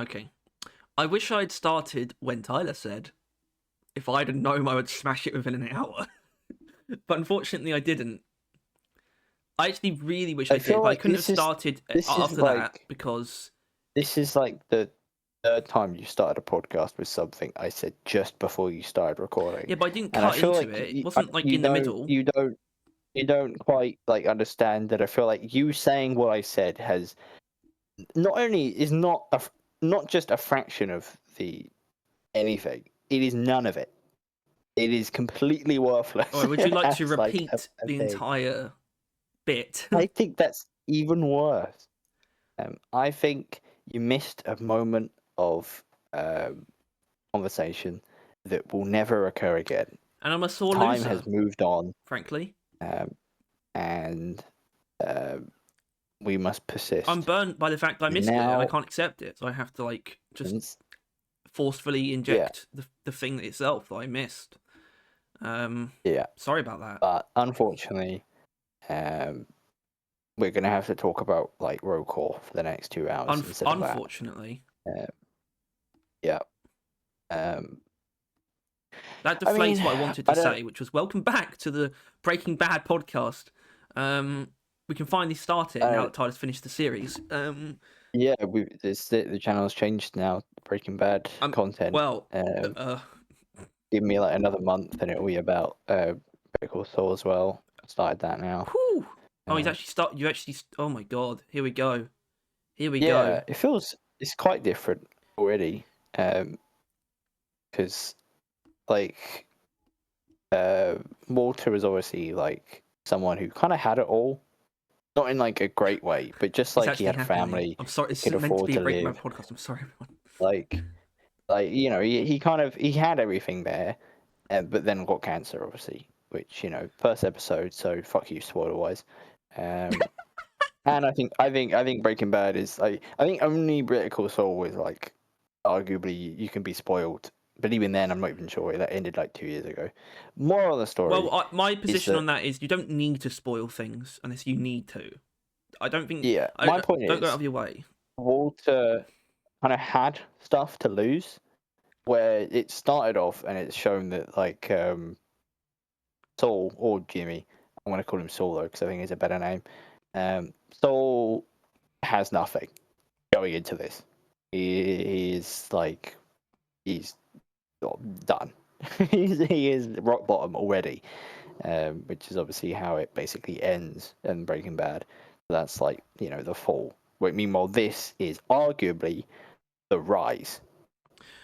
Okay. I wish I'd started when Tyler said. If I'd have known, I would smash it within an hour. But unfortunately, I didn't. I actually really wish I did, but I couldn't have started after that because... This is like the third time you started a podcast with something I said just before you started recording. Yeah, but I didn't cut into it. It wasn't like in the middle. You don't quite like understand that. I feel like you saying what I said has not only is not just a fraction of the anything. It is none of it. It is completely worthless. Or would you like to repeat the entire bit? I think that's even worse. I think you missed a moment of conversation that will never occur again. And I'm a sore loser. Time has moved on, frankly. And we must persist. I'm burnt by the fact that I missed it, and I can't accept it. So I have to just forcefully inject the thing itself that I missed. Sorry about that. But unfortunately, we're gonna have to talk about Rogue Core for the next 2 hours. Unfortunately. That deflates what I wanted to say, which was welcome back to the Breaking Bad podcast. We can finally start it now that Tyler's finished the series. The channel's changed now. Breaking Bad content. Well, give me another month and it'll be about Better Call Saul as well. I started that now. Whew. Oh, oh my god, here we go. Yeah, it's quite different already. Because Walter is obviously someone who kind of had it all. Not in a great way, but just he had a family. I'm sorry, it's meant to be a Breaking Bad podcast. I'm sorry, everyone. He had everything there, but then got cancer, obviously. Which first episode, so fuck you, spoiler wise. And I think Breaking Bad is I think only Better Call Saul was arguably you can be spoiled. But even then, I'm not even sure. That ended 2 years ago. Moral of the story. Well, my position on that is you don't need to spoil things unless you need to. I don't think. Yeah, my point is, don't go out of your way. Walter kind of had stuff to lose, where it started off and it's shown that Saul or Jimmy, I'm going to call him Saul though because I think it's a better name. Saul has nothing going into this. He's done. he is rock bottom already, which is obviously how it basically ends in Breaking Bad. That's the fall. Meanwhile, this is arguably the rise,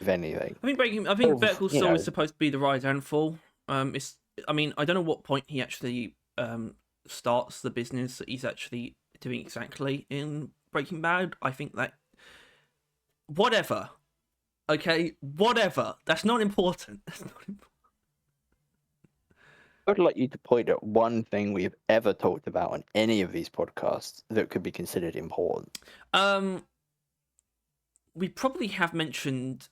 if anything. I think Better Call Saul is supposed to be the rise and fall. I don't know what point he actually starts the business that he's actually doing exactly in Breaking Bad. I think that whatever. Okay, whatever. That's not important. I would like you to point at one thing we've ever talked about on any of these podcasts that could be considered important. We probably have mentioned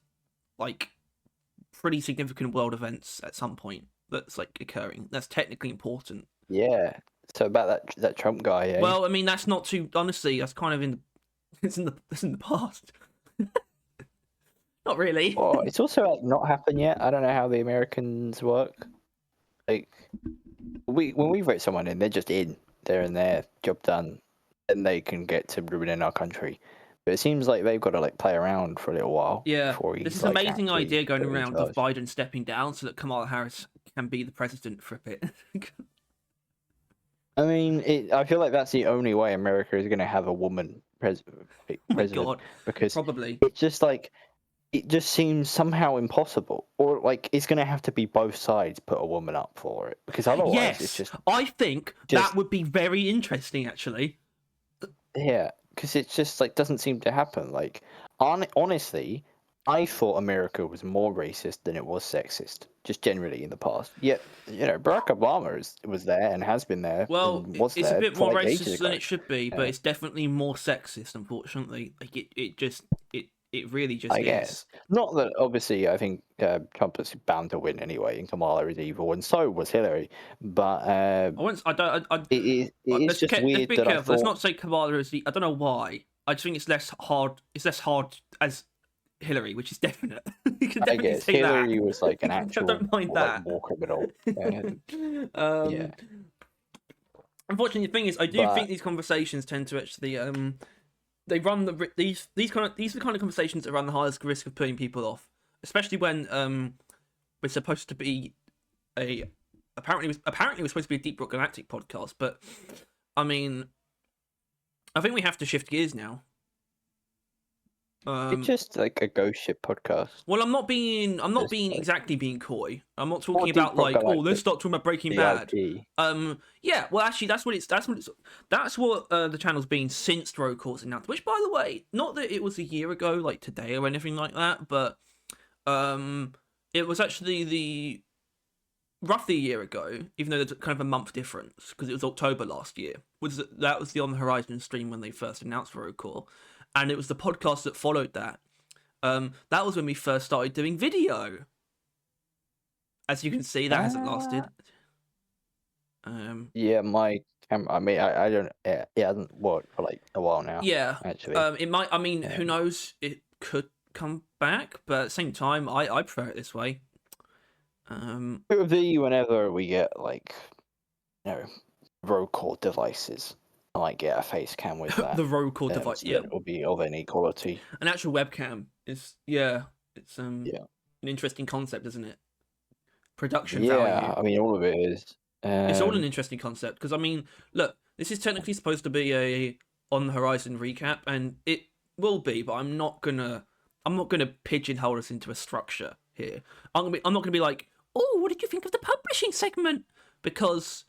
pretty significant world events at some point that's occurring. That's technically important. Yeah. So about that Trump guy. Eh? Well, that's not too. Honestly, that's kind of it's in the past. Not really. Well, it's also not happened yet. I don't know how the Americans work. When we vote someone in, they're just in. They're in there, job done, and they can get to ruining our country. But it seems like they've got to like play around for a little while. Yeah, before this is an amazing idea going around of Biden stepping down so that Kamala Harris can be the president for a bit. I mean, I feel like that's the only way America is going to have a woman president. God, because probably it's just like it just seems somehow impossible, or like it's going to have to be both sides put a woman up for it, because otherwise it's just. I think that would be very interesting, actually. Yeah, because it just like doesn't seem to happen. Like, honestly, I thought America was more racist than it was sexist, just generally in the past. Yet, Barack Obama was there and has been there. Well, it's a bit more racist than it should be, but it's definitely more sexist, unfortunately. Like it really just I guess. Not that, obviously, I think Trump was bound to win anyway, and Kamala is evil, and so was Hillary. But it's just weird let's be careful. Let's not say Kamala is. I don't know why. I just think it's less hard. It's less hard as Hillary, which is definite. You can I definitely guess say Hillary that. was like an I actual don't mind like that. war criminal. Yeah, Unfortunately, the thing is, I do think but these conversations tend to actually they run these are the kind of conversations that run the highest risk of putting people off, especially when we're supposed to be a apparently we're supposed to be a Deep Rock Galactic podcast, but I mean, I think we have to shift gears now. it's just like a ghost ship podcast. Well, I'm not being Like, exactly being coy. I'm not more talking Deep about Rock like, oh, let's Galactic, start talking about Breaking the Bad. IP. Yeah. Well, actually, that's what the channel's been since Rogue Core's announced. Which, by the way, not that it was a year ago, like today or anything like that, but it was actually roughly a year ago, even though there's kind of a month difference because it was October last year. That was the On the Horizon stream when they first announced Rogue Core, and it was the podcast that followed that. That was when we first started doing video. As you can see, that hasn't lasted. Yeah, my camera. I mean, I don't. It hasn't worked for like a while now. Yeah. Actually, It might. I mean, who knows? It could come back, but at the same time, I prefer it this way. it would be whenever we get like, Rogue Core devices. I might get a face cam with that. The Rogue Core device. So Yeah. it will be of any quality. An actual webcam is. Yeah. It's an interesting concept, isn't it? Production value. Yeah, I mean, all of it is. It's all an interesting concept because I mean, look, this is technically supposed to be a On the Horizon recap, and it will be, but I'm not gonna pigeonhole us into a structure here. I'm not gonna be like, oh, what did you think of the publishing segment? Because,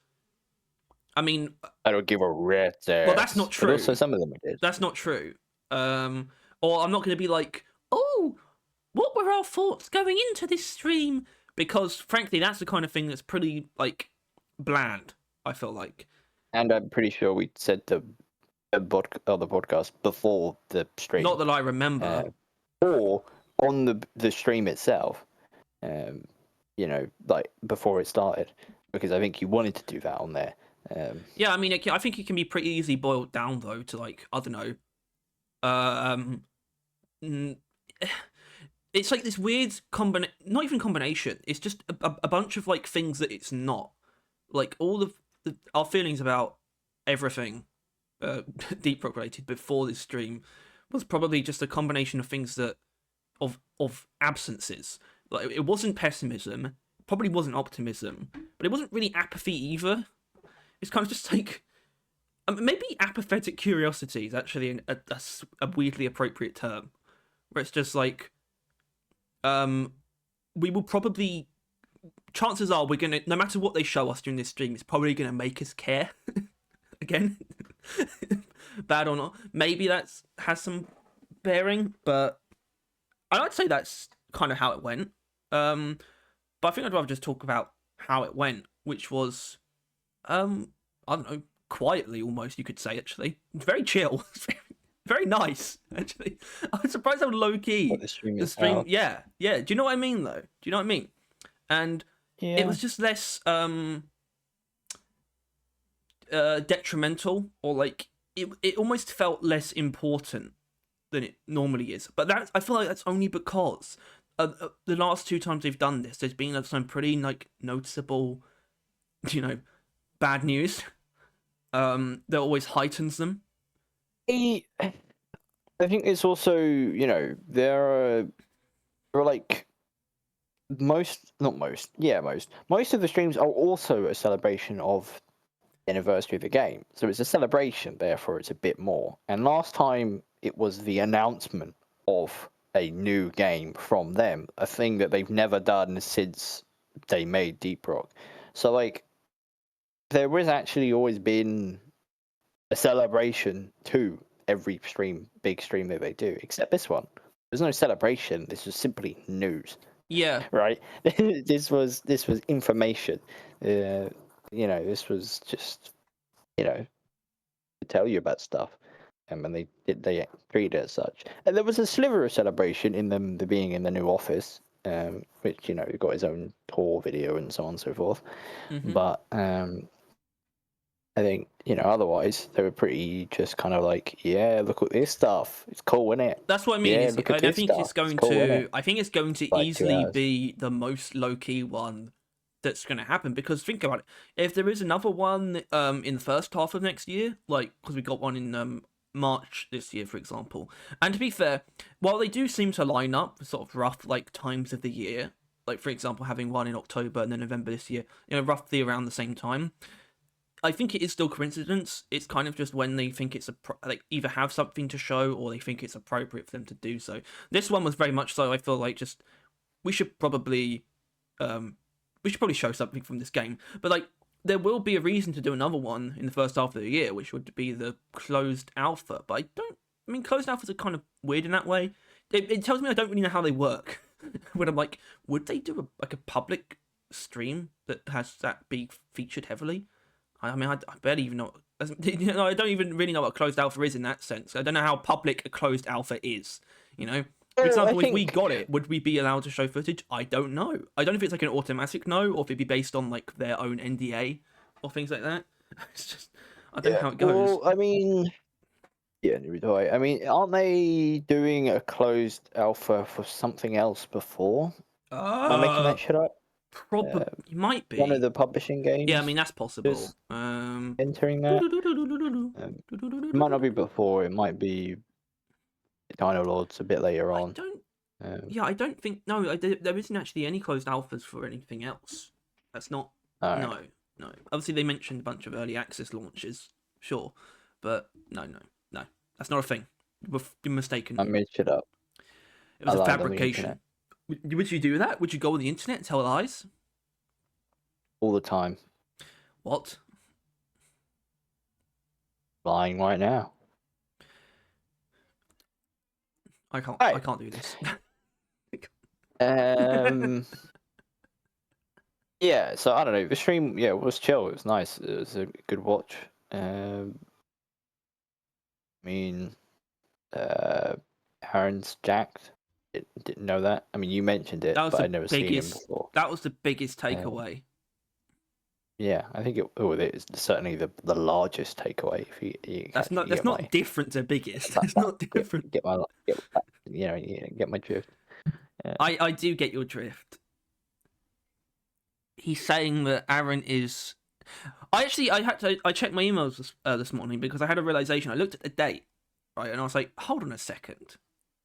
I mean, I don't give a rat's ass. well, that's not true. But also, some of them did. That's not true. Or I'm not gonna be like, oh, what were our thoughts going into this stream? Because frankly, that's the kind of thing that's pretty like bland, I feel like. And I'm pretty sure we said the podcast before the stream. Not that I remember. Or on the stream itself, like before it started, because I think you wanted to do that on there. Yeah, I mean, I think it can be pretty easily boiled down though to like, I don't know, it's like this weird not even combination. It's just a bunch of like things that it's not. Like all of our feelings about everything Deep Rock related before this stream was probably just a combination of things that of absences. Like it wasn't pessimism, probably wasn't optimism, but it wasn't really apathy either. It's kind of just like maybe apathetic curiosity is actually a weirdly appropriate term, where it's just like we will probably, chances are we're gonna, no matter what they show us during this stream, it's probably gonna make us care again. Bad or not, maybe that's has some bearing, but I'd say that's kind of how it went. But I think I'd rather just talk about how it went, which was I don't know, quietly almost, you could say, actually. Very chill. Very nice, actually. I'm surprised how low key the stream the stream. Yeah. Do you know what I mean, though? Do you know what I mean? And it was just less detrimental, or like it almost felt less important than it normally is. But I feel like that's only because the last two times they've done this, there's been some pretty like noticeable, bad news. That always heightens them. I think it's also, there are like most of the streams are also a celebration of the anniversary of the game. So it's a celebration, therefore it's a bit more. And last time it was the announcement of a new game from them, a thing that they've never done since they made Deep Rock. So like there was actually always been a celebration to every big stream that they do, except this one. There's no celebration. This was simply news. Yeah. Right. This was information. This was just to tell you about stuff, and they treated it as such. And there was a sliver of celebration in them being in the new office, which got his own tour video and so on and so forth. Mm-hmm. But I think, otherwise they were pretty just kind of like, yeah, look at this stuff. It's cool, isn't it? That's what I mean. Yeah, Is look at I this think stuff. it's It's going cool, isn't to. it? I think it's going to Like 2 easily hours. be the most low key one that's going to happen. Because think about it, if there is another one in the first half of next year, like because we got one in March this year, for example. And to be fair, while they do seem to line up for sort of rough like times of the year, like for example having one in October and then November this year, roughly around the same time. I think it is still coincidence. It's kind of just when they think it's like either have something to show or they think it's appropriate for them to do so. This one was very much so. I feel like just we should probably um show something from this game, but like there will be a reason to do another one in the first half of the year, which would be the closed alpha. But I don't. I mean, closed alphas are kind of weird in that way. It tells me I don't really know how they work. When I'm like, would they do a public stream that has that be featured heavily? I mean, I barely even know. I don't even really know what a closed alpha is in that sense. I don't know how public a closed alpha is. For I example, if we think, got it, would we be allowed to show footage? I don't know. I don't know if it's like an automatic no, or if it'd be based on like their own NDA or things like that. It's just I don't know yeah. how it goes. Well, I mean, yeah, neither do I. I mean, aren't they doing a closed alpha for something else before? Am I making that shit up? Probably might One of be. the publishing Yeah, I games mean that's possible. just entering that. It might not be before. It might be Dino Lords a bit later I on. don't. Um, Yeah, I don't think. No, there isn't actually any closed alphas for anything else. That's not. all right. No, no. Obviously, they mentioned a bunch of early access launches, sure, but no, no, no. That's not a thing. You're mistaken. I made shit up. It was I a lied on the fabrication. internet Would you do that? Would you go on the internet and tell lies? all the time. What? Lying right now. I can't. Right. I can't do this. Yeah. So I don't know. The stream, yeah, it was chill. It was nice. It was a good watch. I mean, Aaron's jacked. Didn't know that. I mean, you mentioned it, That was but the I'd never seen him biggest. before. That was the biggest takeaway. Yeah, I think it's certainly the largest takeaway. If you That's not. you That's get not my different to biggest. That's not different. get my get my drift. I do get your drift. He's saying that Aaron is. I checked my emails this morning because I had a realization. I looked at the date, right, and I was like, hold on a second.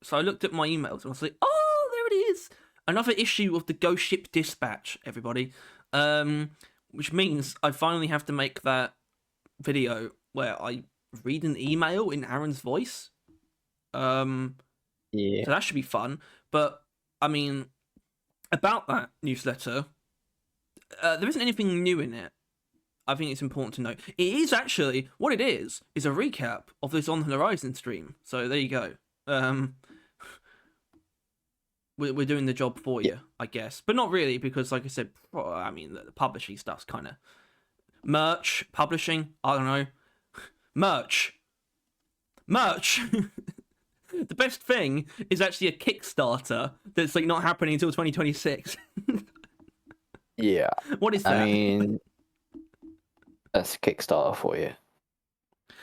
So I looked at my emails and I was like, oh, there it is, another issue of the Ghost Ship Dispatch, everybody. Which means I finally have to make that video where I read an email in Aaron's voice. Yeah. So that should be fun. But I mean, about that newsletter, there isn't anything new in it. I think it's important to note. It is actually what it is a recap of this On the Horizon stream. So there you go. We're doing the job for you, I guess, but not really because, like I said, I mean the publishing stuff's kind of merch publishing. I don't know, merch. The best thing is actually a Kickstarter that's like not happening until 2026. Yeah. What is that? I mean, that's Kickstarter for you.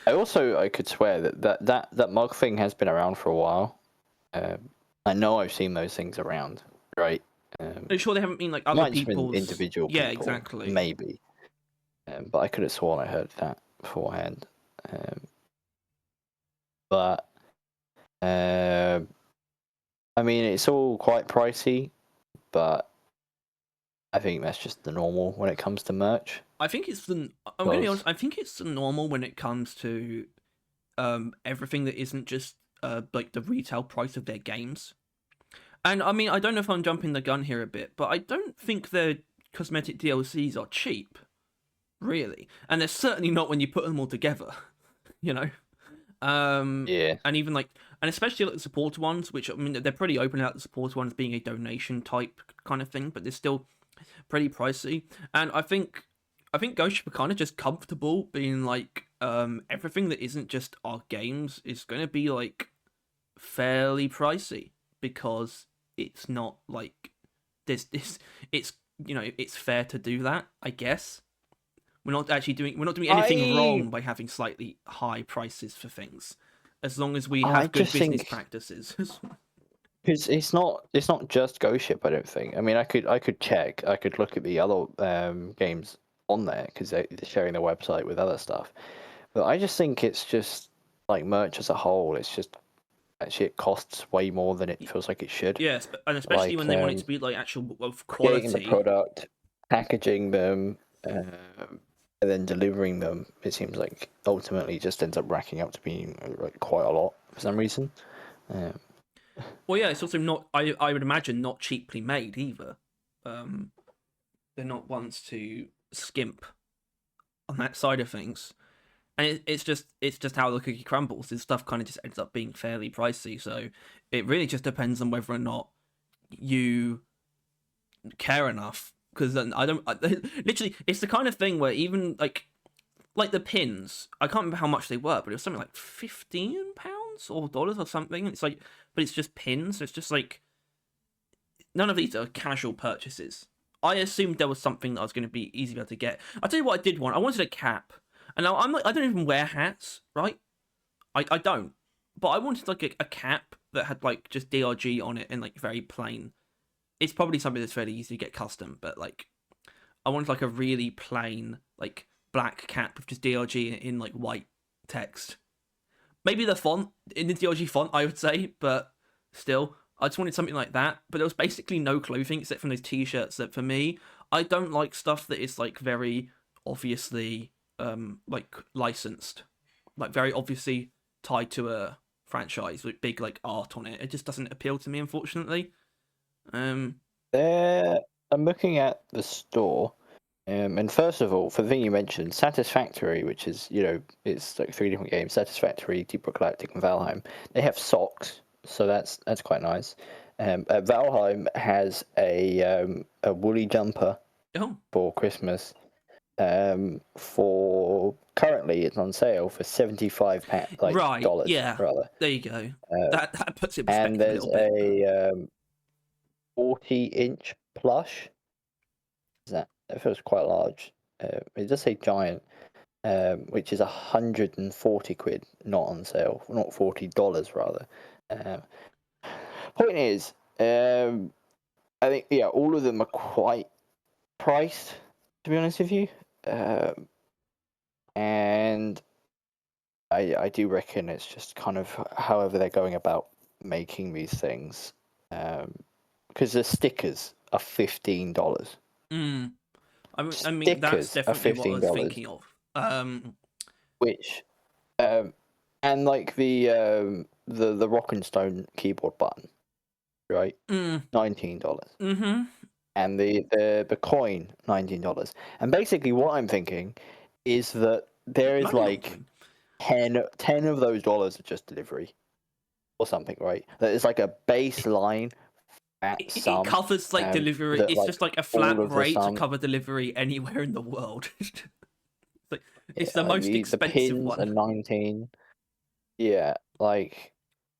I could swear that mug thing has been around for a while. I know I've seen those things around, right? Are you sure they haven't been like other people's individual people? Yeah, exactly. Maybe. But I could have sworn I heard that beforehand. But I mean, it's all quite pricey, but I think that's just the normal when it comes to merch. I think it's the. I'm gonna be honest. I think it's the normal when it comes to everything that isn't just like the retail price of their games. And I mean, I don't know if I'm jumping the gun here a bit, but I don't think their cosmetic DLCs are cheap, really. And they're certainly not when you put them all together, you know. Yeah. And even like, and especially like the supporter ones, which I mean, they're pretty open about the supporter ones being a donation type kind of thing, but they're still pretty pricey. And I think Ghost Ship are kind of just comfortable being like, everything that isn't just our games is going to be like fairly pricey because it's not like this. It's it's fair to do that, I guess. We're not doing anything I wrong by having slightly high prices for things, as long as we I have good just business think practices. because it's not just Ghost Ship. I don't think. I mean, I could check. I could look at the other games on there because they're sharing their website with other stuff. But I just think it's just like merch as a whole. It's just actually it costs way more than it feels like it should. Yes, and especially Like when they want it to be like actual of creating the quality. product, packaging them, and then delivering them. It seems like ultimately just ends up racking up to being like quite a lot for some reason. Um, Well, yeah, it's also not. I would imagine not cheaply made either. Um, they're not ones to skimp on that side of things, and it's just how the cookie crumbles. This stuff kind of just ends up being fairly pricey. So it really just depends on whether or not you care enough. Because I don't. Literally, it's the kind of thing where even like the pins. I can't remember how much they were, but it was something like £15 or dollars or something. It's like, but it's just pins. So it's just like none of these are casual purchases. I assumed there was something that I was going to be easier to get. I'll tell you what I did want. I wanted a cap, and now I don't even wear hats, right? I don't, but I wanted like a cap that had like just DRG on it and like very plain. It's probably something that's fairly easy to get custom, but like I wanted like a really plain like black cap with just DRG in like white text. Maybe the font in the DRG font, I would say, but still, I just wanted something like that. But there was basically no clothing except from those t-shirts. That for me, I don't like stuff that is like very obviously like licensed, like very obviously tied to a franchise with big like art on it. It just doesn't appeal to me, unfortunately. Um, there, I'm looking at the store. And first of all, for the thing you mentioned, Satisfactory, which is, it's like three different games, Satisfactory, Rock Galactic, and Valheim, they have socks, so that's quite nice. Valheim has a woolly jumper oh, for Christmas. For currently it's on sale for 75 right, dollars yeah, rather. there you go. Uh, That puts it in and perspective a there's little bit. a 40-inch plush. That feels quite large. It does say giant, which is 140 quid, not on sale, not $40 rather. Um, Point is, I think all of them are quite priced, to be honest with you, and I do reckon it's just kind of however they're going about making these things, because the stickers are $15. Mm. I mean, that's Stickers are definitely what I was $15, thinking of. which and like the Rock and Stone keyboard button, right? Mm, $19, mm-hmm. and the coin $19. And basically, what I'm thinking is that there is Money like laundering. 10 of those dollars are just delivery or something, right? That is like a baseline at It sum. covers like delivery. That It's like just like a flat all of the rate to sum, cover delivery anywhere in the world. Like, it's the like most the expensive pins are one. 19. Yeah, like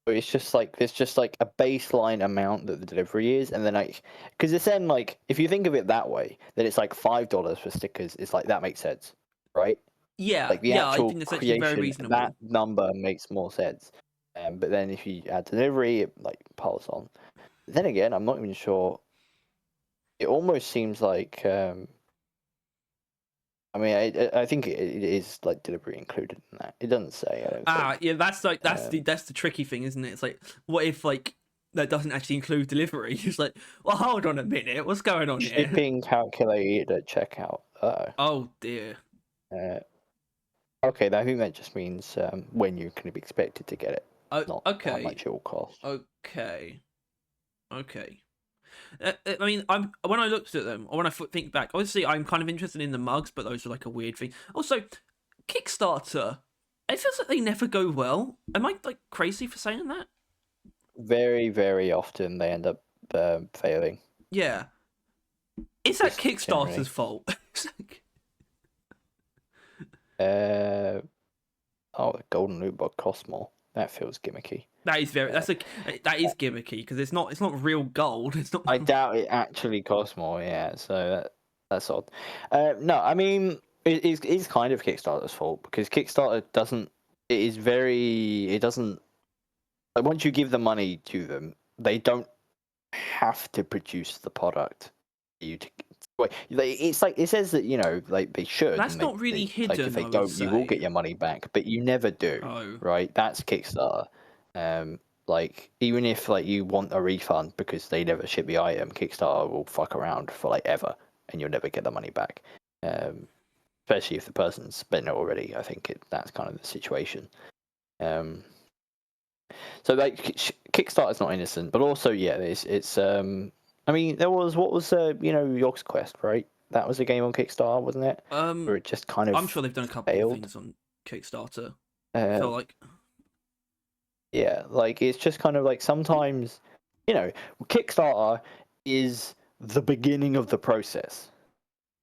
it's just like there's just like a baseline amount that the delivery is, and then like because it's then like if you think of it that way, then it's like $5 for stickers. It's like that makes sense, right? Yeah, Like the yeah. I actual think that's actually very creation, that reasonable. number makes more sense. But then if you add delivery, it like piles on. Then again, I'm not even sure. It almost seems like I mean, I think it is like delivery included in that. It doesn't say. I don't Ah, think. yeah. That's like Um, that's the tricky thing, isn't it? It's like, what if like that doesn't actually include delivery? It's like, well, hold on a minute. What's going on here? Shipping calculated at checkout. Oh dear. Uh, okay, I think that just means when you can be expected to get it, Oh, not how okay. much it will cost. Okay. Okay. I mean, I'm when I looked at them, or when I think back, obviously I'm kind of interested in the mugs, but those are like a weird thing. Also, Kickstarter, it feels like they never go well. Am I like crazy for saying that? Very, very often they end up failing. Yeah, is that Just Kickstarter's generally. fault? It's like- Uh, the golden loot box costs more. That feels gimmicky. that is very Uh, that is gimmicky because it's not real gold. It's not. I doubt it actually costs more. Yeah, so that's odd. No, I mean. it's kind of Kickstarter's fault because Kickstarter doesn't. It is very. It doesn't. Like, once you give the money to them, they don't have to produce the product for you to. Wait, it's like it says that like they should. That's And not really like if hidden, they I would don't, you will say. get your money back, but you never do. Oh. Right? That's Kickstarter. Like even if like you want a refund because they never ship the item, Kickstarter will fuck around for like ever, and you'll never get the money back. Especially if the person's spent it already. I think that's kind of the situation. So like Kickstarter's not innocent, but also it's. I mean, there was what was York's Quest, right? That was a game on Kickstarter, wasn't it? Where it just kind of I'm sure they've done a couple failed. of things on Kickstarter. I feel like. Yeah, like it's just kind of like sometimes, Kickstarter is the beginning of the process,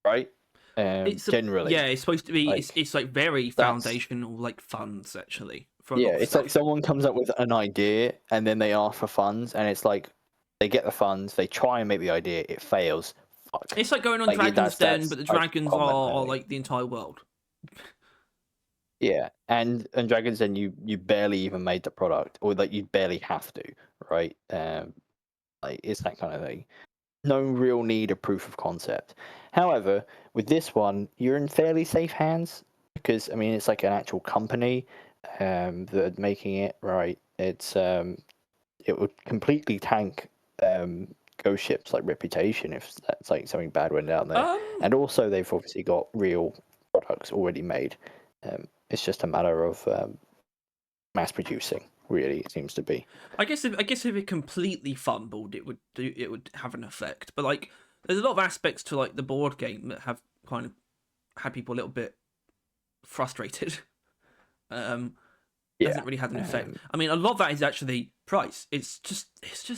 right? Generally, yeah, it's supposed to be. like, It's like very foundational, like funds actually for a lot of it's stuff. like someone comes up with an idea and then they ask for funds, and it's like they get the funds, they try and make the idea, it fails. Fuck. It's like going on Like, Dragon's Den, that's but the like dragons common, are I think. like the entire world. Yeah, and Dragon's Den, you barely even made the product, or like you barely have to, right? Like it's that kind of thing. No real need of proof of concept. However, with this one, you're in fairly safe hands because I mean it's like an actual company that are making it, right? It's it would completely tank Ghost Ship's like reputation if that's like something bad went down there. And also they've obviously got real products already made. It's just a matter of mass producing. Really, it seems to be. I guess if it completely fumbled, it would have an effect. But like, there's a lot of aspects to like the board game that have kind of had people a little bit frustrated. Hasn't really had an effect. I mean, a lot of that is actually price. It's just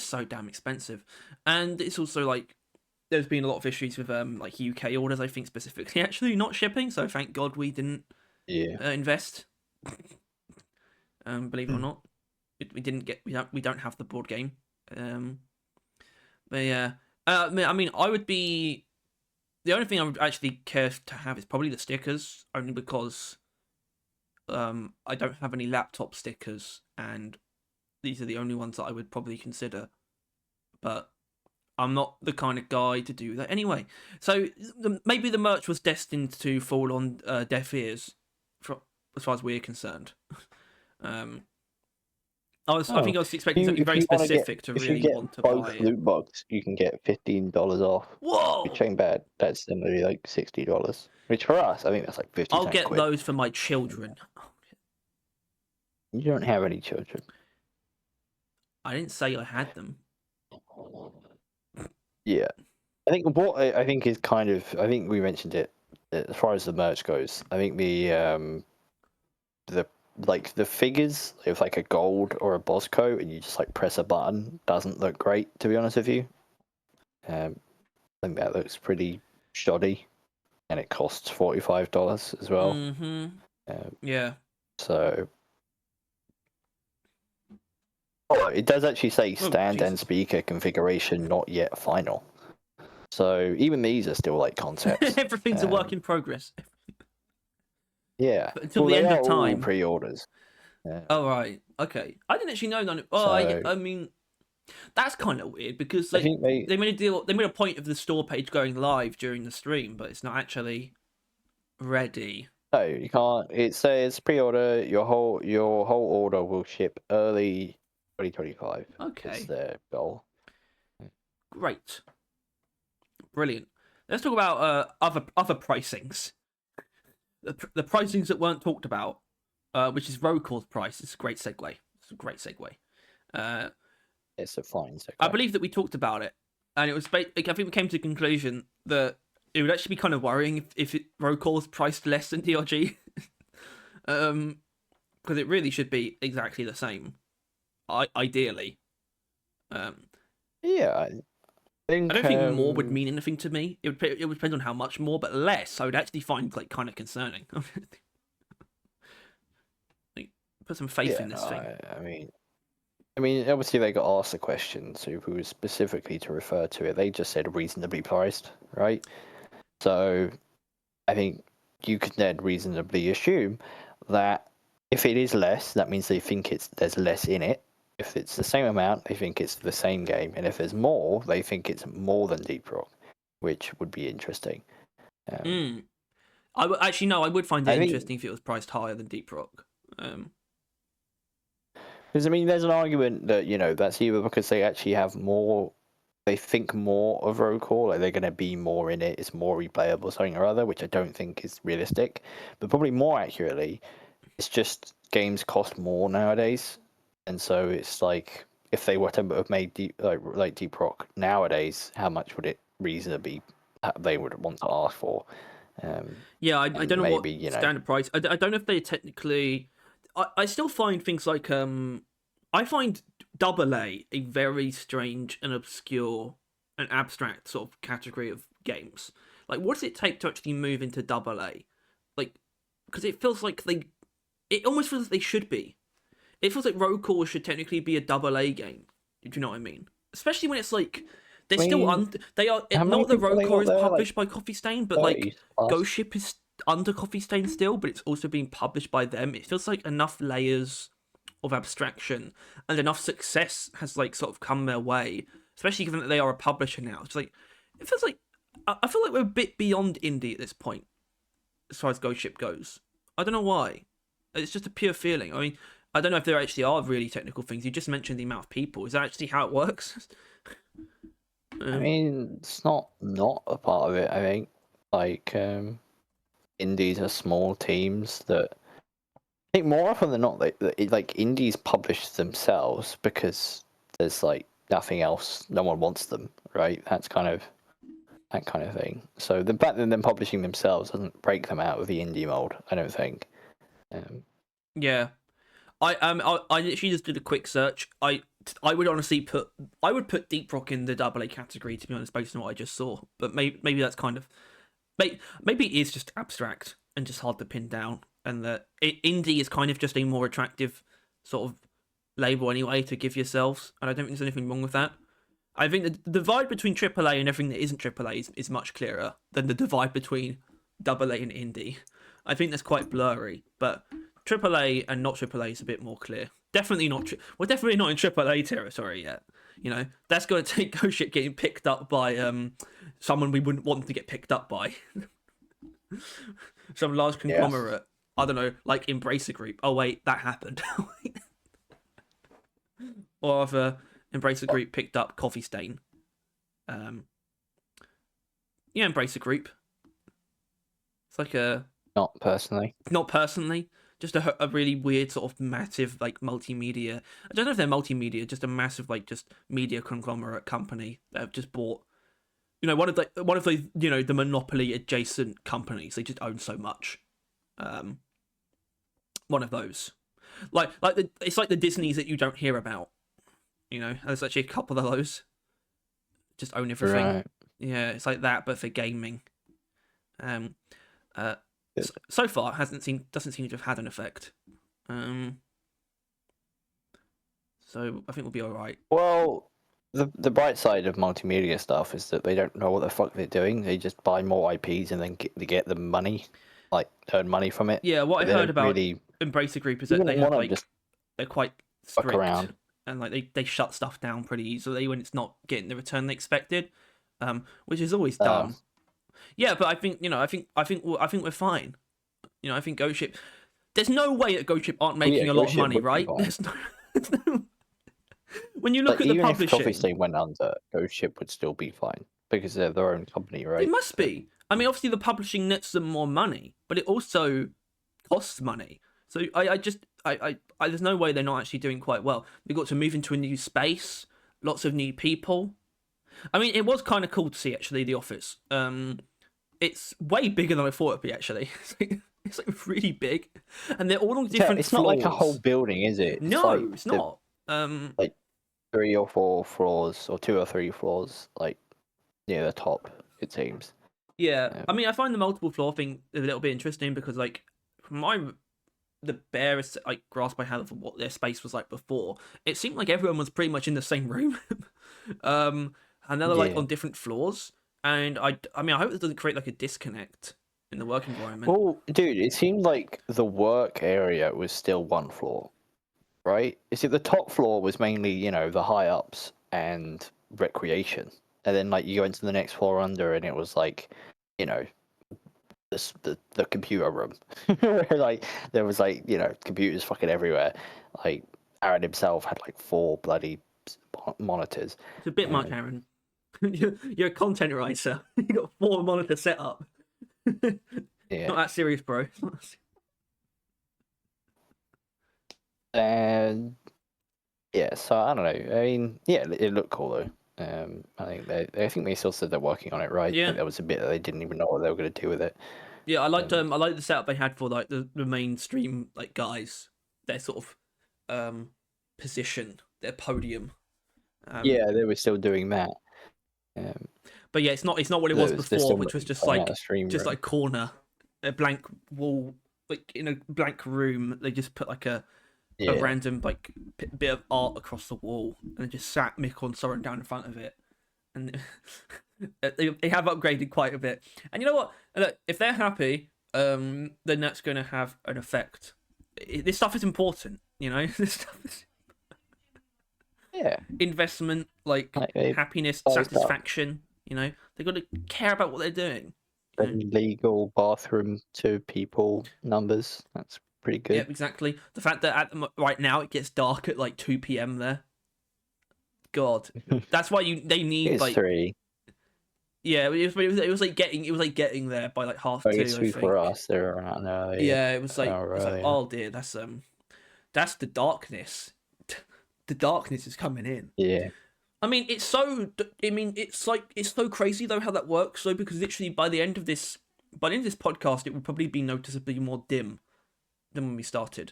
so damn expensive, and it's also like there's been a lot of issues with like UK orders. I think specifically actually not shipping. So thank God we didn't invest. Believe it or not, we didn't get we don't have the board game. But yeah, I mean, I would be the only thing I would actually care to have is probably the stickers, only because I don't have any laptop stickers, and these are the only ones that I would probably consider. But I'm not the kind of guy to do that anyway. So maybe the merch was destined to fall on deaf ears, as far as we're concerned. I think I was expecting something very specific to really want to buy it. Loot box, you can get $15 off. Whoa! Which ain't bad. That's similarly like $60. Which for us, I think that's like 50 I'll get quid. those for my children. You don't have any children. I didn't say I had them. Yeah. I think what I think is kind of, I think we mentioned it as far as the merch goes. I think the figures of like a gold or a Bosco and you just like press a button doesn't look great, to be honest with you. I think that looks pretty shoddy, and it costs $45 as well. Mm-hmm. Yeah. So it does actually say stand and speaker configuration not yet final. So even these are still like concepts. Everything's a work in progress. Yeah. But until the end of time. All pre-orders. Oh right. Okay. I didn't actually know none. I mean, that's kind of weird because they made a deal. They made a point of the store page going live during the stream, but it's not actually ready. No, you can't. It says pre-order. Your whole order will ship early 2025. Okay. Is their goal. Great. Brilliant. Let's talk about other pricings. The pricings that weren't talked about, which is Rogue Core's price. It's a great segue. It's a great segue. It's a fine segue. I believe that we talked about it, and it was. I think we came to the conclusion that it would actually be kind of worrying if Rogue Core was priced less than DRG, because it really should be exactly the same, ideally. Yeah. I don't think more would mean anything to me. It would depend on how much more, but less I would actually find like kind of concerning. Like, put some faith in this thing. I mean, obviously they got asked the question, so if we were specifically to refer to it, they just said reasonably priced, right? So I think you could then reasonably assume that if it is less, that means they think there's less in it. If it's the same amount, they think it's the same game, and if there's more, they think it's more than Deep Rock, which would be interesting. Actually, no, I would find it I think- interesting if it was priced higher than Deep Rock. Because I mean, there's an argument that that's either because they actually have more, they think more of Rogue Core, like they're going to be more in it, it's more replayable, something or other, which I don't think is realistic. But probably more accurately, it's just games cost more nowadays, and so it's like if they were to have made Deep Rock nowadays, how much would it reasonably they would want to ask for? Yeah, I don't know maybe, what standard price. I don't know if they technically. I still find things like I find AA a very strange and obscure and abstract sort of category of games. Like, what does it take to actually move into AA? Like, because it feels like it almost feels like they should be. It feels like Rogue Core should technically be a AA game. Do you know what I mean? Especially when it's like they're still they are not that Rogue Core is published by Coffee Stain, but like Ghost Ship is under Coffee Stain still, but it's also being published by them. It feels like enough layers of abstraction and enough success has like sort of come their way, especially given that they are a publisher now. It's like it feels like I feel like we're a bit beyond indie at this point as far as Ghost Ship goes. I don't know why. It's just a pure feeling. I mean, I don't know if there actually are really technical things. You just mentioned the amount of people. Is that actually how it works? I mean, it's not a part of it. I think like indies are small teams that I think more often than not, like indies publish themselves because there's like nothing else. No one wants them, right? That kind of thing. So the fact that them publishing themselves doesn't break them out of the indie mold, I don't think. Yeah, I literally just did a quick search. I would honestly put Deep Rock in the AA category, to be honest, based on what I just saw. But maybe that's kind of maybe it is just abstract and just hard to pin down, and that indie is kind of just a more attractive sort of label anyway to give yourselves, and I don't think there's anything wrong with that. I think the divide between AAA and everything that isn't AAA is much clearer than the divide between AA and indie. I think that's quite blurry, but AAA and not AAA is a bit more clear. Definitely not. We're definitely not in AAA territory yet. That's going to take Ghost Ship getting picked up by someone we wouldn't want to get picked up by. Some large conglomerate. Yeah. I don't know, like Embracer Group. Oh wait, that happened. Or if Embracer Group picked up Coffee Stain. Yeah, Embracer Group. It's like not personally. Just a really weird sort of massive like multimedia. I don't know if they're multimedia, just a massive like just media conglomerate company that have just bought. One of the the monopoly adjacent companies. They just own so much. One of those, it's like the Disneys that you don't hear about. There's actually a couple of those. Just own everything. Right. Yeah, it's like that, but for gaming. So far, doesn't seem to have had an effect. So I think we'll be all right. Well, the bright side of multimedia stuff is that they don't know what the fuck they're doing. They just buy more IPs and then get the money, like earn money from it. Yeah, what I heard about Embracer Group is that they have they're quite strict around. And like they shut stuff down pretty easily when it's not getting the return they expected, which is always dumb. Yeah, but I think we're fine. I think Ghost Ship. There's no way that Ghost Ship aren't making a lot of money, right? There's no. When you look at the publishing, even if Coffee Stain went under, Ghost Ship would still be fine because they're their own company, right? It must be. I mean, obviously the publishing nets them more money, but it also costs money. So I there's no way they're not actually doing quite well. They got to move into a new space, lots of new people. I mean, it was kind of cool to see actually the office. It's way bigger than I thought it'd be actually. It's like really big, and they're all on different. It's floors. Not like a whole building, is it? No, it's not. Like 3 or 4 floors, or 2 or 3 floors, like near the top. It seems. Yeah, I mean, I find the multiple floor thing a little bit interesting because, like, from the barest like grasp I had of what their space was like before, it seemed like everyone was pretty much in the same room, and they're like on different floors. And I mean, I hope it doesn't create like a disconnect in the work environment. Well, dude, it seemed like the work area was still one floor, right? Is it the top floor was mainly, you know, the high ups and recreation, and then like you go into the next floor under, and it was like, you know, the computer room, like there was like, you know, computers fucking everywhere. Like Aaron himself had like 4 bloody monitors. It's a bit much, Aaron. You're a content writer. You got 4 monitors set up. Yeah. Not that serious, bro. And yeah, so I don't know. I mean, yeah, it looked cool though. I think they still said they're working on it, right? Yeah. Like, there was a bit that they didn't even know what they were going to do with it. Yeah, I liked the setup they had for like the mainstream like guys, their sort of position, their podium. Yeah, they were still doing that. But yeah, it's not what it was before, which was just like like corner, a blank wall, like in a blank room. They just put like a random like bit of art across the wall, and just sat Mick on Soren down in front of it, and they have upgraded quite a bit. And you know what? Look, if they're happy, then that's going to have an effect. This stuff is important, you know. This stuff is investment, like happiness, satisfaction. You know, they've got to care about what they're doing. Legal bathroom to people numbers. That's pretty good. Yeah, exactly. The fact that right now it gets dark at like 2 p.m. there. God, that's why they need it's like 3. Yeah, it was like getting there by like 2:30. It's 3 for us. They're around there. Yeah, it was like oh dear, that's the darkness. The darkness is coming in. Yeah. I mean, it's so crazy though how that works. So because literally by the end of this podcast, it will probably be noticeably more dim than when we started.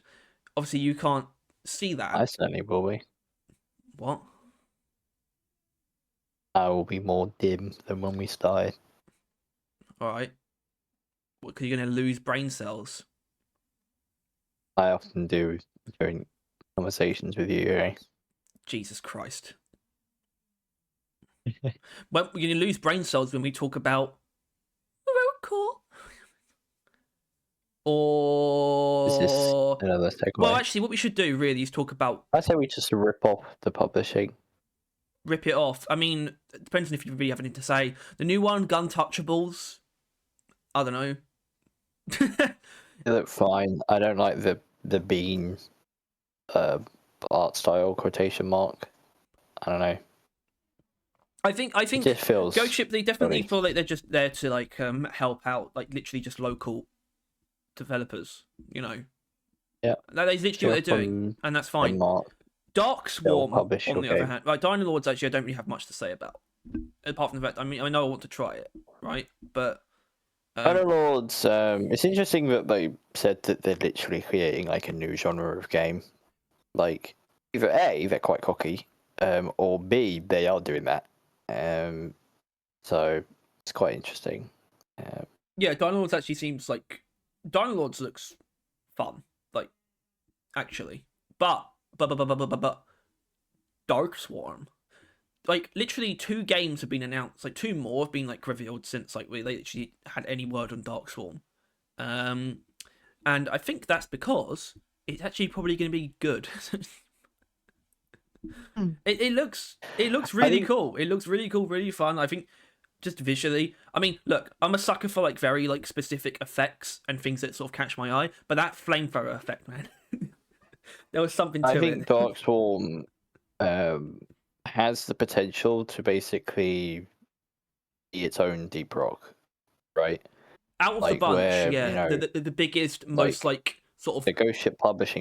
Obviously, you can't see that. I certainly will be. What? I will be more dim than when we started. All right. What? Because you're gonna lose brain cells. I often do during conversations with you, eh? Jesus Christ. Well, you're gonna lose brain cells when we talk about Rogue Core. Or is this another segue? Well, actually, what we should do really is talk about. I say we just rip off the publishing. Rip it off. I mean, it depends on if you really have anything to say. The new one, Gun Touchables. I don't know. They look fine. I don't like the bean art style quotation mark. I don't know. I think it just feels Ghost Ship, they definitely feel like they're just there to like help out, like literally just local developers, you know. Yeah. That is literally what they're doing, and that's fine. Dark Swarm, on the other hand, like Dino Lords, actually, I don't really have much to say about, apart from the fact, I mean, I know I want to try it, right? But Dino Lords, it's interesting that they said that they're literally creating like a new genre of game. Like either A, they're quite cocky, or B, they are doing that. So it's quite interesting. Yeah, Dino Lords actually seems like Dino Lords looks fun, like actually, but Dark Swarm, like literally 2 games have been announced, like 2 more have been like revealed since like they actually had any word on Dark Swarm, and I think that's because it's actually probably going to be good. It looks really cool. It looks really cool, really fun. I think just visually. I mean, look, I'm a sucker for like very like specific effects and things that sort of catch my eye. But that flamethrower effect, man, there was something to it. I think Dark Swarm has the potential to basically be its own Deep Rock, right? Out of the bunch, yeah, you know, the biggest, most like sort of the Ghost Ship publishes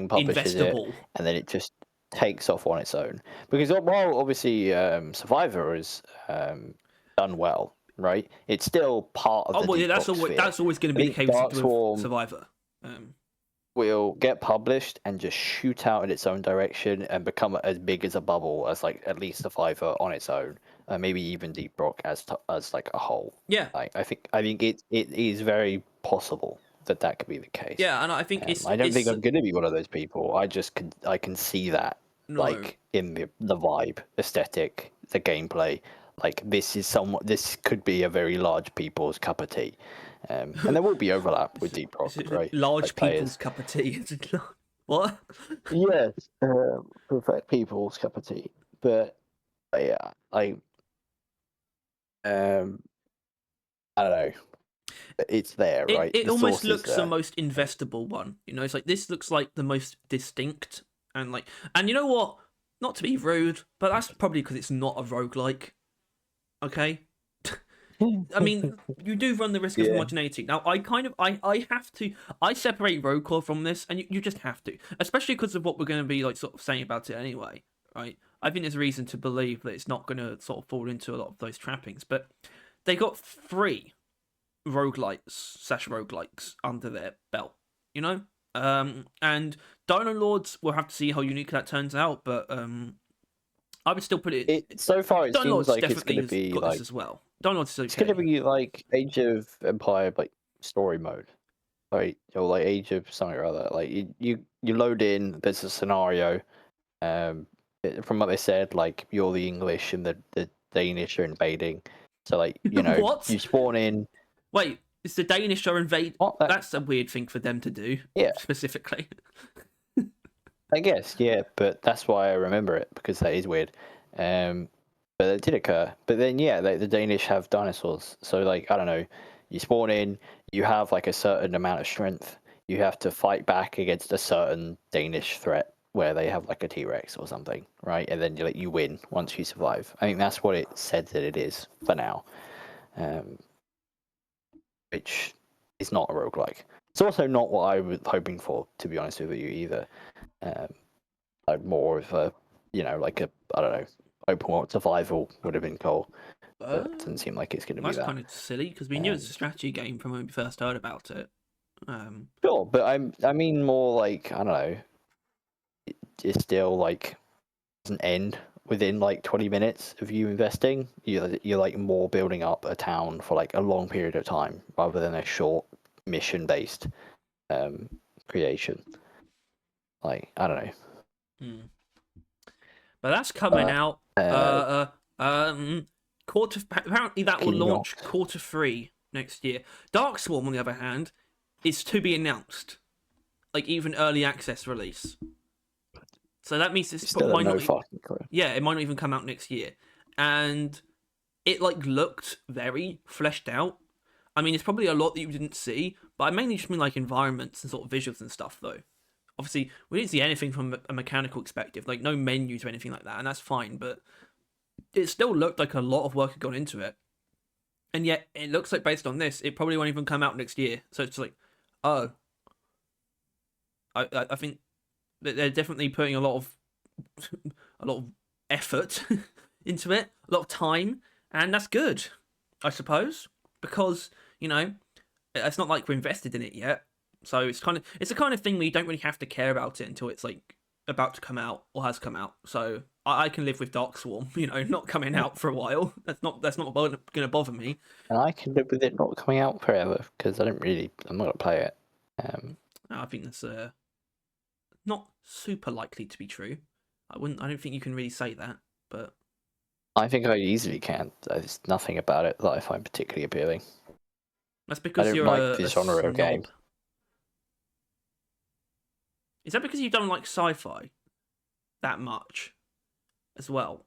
it, and then it just takes off on its own. Because while obviously Survivor is done well, right? It's still part of the that's always going to be the case with Survivor. Will get published and just shoot out in its own direction and become as big as a bubble as like at least Survivor on its own, maybe even Deep Rock as like a whole. Yeah, like, I think it is very possible that could be the case. Yeah, and I think I don't think I'm going to be one of those people. I can see that like in the vibe, aesthetic, the gameplay. Like this could be a very large people's cup of tea. And there will be overlap with Deep Rock, It's right? large Like people's players. cup of tea. What? Yes, perfect people's cup of tea. But yeah, I don't know. It's there, right? It The almost source is looks the there. most investable one. You know, it's like this looks like the most distinct and you know what? Not to be rude, but that's probably because it's not a roguelike. Okay? I mean, you do run the risk of Yeah. homogeneity. Now, I have to I separate Rogue Core from this, and you just have to, especially because of what we're going to be like sort of saying about it anyway, right? I think there's reason to believe that it's not going to sort of fall into a lot of those trappings, but they got 3 roguelites under their belt, you know. And Dino Lords, we'll have to see how unique that turns out, but I would still put it. So far, it Dino seems Lords like it's definitely going to has be got like this as well. Dino Lords is it's going to okay. be like Age of Empire, like story mode, right? Or like Age of something or other. Like you load in. There's a scenario. From what they said, like you're the English and the Danish are invading. So like What? you spawn in. Wait, is the Danish are invade? What that? That's a weird thing for them to do. Yeah, Specifically. I guess, yeah, but that's why I remember it because that is weird. But it did occur. But then, yeah, the Danish have dinosaurs. So, like, I don't know, you spawn in, you have like a certain amount of strength. You have to fight back against a certain Danish threat where they have like a T-Rex or something, right? And then you win once you survive. I think that's what it said that it is for now, um, which is not a roguelike. It's also not what I was hoping for, to be honest with you, either. Um, like more of a, like a, I don't know, open world survival would have been cool, but it doesn't seem like it's going to be That's that. kind of silly because we knew it was a strategy game from when we first heard about it. Sure, but I mean more like, I don't know, it's still like doesn't end within like 20 minutes of you investing. You're like more building up a town for like a long period of time rather than a short mission based creation. Like, I don't know. But that's coming out. Quarter. Apparently, that will launch Q3 next year. Darkswarm, on the other hand, is to be announced, like even early access release. So that means it's still might no not. fucking clue. Yeah, it might not even come out next year, and it like looked very fleshed out. I mean, it's probably a lot that you didn't see, but I mainly just mean like environments and sort of visuals and stuff, though. Obviously, we didn't see anything from a mechanical perspective, like no menus or anything like that, and that's fine. But it still looked like a lot of work had gone into it, and yet it looks like based on this, it probably won't even come out next year. So it's like, oh, I think that they're definitely putting a lot of effort into it, a lot of time, and that's good, I suppose, because it's not like we're invested in it yet. So it's the kind of thing where you don't really have to care about it until it's like about to come out or has come out. So I can live with Darkswarm, not coming out for a while. That's not going to bother me. And I can live with it not coming out forever because I'm not going to play it. I think that's not super likely to be true. I don't think you can really say that, but I think I easily can. There's nothing about it that I find particularly appealing. that's because I don't you're like this genre snob. of game. Is that because you don't like sci-fi that much as well?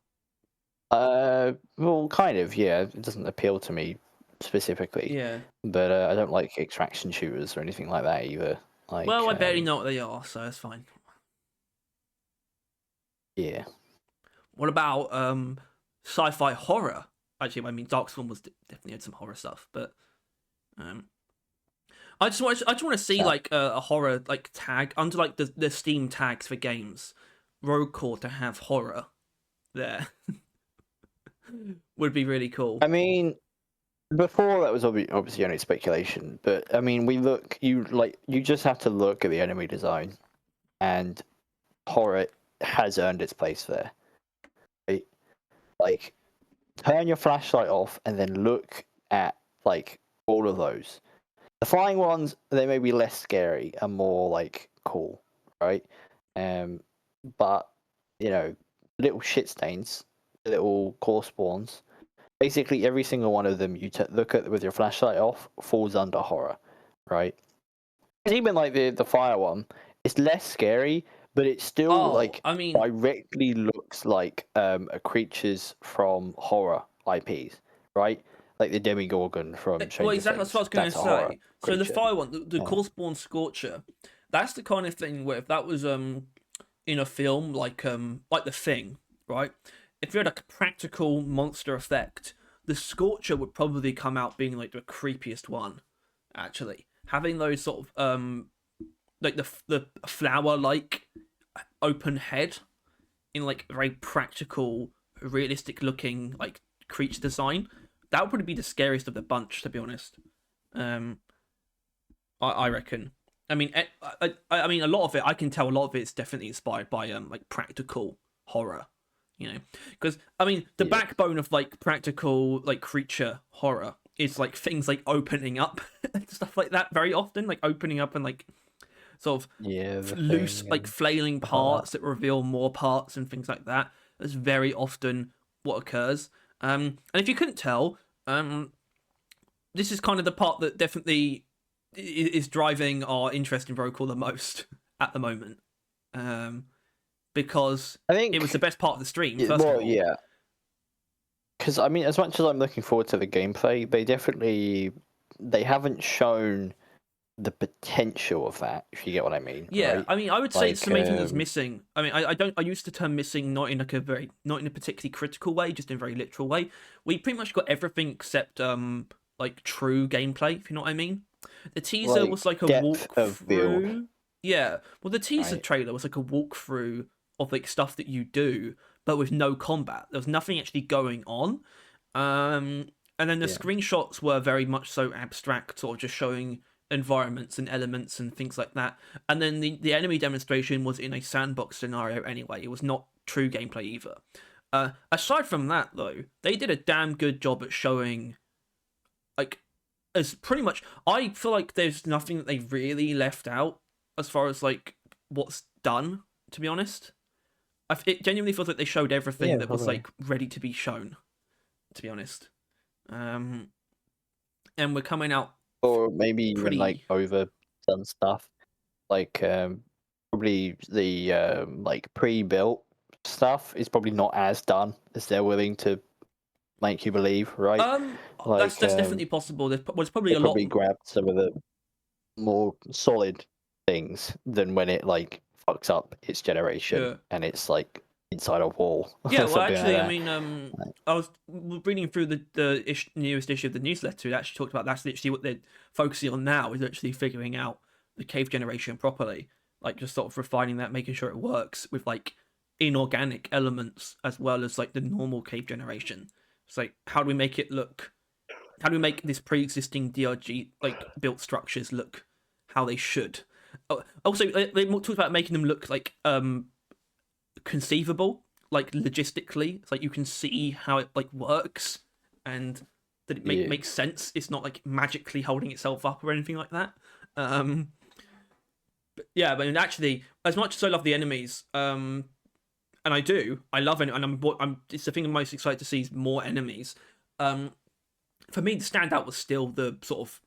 Well, kind of, yeah. It doesn't appeal to me specifically. Yeah. But I don't like extraction shooters or anything like that either. Like, Well, I barely know what they are, so that's fine. Yeah. What about sci-fi horror? Actually, I mean, Darkstorm was definitely had some horror stuff, but I just want to see like a horror like tag under like the Steam tags for games. Rogue Core to have horror there would be really cool. I mean, before that was obviously only speculation, but I mean, you just have to look at the enemy design, and horror has earned its place there. Right? Like, turn your flashlight off and then look at like all of those. The flying ones, they may be less scary and more like cool, right? But little shit stains, little core spawns, basically every single one of them you look at with your flashlight off falls under horror, right? Even like the fire one, it's less scary, but it still like I mean, directly looks like a creatures from horror IPs, right? Like the Demogorgon from well, Stranger exactly. That's what I Things. was going to That's a horror say. So the creature. fire one, the Yeah. Corpseborn Scorcher, that's the kind of thing where if that was in a film like The Thing, right? If you had a practical monster effect, the Scorcher would probably come out being like the creepiest one. Actually, having those sort of like the flower like open head in like very practical, realistic looking like creature design, that would probably be the scariest of the bunch, to be honest. Um, I reckon. I mean, I mean, a lot of it. I can tell a lot of it is definitely inspired by like practical horror, because I mean, the backbone of like practical like creature horror is like things like opening up and stuff like that. Very often, like opening up and like sort of loose, like flailing parts that reveal more parts and things like that. That's very often what occurs. And if you couldn't tell, this is kind of the part that definitely is driving our interest in Rogue Core the most at the moment, because I think it was the best part of the stream. First of all, yeah. Because I mean, as much as I'm looking forward to the gameplay, they haven't shown the potential of that, if you get what I mean. yeah. Right? I mean, I would say it's the Like, main thing that's missing. I mean, I use the term missing not in like not in a particularly critical way, just in a very literal way. We pretty much got everything except like true gameplay, if you know what I mean. The teaser was like a depth of build, walkthrough. Yeah, well, the teaser right? trailer was like a walkthrough of like stuff that you do, but with no combat. There was nothing actually going on. And then the Yeah. screenshots were very much so abstract, sort of just showing environments and elements and things like that. And then the enemy demonstration was in a sandbox scenario anyway. It was not true gameplay either. Aside from that, though, they did a damn good job at showing, like, as pretty much. I feel like there's nothing that they really left out as far as like what's done. To be honest, it genuinely feels like they showed everything that was like ready to be shown. To be honest, and we're coming out Or maybe even like pretty. overdone stuff. Like probably the like pre-built stuff is probably not as done as they're willing to make you believe, right? That's Like definitely possible. There's probably they a lot. probably grabbed some of the more solid things than when it like fucks up its generation Yeah. and it's like inside a wall Yeah, or well, something like actually, I that. mean, I was reading through the newest issue of the newsletter. It actually talked about that's literally what they're focusing on now, is actually figuring out the cave generation properly, like just sort of refining that, making sure it works with like inorganic elements as well as like the normal cave generation. It's like, how do we make it look? How do we make this pre-existing DRG like built structures look how they should? Also, they talked about making them look like conceivable, like logistically. It's like you can see how it like works and that it makes sense. It's not like magically holding itself up or anything like that. But yeah, but actually, as much as I love the enemies, and I love it, and I'm it's the thing I'm most excited to see is more enemies. For me, the standout was still the sort of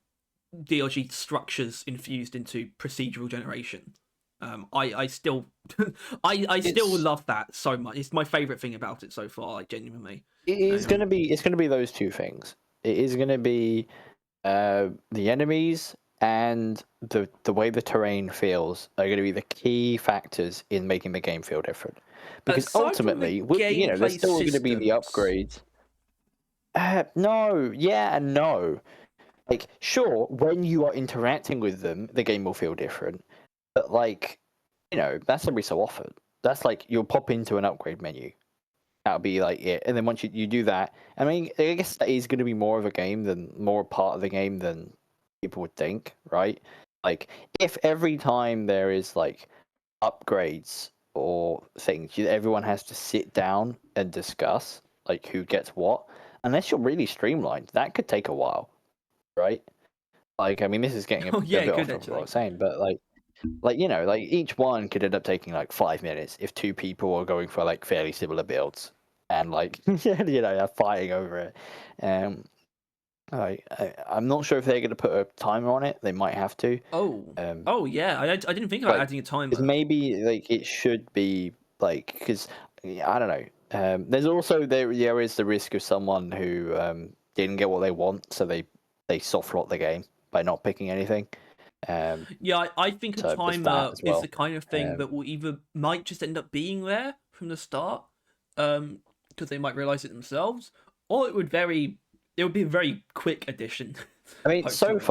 DLG structures infused into procedural generation. I still, I still love that so much. It's my favorite thing about it so far. Like genuinely, It's gonna be those two things. It is gonna be the enemies and the way the terrain feels are going to be the key factors in making the game feel different. Because aside from the ultimately, there's gameplay still going to be the systems. upgrades. No, yeah and no. Like, sure, when you are interacting with them, the game will feel different. But like, that's every so often. That's like you'll pop into an upgrade menu. That'll be like it, and then once you do that, I mean, I guess that is going to be more of a game than more part of the game than people would think, right? Like, if every time there is like upgrades or things, everyone has to sit down and discuss like who gets what, unless you're really streamlined, that could take a while, right? Like, I mean, this is getting Oh a yeah, bit good off of what I actually. was saying, but like like each one could end up taking like 5 minutes if two people are going for like fairly similar builds. and like they're fighting over it. I'm not sure if they're going to put a timer on it. They might have to. Oh yeah. I didn't think about Like, adding a timer. because maybe like it should be like because I don't know. There's also there is the risk of someone who didn't get what they want, so they soft lock the game by not picking anything. Yeah, I think a So there's that timer as is well. the kind of thing that will either might just end up being there from the start, because they might realize it themselves, or it would be a very quick addition. I mean, post launch.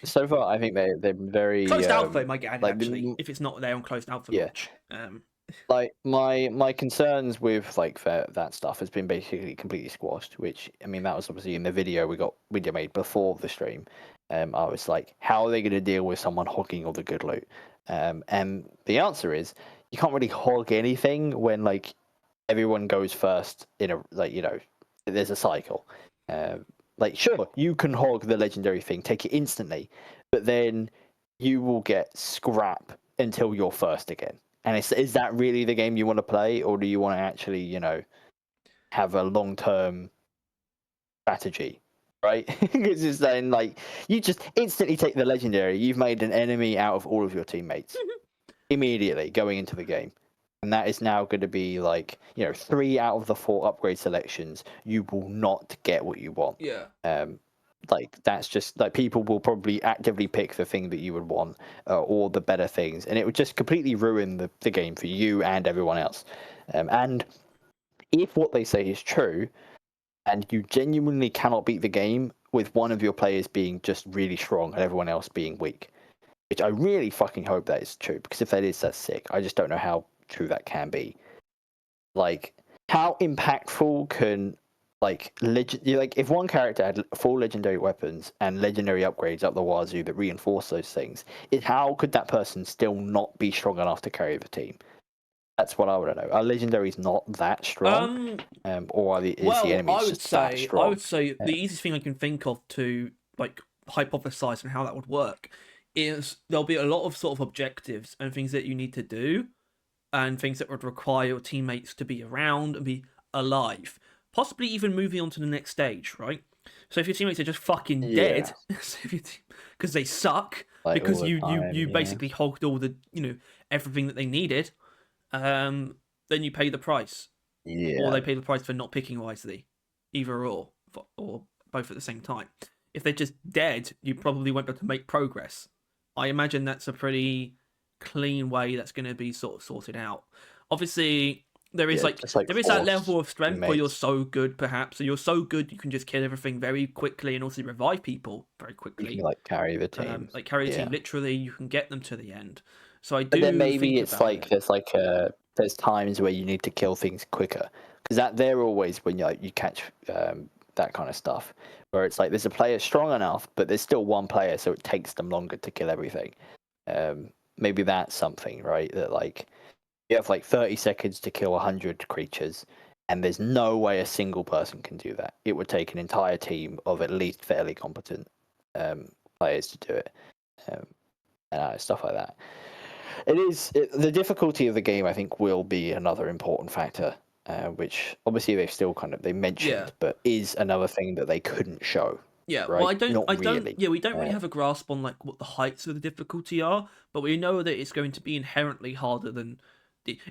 so far, I think they're very Closed alpha might get added like actually if it's not there on closed alpha yeah. launch. Like my concerns with like that stuff has been basically completely squashed. Which I mean, that was obviously in the video we made before the stream. I was like, how are they going to deal with someone hogging all the good loot? And the answer is you can't really hog anything when like everyone goes first in a there's a cycle. Like sure, you can hog the legendary thing, take it instantly, but then you will get scrap until you're first again. And is that really the game you want to play, or do you want to actually, have a long-term strategy, right? Because it's then like you just instantly take the legendary, you've made an enemy out of all of your teammates immediately going into the game. And that is now going to be like, 3 out of the 4 upgrade selections, you will not get what you want. Yeah. Like that's just like people will probably actively pick the thing that you would want or the better things, and it would just completely ruin the game for you and everyone else. And if what they say is true, and you genuinely cannot beat the game with one of your players being just really strong and everyone else being weak, which I really fucking hope that is true, because if that is, that's sick. I just don't know how true that can be. Like, how impactful can if one character had 4 legendary weapons and legendary upgrades up the wazoo that reinforce those things, how could that person still not be strong enough to carry the team? That's what I want to know. Are legendaries not that strong, or is the enemies just that strong? I would say the easiest thing I can think of to like hypothesize on how that would work is there'll be a lot of sort of objectives and things that you need to do, and things that would require your teammates to be around and be alive. Possibly even moving on to the next stage, right? So if your teammates are just fucking dead because they suck, like because you basically hogged all the everything that they needed, then you pay the price, or they pay the price for not picking wisely, either or both at the same time. If they're just dead, you probably won't be able to make progress. I imagine that's a pretty clean way that's going to be sort of sorted out. Obviously, there is there is that level of strength where you're so good, perhaps, so you're so good you can just kill everything very quickly and also revive people very quickly. You can carry the team. Carry the team literally. You can get them to the end. So I do. But then maybe think it's like it. There's times where you need to kill things quicker, because they're always when you catch that kind of stuff where it's like there's a player strong enough, but there's still one player, so it takes them longer to kill everything. Maybe that's something, right? That like you have like 30 seconds to kill 100 creatures, and there's no way a single person can do that. It would take an entire team of at least fairly competent players to do it, and stuff like that. The difficulty of the game, I think, will be another important factor, which obviously they mentioned, but is another thing that they couldn't show. Yeah, right? well, I don't. Really. Yeah, we don't really have a grasp on like what the heights of the difficulty are, but we know that it's going to be inherently harder than.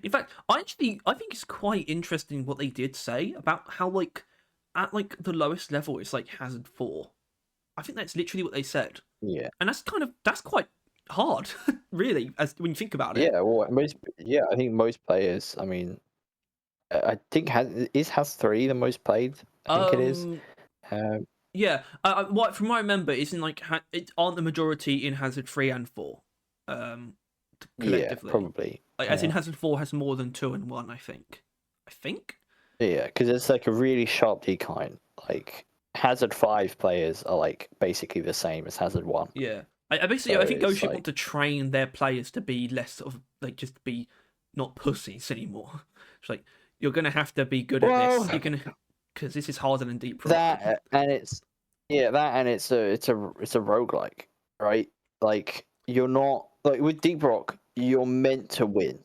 In fact, I think it's quite interesting what they did say about how at the lowest level it's like Hazard 4. I think that's literally what they said. Yeah, and that's quite hard, really, as when you think about it. Yeah, well, I think most players. I mean, I think Has 3 the most played? I think it is. Yeah, from what I remember, isn't it aren't the majority in Hazard 3 and 4, collectively. Yeah, probably. As in Hazard 4 has more than 2 and 1, I think. Yeah, because it's like a really sharp decline. Like Hazard 5 players are like basically the same as Hazard 1. Yeah, I think Ghost want to train their players to be less sort of just be not pussies anymore. It's like you're gonna have to be good at this. You're gonna because this is harder than Deep Rock. It's a roguelike, right? Like you're not like with Deep Rock, you're meant to win.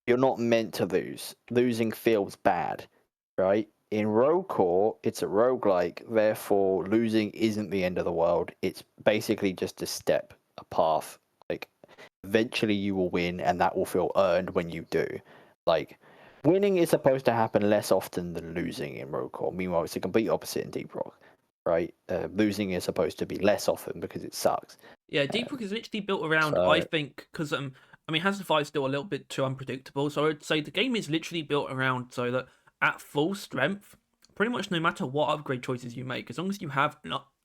You're not meant to lose. Losing feels bad. right? In Rogue Core, it's a roguelike, therefore losing isn't the end of the world. It's basically just a step, a path. Like, eventually you will win, and that will feel earned when you do. Like, winning is supposed to happen less often than losing in Rogue Core. Meanwhile, it's the complete opposite in Deep Rock, right? Losing is supposed to be less often because it sucks. Yeah, Deep Rook is literally built around, I So think, because I mean, Hazard 5 is still a little bit too unpredictable. So I would say the game is literally built around so that at full strength, pretty much no matter what upgrade choices you make, as long as you have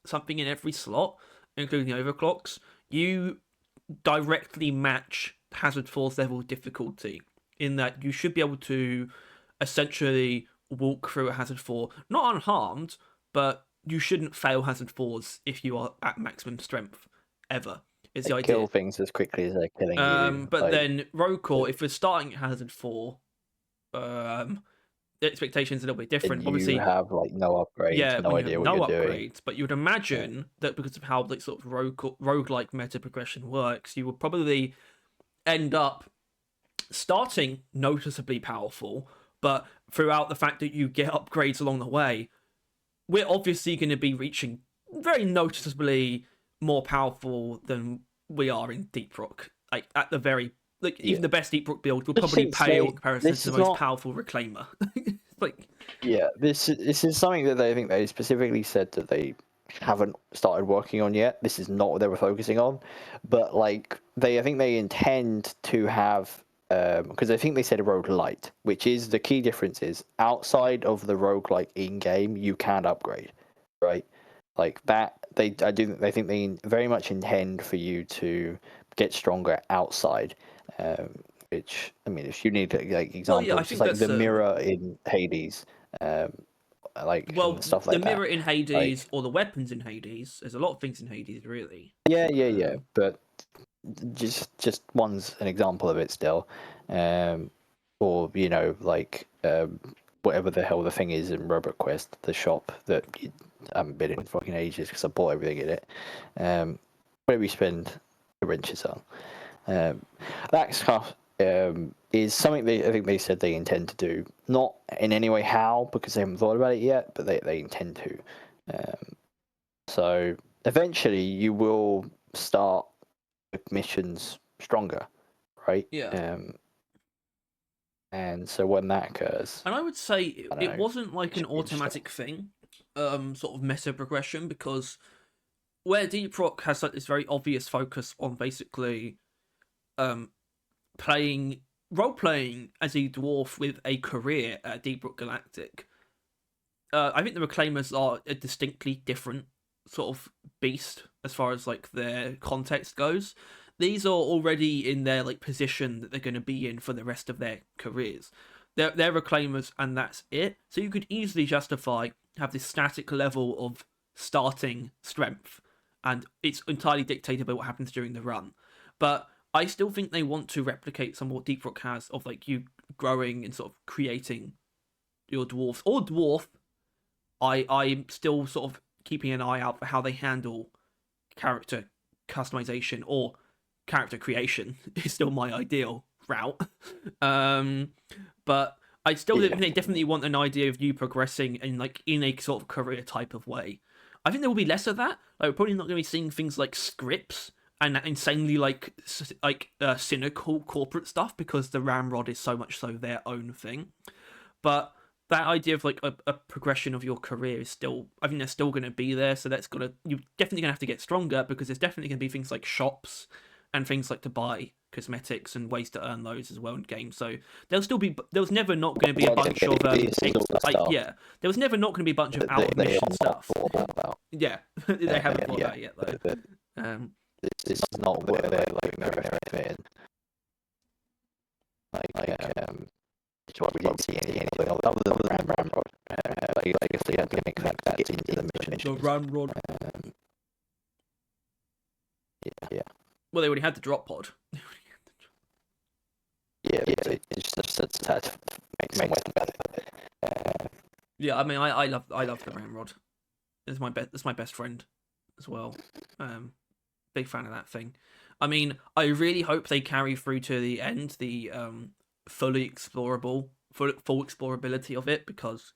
something in every slot, including the overclocks, you directly match Hazard 4's level of difficulty. In that you should be able to essentially walk through a Hazard 4 not unharmed, but you shouldn't fail Hazard 4s if you are at maximum strength ever. Is they the kill idea. things as quickly as they're killing you. But Like, then Rogue Core, if we're starting at Hazard 4, the expectation's a little bit and different. you Obviously, have like no upgrades, yeah, no when you have idea what no you're doing. upgrades, but you would imagine that because of how like sort of roguelike meta progression works, you would probably end up starting noticeably powerful, but throughout the fact that you get upgrades along the way, we're obviously going to be reaching very noticeably more powerful than we are in Deep Rock. Like at the very even the best Deep Rock build will probably pale in comparison to the most powerful Reclaimer. Like this is something that they think they specifically said that they haven't started working on yet. This is not what they were focusing on, but like I think they intend to have because I think they said a roguelite, which is the key difference is outside of the roguelike in game you can upgrade, right? Like that they think they very much intend for you to get stronger outside. Which I mean, if you need like examples, I just think like that's the mirror in Hades, um, and stuff the like that. mirror in Like, Hades or the weapons in Hades. There's a lot of things in Hades, really. yeah. But just one's an example of it still, or like whatever the hell the thing is in Robot Quest, the shop that you haven't been in fucking ages because I bought everything in it. Where we spend the wrenches on. That stuff is something I think they said they intend to do. Not in any way how, because they haven't thought about it yet, but they intend to. So eventually you will start missions stronger, right? Yeah. And so when that occurs, And I would say I don't it know, wasn't like an automatic thing, sort of meta progression, because where Deep Rock has like this very obvious focus on basically um playing role playing as a dwarf with a career at Deep Rock Galactic. I think the Reclaimers are a distinctly different sort of beast as far as like their context goes. These are already in their like position that they're going to be in for the rest of their careers. They're Reclaimers and that's it. So you could easily justify have this static level of starting strength, and it's entirely dictated by what happens during the run. But I still think they want to replicate some of what Deep Rock has of like you growing and sort of creating your dwarf or dwarf. I'm still sort of keeping an eye out for how they handle character customization or character creation is still my ideal route. um, but I still think they definitely want an idea of you progressing in a sort of career type of way. I think there will be less of that. Like, we're probably not going to be seeing things like scripts and that insanely cynical corporate stuff because the Ramrod is so much so their own thing. But that idea of like a progression of your career is still, I think they're still going to be there. So you're definitely going to have to get stronger because there's definitely going to be things like shops and things like to buy cosmetics and ways to earn those as well in games. So there was never not going to be a bunch of there was never not going to be a bunch of out of mission stuff. Yeah, they haven't thought about it yet though. This is not where they're like very fit in. That's why we didn't see anything other than the Ramrod. Like if they had to make that into the mission. The Ramrod. Yeah. Well, they already had the drop pod. It's just had to make some way about it. Yeah, I mean, I love the Ramrod. It's my best friend as well. Big fan of that thing. I mean, I really hope they carry through to the end the fully explorable full explorability of it because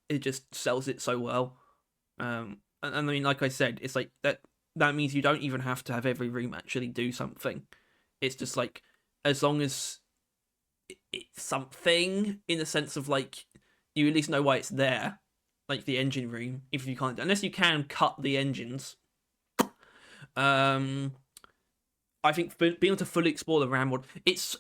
it just sells it so well. And I mean, like I said, it's like that means you don't even have to have every room actually do something. It's just like, as long as it's something, in the sense of like, you at least know why it's there, like the engine room. If you can't, unless you can cut the engines, I think being able to fully explore the RAM world, it's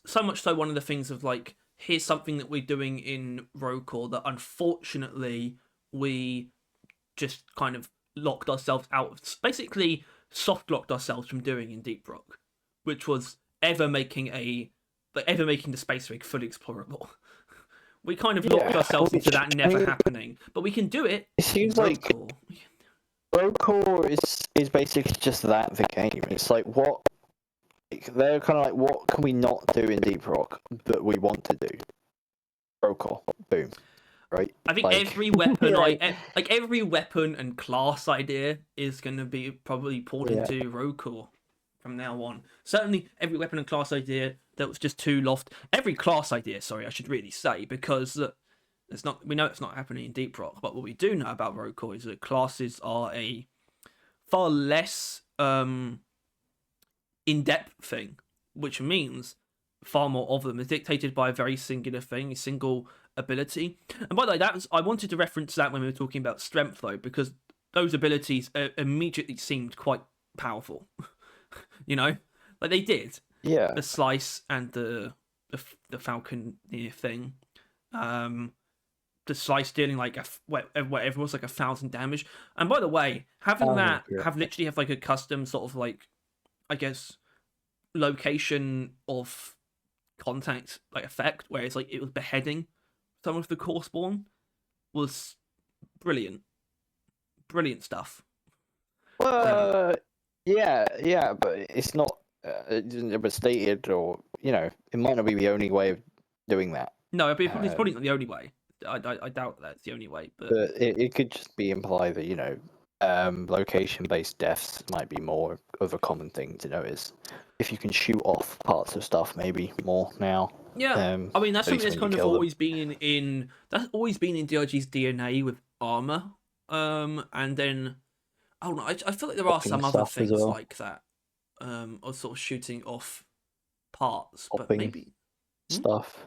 so much so one of the things of like, here's something that we're doing in Rogue Core that unfortunately we just kind of locked ourselves out of, basically soft locked ourselves from doing in Deep Rock, which was ever making the space rig fully explorable. We kind of locked ourselves into that never happening, but we can do it. It seems in Rogue like Core. Rogue Core is basically just that, the game. It's like, what, like, they're kind of like, what can we not do in Deep Rock that we want to do? Rogue Core, boom, right? I think like, every weapon, like, every weapon and class idea is going to be probably poured into Rogue Core from now on. Certainly, every weapon and class idea that was just too loft. Every class idea, sorry, I should really say, because it's not. We know it's not happening in Deep Rock, but what we do know about Rogue Core is that classes are a far less in-depth thing, which means far more of them is dictated by a very singular thing, a single ability. And by the way, I wanted to reference that when we were talking about strength, though, because those abilities immediately seemed quite powerful. You know, like they did. yeah. The slice and the falcon thing. The slice dealing like whatever it was, like 1,000 damage. And by the way, having that have like a custom sort of like, I guess, location of contact like effect, where it's like it was beheading some of the core spawn, was brilliant stuff. Yeah, but it's not. It isn't ever stated, or it might not be the only way of doing that. No, it's probably not the only way. I doubt that's the only way, but it could just be implied that location-based deaths might be more of a common thing to notice. If you can shoot off parts of stuff, maybe more now. Yeah, I mean, that's something that's kind of always been in DRG's DNA with armor. And then I don't know. I feel like there are some other things like that. Of sort of shooting off parts, but maybe stuff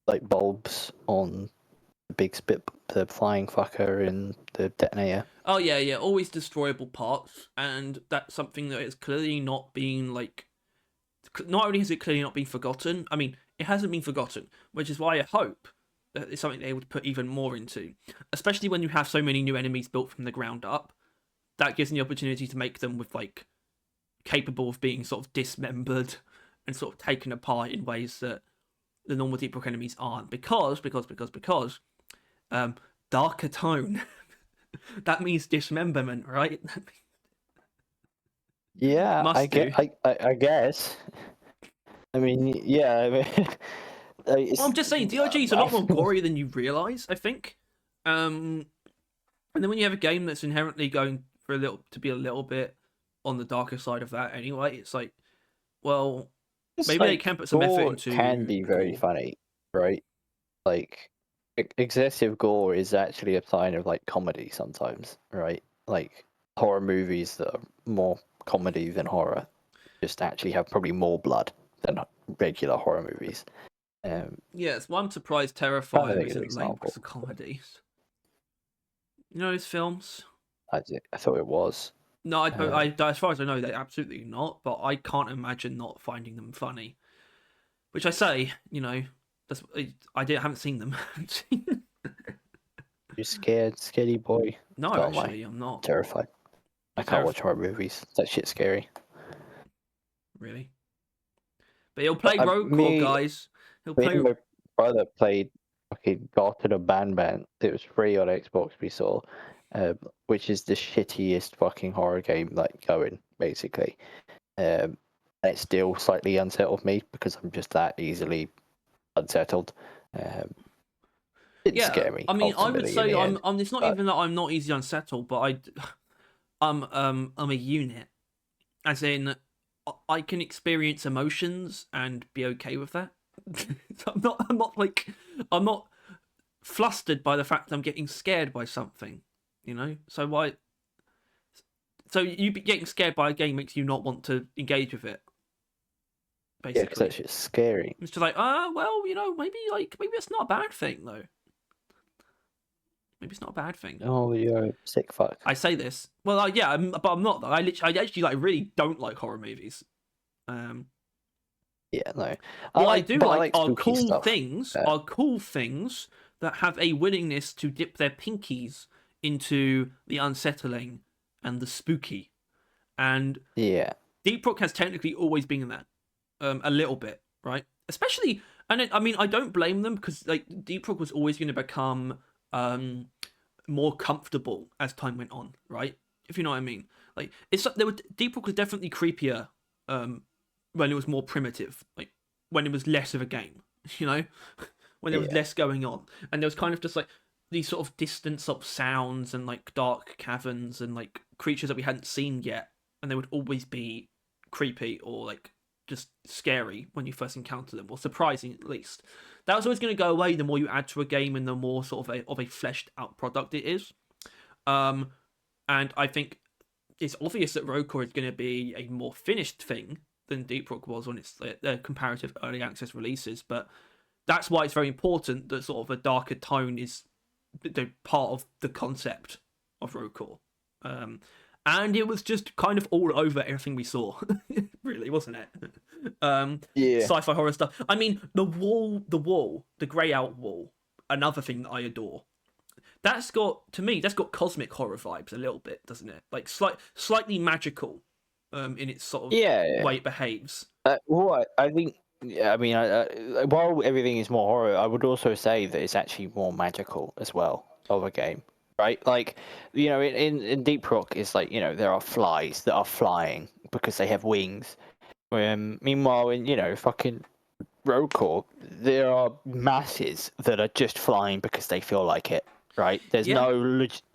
like bulbs on the big the flying fucker in the detonator. Oh yeah, always destroyable parts, and that's something that is clearly not being like. Not only has it clearly not been forgotten, I mean, it hasn't been forgotten, which is why I hope that it's something they're able to put even more into, especially when you have so many new enemies built from the ground up. That gives them the opportunity to make them with like capable of being sort of dismembered and sort of taken apart in ways that the normal Deep Rock enemies aren't, because darker tone. That means dismemberment, right? Yeah, I guess. I mean, yeah. Well, I'm just saying, DRG is a lot more gory than you realise, I think. And then when you have a game that's inherently going for to be a little bit on the darker side of that anyway, it's like, well, maybe they can put some effort into. Can be very funny, right? Like, excessive gore is actually a sign of like comedy sometimes, right? Like horror movies that are more comedy than horror just actually have probably more blood than regular horror movies. Yes, well, I'm surprised Terrifier isn't labeled as a comedy. You know those films? I thought it was. No, as far as I know, they're absolutely not. But I can't imagine not finding them funny. Which I say, I haven't seen them. You're scared, scaredy boy? No, actually, I'm not. Terrified. I can't watch horror movies. That shit's scary. Really? But he'll play Rogue Core, guys. He'll play. My brother played fucking Got to the Ban. It was free on Xbox. We saw, which is the shittiest fucking horror game like going basically. And it still slightly unsettled me because I'm just that easily unsettled. It's scary. I mean, I would say I'm. It's not even that I'm not easily unsettled, but I'm a unit, as in I can experience emotions and be okay with that. I'm not flustered by the fact I'm getting scared by something, you know. So why? So you getting scared by a game makes you not want to engage with it. Yeah, because Basically, that's just scary. it's just like, well, you know, maybe it's not a bad thing though. Maybe it's not a bad thing. Oh, you're a sick fuck. I say this, well, yeah, but I'm not. I actually like really don't like horror movies. Yeah, no. What I do like are spooky cool stuff. things. Are cool things that have a willingness to dip their pinkies into the unsettling and the spooky. And Yeah. Deep Rock has technically always been in that, a little bit, right? Especially, and I mean, I don't blame them because like Deep Rock was always going to become more comfortable as time went on, right? If you know what I mean. Like Deep Rock was definitely creepier when it was more primitive, like when it was less of a game, you know, when there was less going on, and there was kind of just like these sort of distant sort of sounds and like dark caverns and like creatures that we hadn't seen yet, and they would always be creepy or like just scary when you first encounter them, or surprising at least. That was always going to go away the more you add to a game and the more sort of a fleshed out product it is. And I think it's obvious that Rogue Core is going to be a more finished thing than Deep Rock was when it's their comparative early access releases, but that's why it's very important that sort of a darker tone is the part of the concept of Rogue Core. And it was just kind of all over everything we saw, really, wasn't it? Sci-fi horror stuff. I mean, the grey out wall, another thing that I adore. That's got cosmic horror vibes a little bit, doesn't it? Like slightly magical, in its sort of way it behaves. I think. Yeah, I mean, while everything is more horror, I would also say that it's actually more magical as well of a game, right? Like, you know, in Deep Rock, it's like, you know, there are flies that are flying because they have wings. Meanwhile, in, you know, fucking Rogue Core, there are masses that are just flying because they feel like it, right? There's no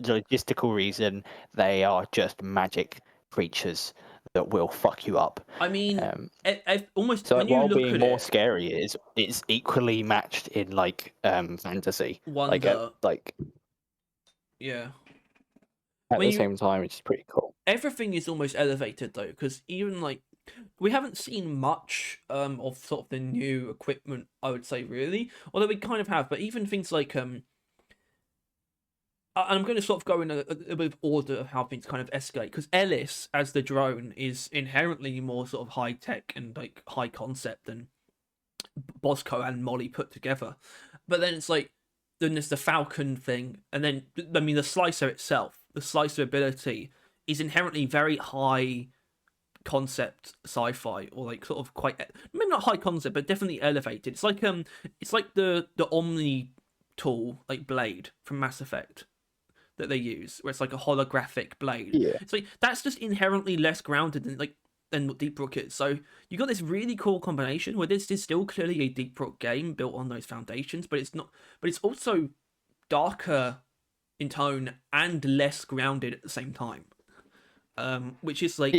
logistical reason. They are just magic creatures that will fuck you up. I mean, almost so when you while look being at more it, scary, it's equally matched in like fantasy. wonder. Like Yeah. at the same time, it's pretty cool. Everything is almost elevated though, because even like we haven't seen much of sort of the new equipment, I would say, really. Although we kind of have, but even things like I'm going to sort of go in a bit of order of how things kind of escalate, because Ellis, as the drone, is inherently more sort of high tech and like high concept than Bosco and Molly put together. But then it's like, then there's the Falcon thing, and then, I mean, the Slicer itself, the Slicer ability is inherently very high concept sci-fi, or like sort of quite, maybe not high concept, but definitely elevated. It's like the Omni tool, like blade from Mass Effect, that they use, where it's like a holographic blade. Yeah. It's like that's just inherently less grounded than what Deep Rock is. So you got this really cool combination where this is still clearly a Deep Rock game built on those foundations, but it's not. But it's also darker in tone and less grounded at the same time, which is like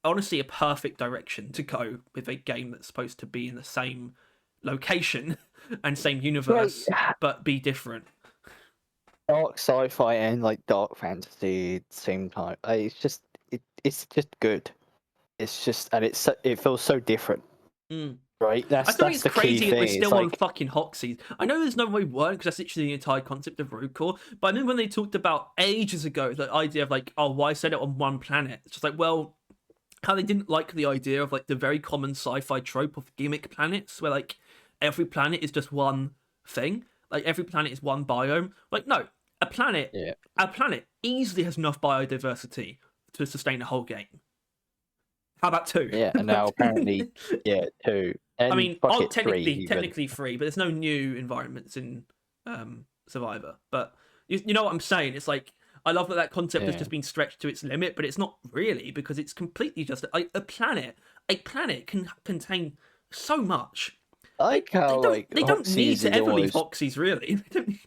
honestly a perfect direction to go with a game that's supposed to be in the same location and same universe, but be different. Dark sci-fi and like dark fantasy at the same time. It's just just good. It's just, and it feels so different. Right? I still think it's the crazy key that we're thing. still on fucking Hoxies. I know there's no way we weren't, because that's literally the entire concept of Rogue Core. But I remember when they talked about ages ago the idea of like, oh, why set it on one planet? It's just like, well, how they didn't like the idea of like the very common sci-fi trope of gimmick planets, where like every planet is just one thing. Like every planet is one biome. Like no, a planet easily has enough biodiversity to sustain a whole game. How about 2? Yeah, and now apparently 2. And I mean, technically 3, 3, but there's no new environments in Survivor. But you know what I'm saying? It's like, I love that concept has just been stretched to its limit, but it's not really, because it's completely just a planet. A planet can contain so much. I like how they don't need to ever leave Hoxies, really. They don't need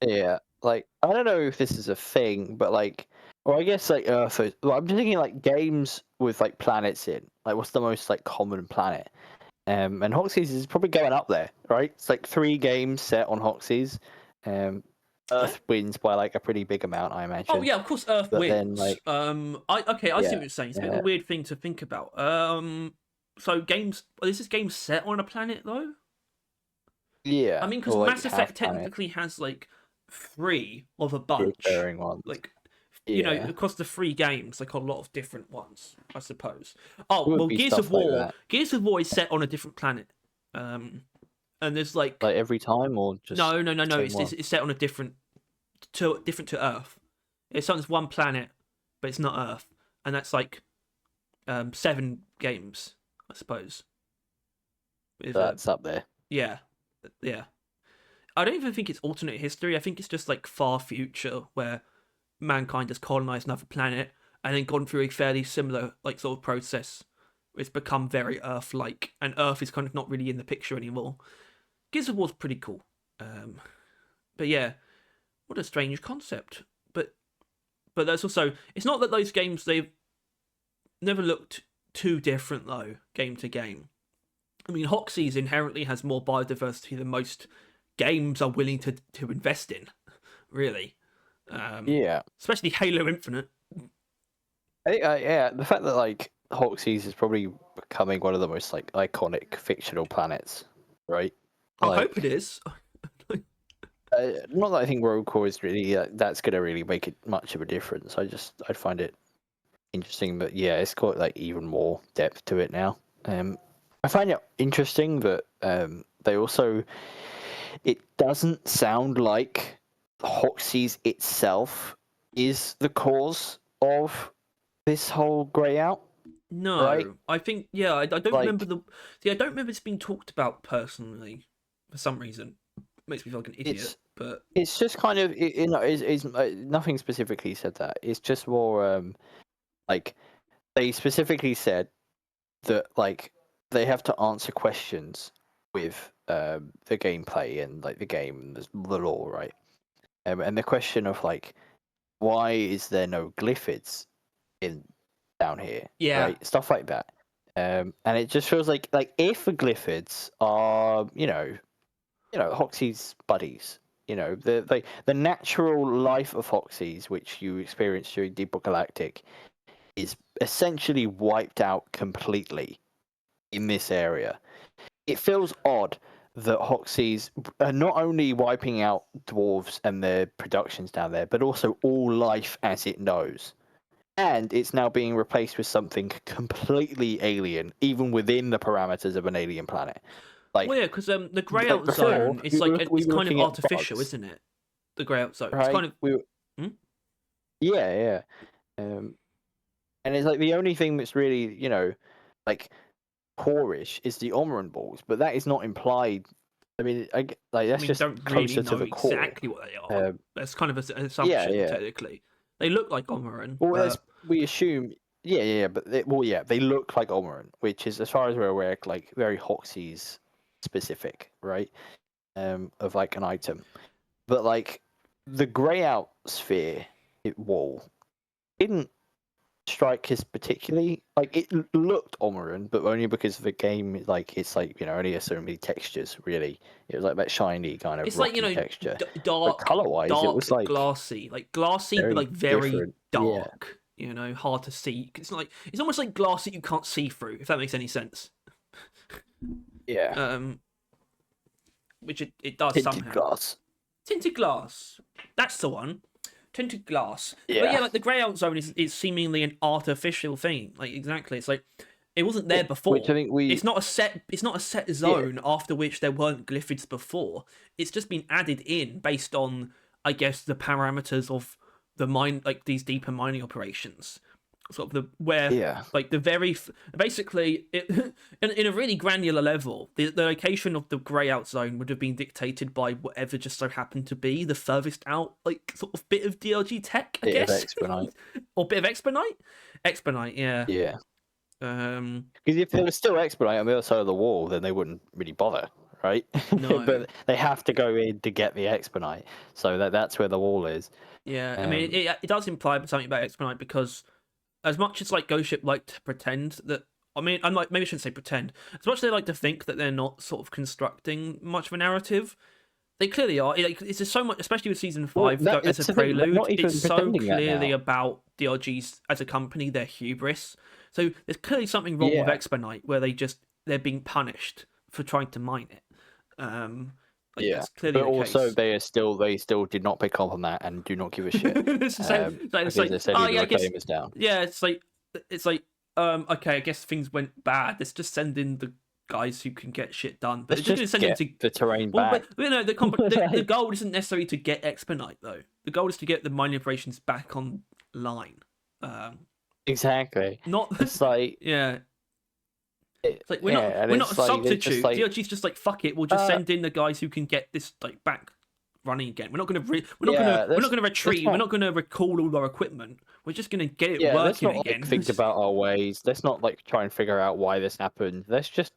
to. Yeah, like I don't know if this is a thing, but like, or I guess like Earth. I'm just thinking like games with like planets in. Like, what's the most like common planet? And Hoxie's is probably going up there, right? It's like 3 games set on Hoxie's. Earth wins by like a pretty big amount, I imagine. Oh yeah, of course Earth But wins. then, like, I see what you're saying. It's a bit of yeah. a weird thing to think about. So games, is this game set on a planet though? Yeah. I mean, because or, like, Mass Effect half-planet, technically has like 3 of a bunch, recurring ones. like Yeah. across the 3 games, like a lot of different ones, I suppose. Oh It would well, be Gears stuff of like War. that. Gears of War is set on a different planet. And there's like every time, or just no. same It's, one? it's set on a different to Earth. It's on one planet, but it's not Earth, and that's like 7 games, I suppose. With, That's up there. yeah. I don't even think it's alternate history. I think it's just like far future where mankind has colonized another planet and then gone through a fairly similar like sort of process. It's become very Earth-like, and Earth is kind of not really in the picture anymore. Gears of War's pretty cool, but yeah, what a strange concept. But that's also, it's not that those games, they've never looked too different though, game to game. I mean, Hoxie's inherently has more biodiversity than most games are willing to invest in, really. Yeah. Especially Halo Infinite. I think, yeah, the fact that like Hoxie's is probably becoming one of the most like iconic fictional planets, right? I hope it is. Not that I think Rogue Core is really that's gonna really make it much of a difference. I'd find it interesting, but yeah, it's got like even more depth to it now. I find it interesting that they also, it doesn't sound like Hoxie's itself is the cause of this whole grey out. No, right? I think I don't Like- remember I don't remember this being talked about personally for some reason. Makes me feel like an idiot, but It's just kind of is nothing specifically said that. It's just more like they specifically said that like they have to answer questions with the gameplay and like the game and the lore, right? And the question of like why is there no glyphids in down here? Yeah. Right? Stuff like that. And it just feels like if the glyphids are Hoxie's buddies, the natural life of Hoxie's, which you experience during Rock Galactic, is essentially wiped out completely in this area. It feels odd that Hoxie's are not only wiping out dwarves and their productions down there, but also all life as it knows. And it's now being replaced with something completely alien, even within the parameters of an alien planet. Like, well, yeah, because the grey like out before, zone, it's we like were- we it's were kind of looking at artificial, bugs. isn't it? The grey out zone, right? it's kind of Yeah. And it's like the only thing that's really, like core-ish is the Omeron balls, but that is not implied. I mean, that's just don't closer really to know the core. exactly what they are. That's kind of an assumption, yeah. technically. They look like Omeron. Well, but... we assume. Yeah, but they look like Omeron, which is, as far as we're aware, like very Hoxie's specific, right? Of like an item, but like the grey out sphere wall didn't strike us particularly. Like it looked Omeron, but only because of the game. Like it's like only a certain many textures. Really, it was like that shiny kind of. It's like texture. dark, color-wise, dark, it was like glassy, but like very different. dark. Hard to see. It's almost like glass that you can't see through. If that makes any sense. Yeah. Which it does Tinted somehow. glass. Tinted glass. That's the one. Tinted glass. Yeah. But yeah, like the grey out zone is seemingly an artificial thing. Like exactly, it's like it wasn't there before. Which I think It's not a set zone after which there weren't glyphids before. It's just been added in based on, I guess, the parameters of the mine, like these deeper mining operations. Sort of like the very basically in a really granular level, the location of the grey out zone would have been dictated by whatever just so happened to be the furthest out like sort of bit of DRG tech, I guess. Or bit of Expedite, yeah. Yeah. Because if there was still Expedite on the other side of the wall, then they wouldn't really bother, right? No. But they have to go in to get the Expedite, so that's where the wall is. Yeah, I mean, it does imply something about Expedite because as much as like Ghost Ship like to pretend that I mean, I'm like, maybe I shouldn't say pretend. As much as they like to think that they're not sort of constructing much of a narrative, they clearly are. It's just so much, especially with season Well, 5 as a it's the thing, they're prelude. not It's even so pretending that clearly now. about DRG's as a company, their hubris. So there's clearly something wrong with Yeah. Expedite where they're being punished for trying to mine it. Yeah, That's clearly but the also case. they still did not pick up on that and do not give a shit. It's the same. It's Because like, they said oh the yeah, I guess reclaim is down. yeah. It's like okay, I guess things went bad. Let's just send in the guys who can get shit done. But Let's they're just just going to send get them to the terrain well, back. but you know the goal isn't necessarily to get Expedite though. The goal is to get the mining operations back online. Exactly. Not It's like yeah. It's like yeah, and we're not it's a like they're just substitute. like DRG's just like fuck it. We'll just send in the guys who can get this like back running again. We're not gonna retreat. We're not not gonna recall all our equipment. We're just gonna get it let's working not again. like think about our ways. Let's not like try and figure out why this happened. Let's just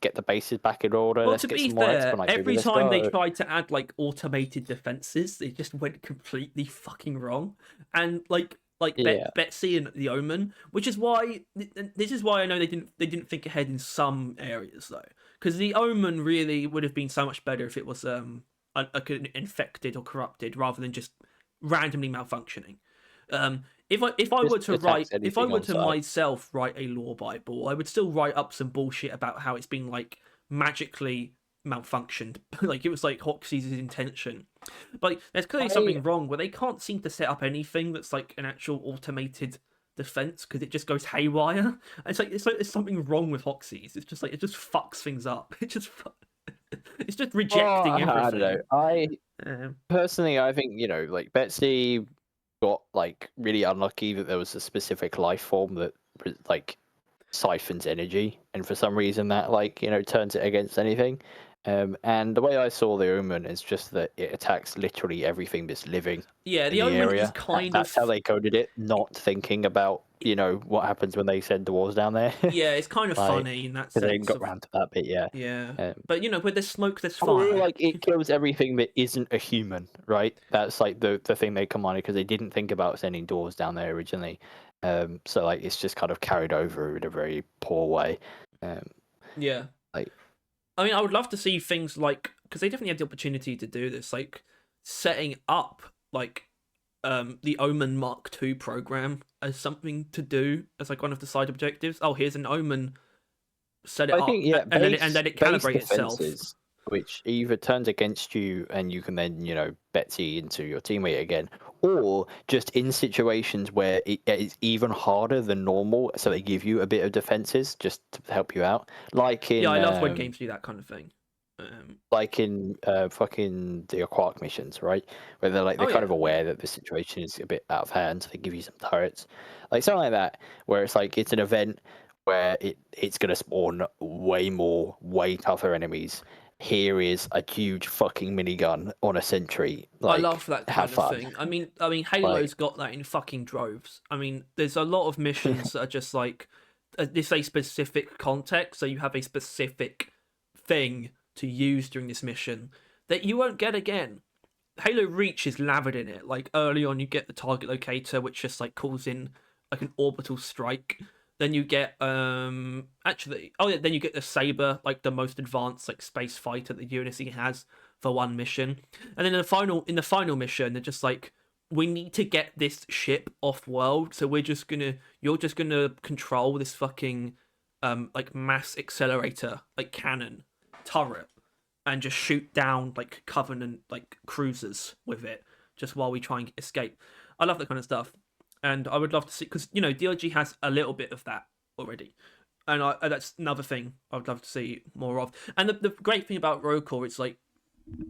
get the bases back in order. Well, Let's to get be some more fair, Expedite, baby. every Let's time they go. tried to add like automated defenses, they just went completely fucking wrong. And Yeah. Betsy and the Omen, which is why this is why I know they didn't think ahead in some areas though, because the Omen really would have been so much better if it was infected or corrupted rather than just randomly malfunctioning. If I Just were to attacks anything on sight. myself write a lore bible, I would still write up some bullshit about how it's been like magically malfunctioned, like it was like Hoxie's intention. But there's clearly something wrong where they can't seem to set up anything that's like an actual automated defense because it just goes haywire. It's like there's something wrong with Hoxie's. It's just like it just fucks things up. It's just rejecting everything. I don't know. I Um, personally, I think like Betsy got like really unlucky that there was a specific life form that like siphons energy, and for some reason that turns it against anything. And the way I saw the Omen is just that it attacks literally everything that's living yeah, in the the Omen area. is kind That's of how they coded it, not thinking about what happens when they send dwarves down there. yeah, it's kind of Like, funny in that because they sense ain't got of around to that bit yet. yeah. But where there's smoke, there's Or fire. like it kills everything that isn't a human, right? That's like the thing they come on because they didn't think about sending dwarves down there originally. So like it's just kind of carried over in a very poor way. Yeah. Like, I mean, I would love to see things like because they definitely had the opportunity to do this, like setting up like the Omen Mark II program as something to do as like one of the side objectives. Oh, here's an Omen, set it I up, think and then it base calibrates itself. defenses, which either turns against you and you can then Betsy into your teammate again, or just in situations where it is even harder than normal, so they give you a bit of defenses just to help you out. Like in Yeah, I love when games do that kind of thing. like in fucking the Quark missions, right? Where they're kind of aware that the situation is a bit out of hand, so they give you some turrets, like something like that, where it's like it's an event where it's gonna spawn way more, way tougher enemies. Here is a huge fucking minigun on a sentry. I love that kind have of fun. thing. I mean, Halo's got that in fucking droves. I mean, there's a lot of missions that are just like this a specific context, so you have a specific thing to use during this mission that you won't get again. Halo Reach is lathered in it. Like early on, you get the target locator, which just like calls in like an orbital strike. Then you get then you get the Saber, like the most advanced like space fighter that UNSC has for one mission. And then in the final mission, they're just like, we need to get this ship off world, so you're just gonna control this fucking like mass accelerator like cannon turret and just shoot down like Covenant like cruisers with it just while we try and escape. I love that kind of stuff, and I would love to see because DRG has a little bit of that already, and that's another thing I would love to see more of. And the great thing about Rogue Core is like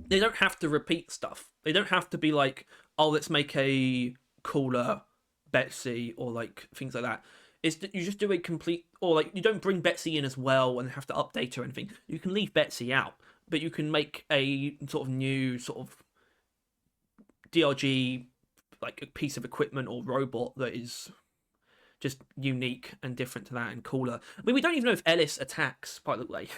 they don't have to repeat stuff. They don't have to be like, oh, let's make a cooler Betsy or like things like that. It's you just do a complete, or like you don't bring Betsy in as well and have to update her or anything. You can leave Betsy out, but you can make a sort of new sort of DRG like a piece of equipment or robot that is just unique and different to that and cooler. I mean, we don't even know if Ellis attacks, by the way.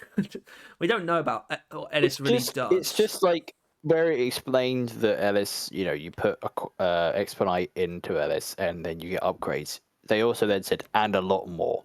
We don't know about what Ellis really does. It's just like where it explained that Ellis, you put a Expedite into Ellis and then you get upgrades. They also then said, and a lot more.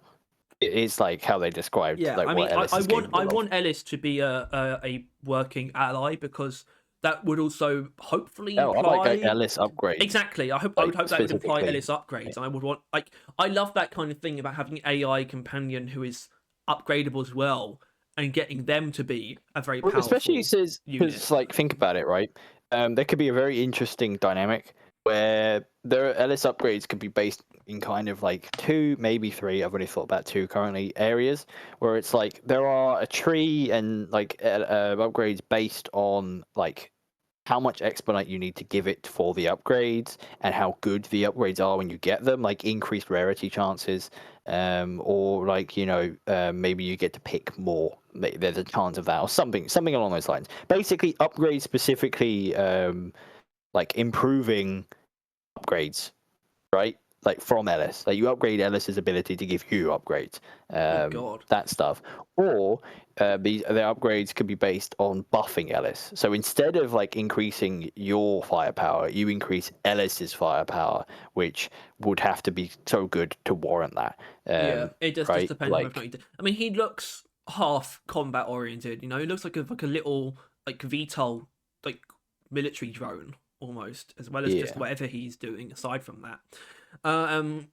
it is like how they described Yeah, like I mean, what Ellis is capable I of. want Ellis to be a working ally, because that would also hopefully Oh, I like imply Ellis upgrades. exactly. I would Like hope that would imply specifically. Ellis upgrades, and I would want like I love that kind of thing about having an AI companion who is upgradable as well, and getting them to be a very Well, especially powerful says unit. because like think about it, right? There could be a very interesting dynamic where their Ellis upgrades could be based in kind of like two, maybe three. I've only thought about two currently areas where it's like there are a tree and like upgrades based on like how much exponent you need to give it for the upgrades and how good the upgrades are when you get them, like increased rarity chances, or like maybe you get to pick more. There's a chance of that, or something along those lines. Basically, upgrades specifically, like improving upgrades, right? Like from Ellis, like you upgrade Ellis's ability to give you upgrades, Oh God. that stuff, or the upgrades could be based on buffing Ellis. So instead of like increasing your firepower, you increase Ellis's firepower, which would have to be so good to warrant that. Yeah, it does just Right? depend on whether or not he did. I mean, he looks half combat oriented. He looks like a little like VTOL like military drone almost, as well as just Yeah. whatever he's doing aside from that. Um,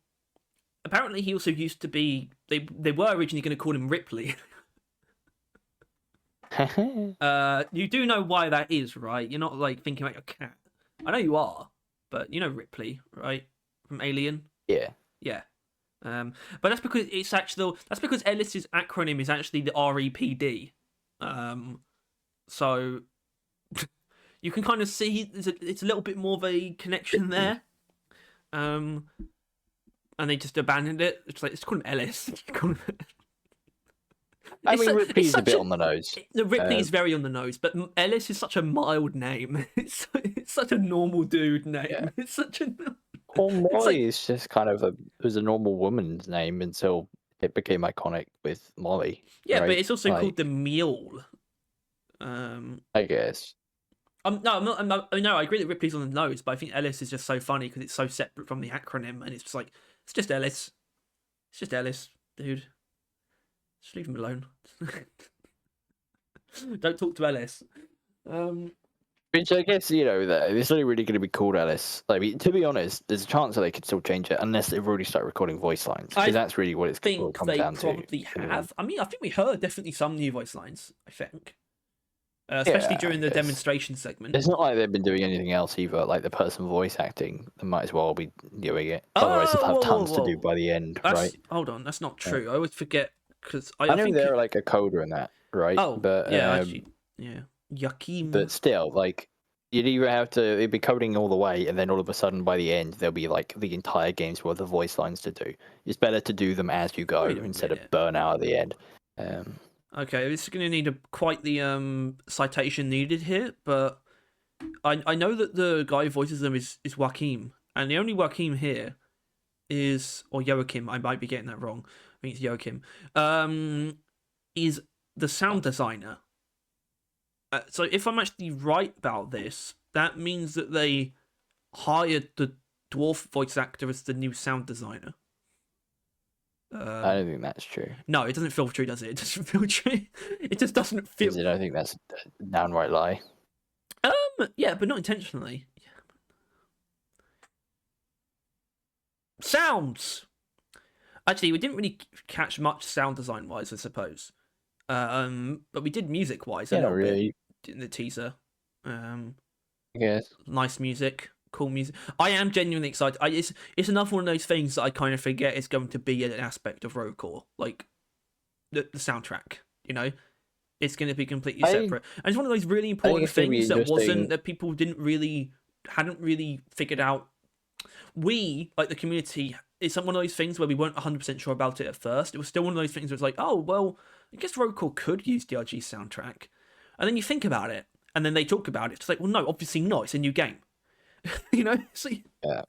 apparently he also used to be. They were originally going to call him Ripley. You do know why that is, right? You're not like thinking about your cat. I know you are, but you know Ripley, right? From Alien. Yeah. Yeah. But that's because Ellis's acronym is actually the REPD. So you can kind of see it's a little bit more of a connection there. And they just abandoned it. It's like, let's call him Ellis. I mean, Ripley's a bit on the nose. The Ripley is very on the nose, but Ellis is such a mild name. It's such a normal dude name. Yeah. It's such a. Well, Molly is just kind of it was a normal woman's name until it became iconic with Molly. Yeah, right? but it's also like, called the Mule. I guess. No, I agree that Ripley's on the nose, but I think Ellis is just so funny because it's so separate from the acronym, and it's just like it's just Ellis. It's just Ellis, dude. Just leave him alone. Don't talk to Ellis. Which I guess that it's only really going to be called Ellis. I mean, to be honest, there's a chance that they could still change it unless they've already started recording voice lines, because that's really what it's going to come down to. I think they probably have. I mean, I think we heard definitely some new voice lines. I think. Especially during the demonstration segment. It's not like they've been doing anything else either. Like the person voice acting, they might as well be doing it. Otherwise, they'll have tons to do by the end, right? Hold on, that's not true. I always forget because I know think they're like a coder in that, right? Oh, but yeah, actually, yeah, Yakim. But still, like you'd either have to it'd be coding all the way, and then all of a sudden by the end there'll be like the entire game's worth of voice lines to do. It's better to do them as you go instead of burn out at the end. Okay, this is going to need quite the citation needed here, but I know that the guy who voices them is Joachim, and the only Joachim here is, or Joachim, I might be getting that wrong. I think it's Joachim. Is the sound designer. So if I'm actually right about this, that means that they hired the dwarf voice actor as the new sound designer. I don't think that's true. No, it doesn't feel true, does it? It doesn't feel true. It just doesn't feel. I don't think that's a downright lie. Yeah, but not intentionally. Sounds. Actually, we didn't really catch much sound design wise, I suppose. But we did music wise a little bit in the teaser. I guess. Nice music. Cool music. I am genuinely excited. It's another one of those things that I kind of forget is going to be an aspect of Rogue Core, like the soundtrack. It's going to be completely separate. And it's one of those really important things that people hadn't really figured out. We, like the community, it's one of those things where we weren't 100% sure about it at first. It was still one of those things where it's like, oh well, I guess Rogue Core could use DRG soundtrack, and then you think about it, and then they talk about it. It's like, well, no, obviously not. It's a new game. So, yeah.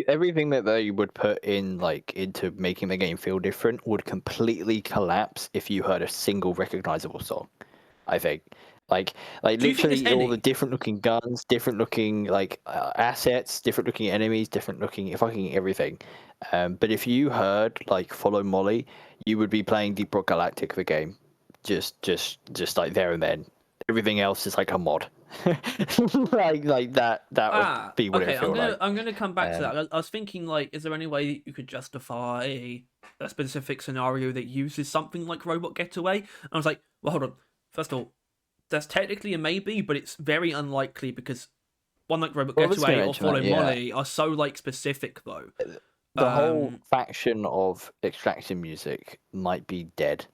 Everything that they would put in into making the game feel different would completely collapse if you heard a single recognizable song, I think. Do you think there's literally all the any? different looking guns, different looking assets, different looking enemies, different looking fucking everything. But if you heard like Follow Molly, you would be playing Deep Rock Galactic the game, just like there and then. Everything else is like a mod, like that. That would be what it Okay. would feel like. I'm gonna come back to Um, that. I was thinking, like, is there any way you could justify a specific scenario that uses something like Robot Getaway? And I was like, well, hold on. First of all, that's technically a maybe, but it's very unlikely because one like Robot well, I was going Getaway to or mention that, Follow yeah. Molly are so like specific though. The whole faction of extraction music might be dead.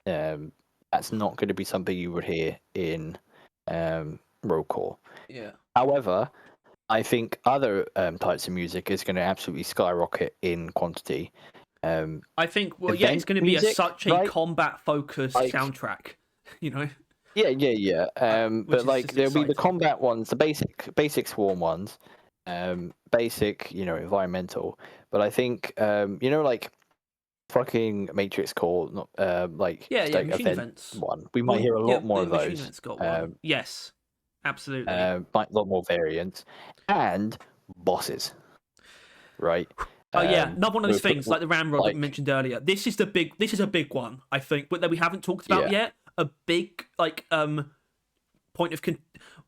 That's not going to be something you would hear in Rogue Core. Yeah. However, I think other types of music is going to absolutely skyrocket in quantity. I think, well, yeah, it's Event going to be music, such a right? combat-focused Like, soundtrack, you know? yeah. Which But is like, just there'll be the exciting. combat ones, the basic swarm ones, basic, environmental. But I think, like fucking Matrix Core, not like Yeah, state machine event events. one. We might Well, hear a yeah, lot more the of machine those. events got one. Yes, absolutely. A lot more variants and bosses, right? Oh yeah, another one of these things, like the ramrod that we Like, mentioned earlier. This is a big one, I think, but that we haven't talked about yeah, yet. A big point of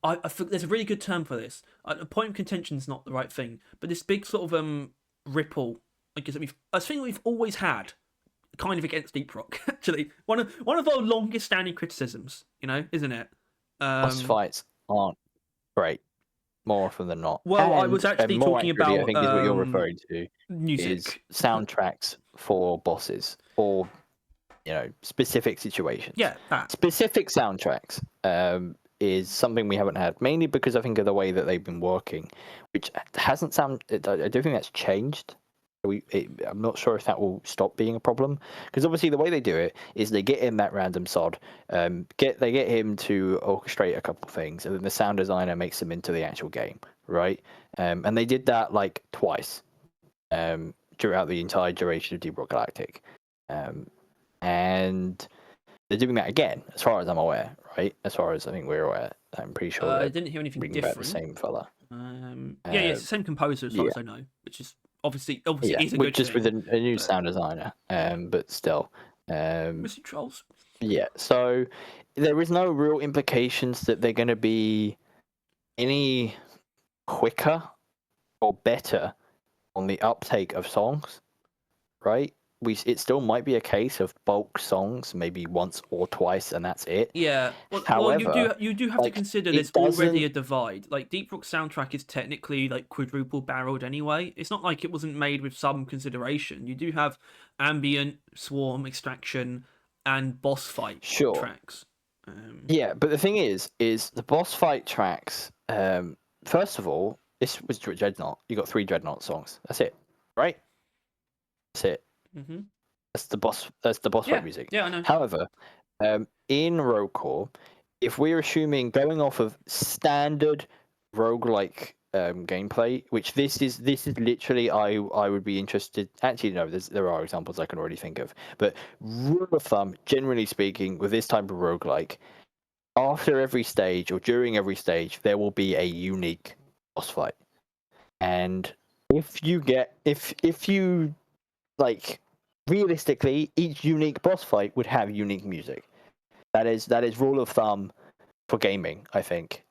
I think there's a really good term for this. A point of contention is not the right thing, but this big sort of ripple, I guess I think we've always had, kind of against Deep Rock. Actually, one of our longest standing criticisms, isn't it? boss fights aren't great more often than not. Well, I was And actually more talking accurately, I about think is what you're referring to is music. soundtracks for bosses or specific situations. Yeah, that. Specific soundtracks is something we haven't had, mainly because I think of the way that they've been working, which hasn't sound. I don't think that's changed. I'm not sure if that will stop being a problem, because obviously the way they do it is they get in that random sod, they get him to orchestrate a couple things, and then the sound designer makes them into the actual game, right? And they did that like twice throughout the entire duration of Deep Rock Galactic. And they're doing that again, as far as I'm aware, right? As far as I think we're aware, I'm pretty sure I they're didn't hear anything bringing back the different. same fella. Yeah, it's the same composer as far as I know, which is obviously Yeah, is a good just thing. with a new sound designer, but still. Missy Trolls. Yeah, so there is no real implications that they're going to be any quicker or better on the uptake of songs, right? It still might be a case of bulk songs, maybe once or twice, and that's it. Yeah, well, you do have to consider there's already a divide. Like Deep Rock soundtrack is technically like quadruple barreled anyway. It's not like it wasn't made with some consideration. You do have ambient, swarm, extraction, and boss fight tracks. Yeah, but the thing is the boss fight tracks. First of all, this was Dreadnought. You got 3 Dreadnought songs. That's it, right? That's it. Mm-hmm. That's the boss. That's the boss fight music. Yeah, I know. However, in Rogue Core, if we're assuming going off of standard roguelike gameplay, which this is literally, I would be interested. Actually, no, there are examples I can already think of. But rule of thumb, generally speaking, with this type of roguelike, after every stage or during every stage, there will be a unique boss fight. And if you like, realistically, each unique boss fight would have unique music. That is rule of thumb for gaming, I think,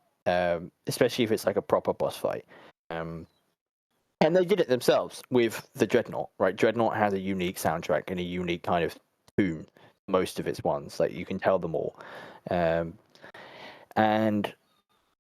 especially if it's like a proper boss fight. And they did it themselves with the Dreadnought, right? Dreadnought has a unique soundtrack and a unique kind of tune. Most of its ones, like you can tell them all. And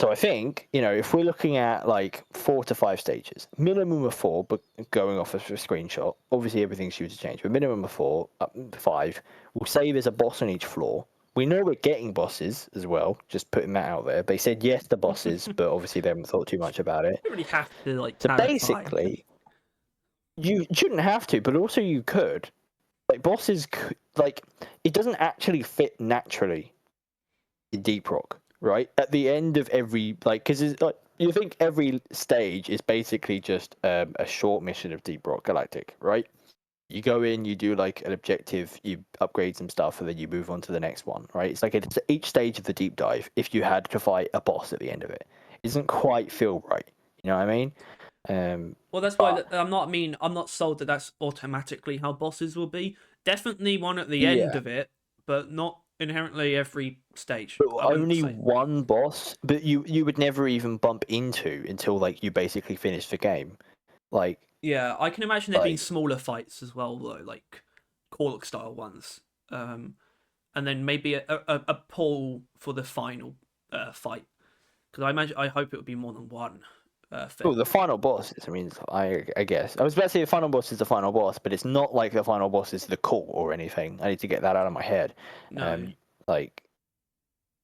so I think, if we're looking at like 4 to 5 stages, minimum of 4, but going off of a screenshot, obviously everything's due to change, but minimum of 4, 5, we'll say there's a boss on each floor. We know we're getting bosses as well, just putting that out there. They said yes to bosses, but obviously they haven't thought too much about it. You really have to like So clarify. basically, you shouldn't have to, but also you could. Like, bosses, like, it doesn't actually fit naturally in Deep Rock. Right at the end of every, because like, you think every stage is basically just a short mission of Deep Rock Galactic, right? You go in, you do like an objective, you upgrade some stuff, and then you move on to the next one, right? It's like it's each stage of the deep dive. If you had to fight a boss at the end of it, it doesn't quite feel right. You know what I mean? Well, that's why I'm not. I mean, I'm not sold that that's automatically how bosses will be. Definitely one at the end Yeah, of it, but not inherently every stage. but I wouldn't only say. one boss, but you would never even bump into until like you basically finish the game. Like Yeah, I can imagine there being smaller fights as well, though, like Corlock style ones. And then maybe a pull for the final fight, because I hope it would be more than one oh, thing. the final boss is, I mean, I guess. I was about to say the final boss is the final boss, but it's not like the final boss is the core or anything. I need to get that out of my head. No. Like,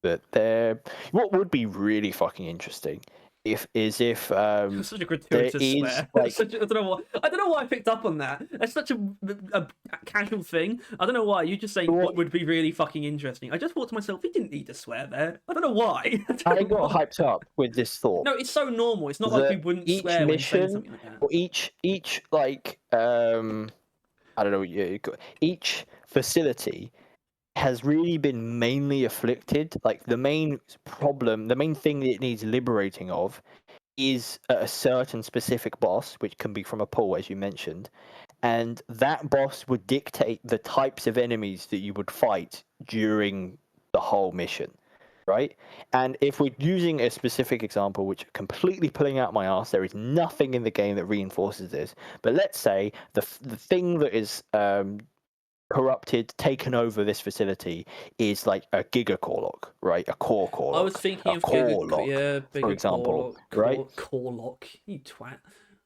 but there. What would be really fucking interesting if Such a there gratuitous is swear. like I don't know why I picked up on that. That's such a casual thing. I don't know why. You just saying what would be really fucking interesting. I just thought to myself, he didn't need to swear there. I don't know why. I got hyped up with this thought. No, it's so normal. It's not like we That wouldn't each swear when saying mission something like that. or each like I don't know, each facility has really been mainly afflicted. Like the main problem, the main thing that it needs liberating of is a certain specific boss, which can be from a pool, as you mentioned, and that boss would dictate the types of enemies that you would fight during the whole mission, right? And if we're using a specific example, which completely pulling out my ass, there is nothing in the game that reinforces this. But let's say the thing that is corrupted, taken over this facility is like a Giga Corlock, right? A core Corlock. I was thinking of for example, right? Core lock, you twat.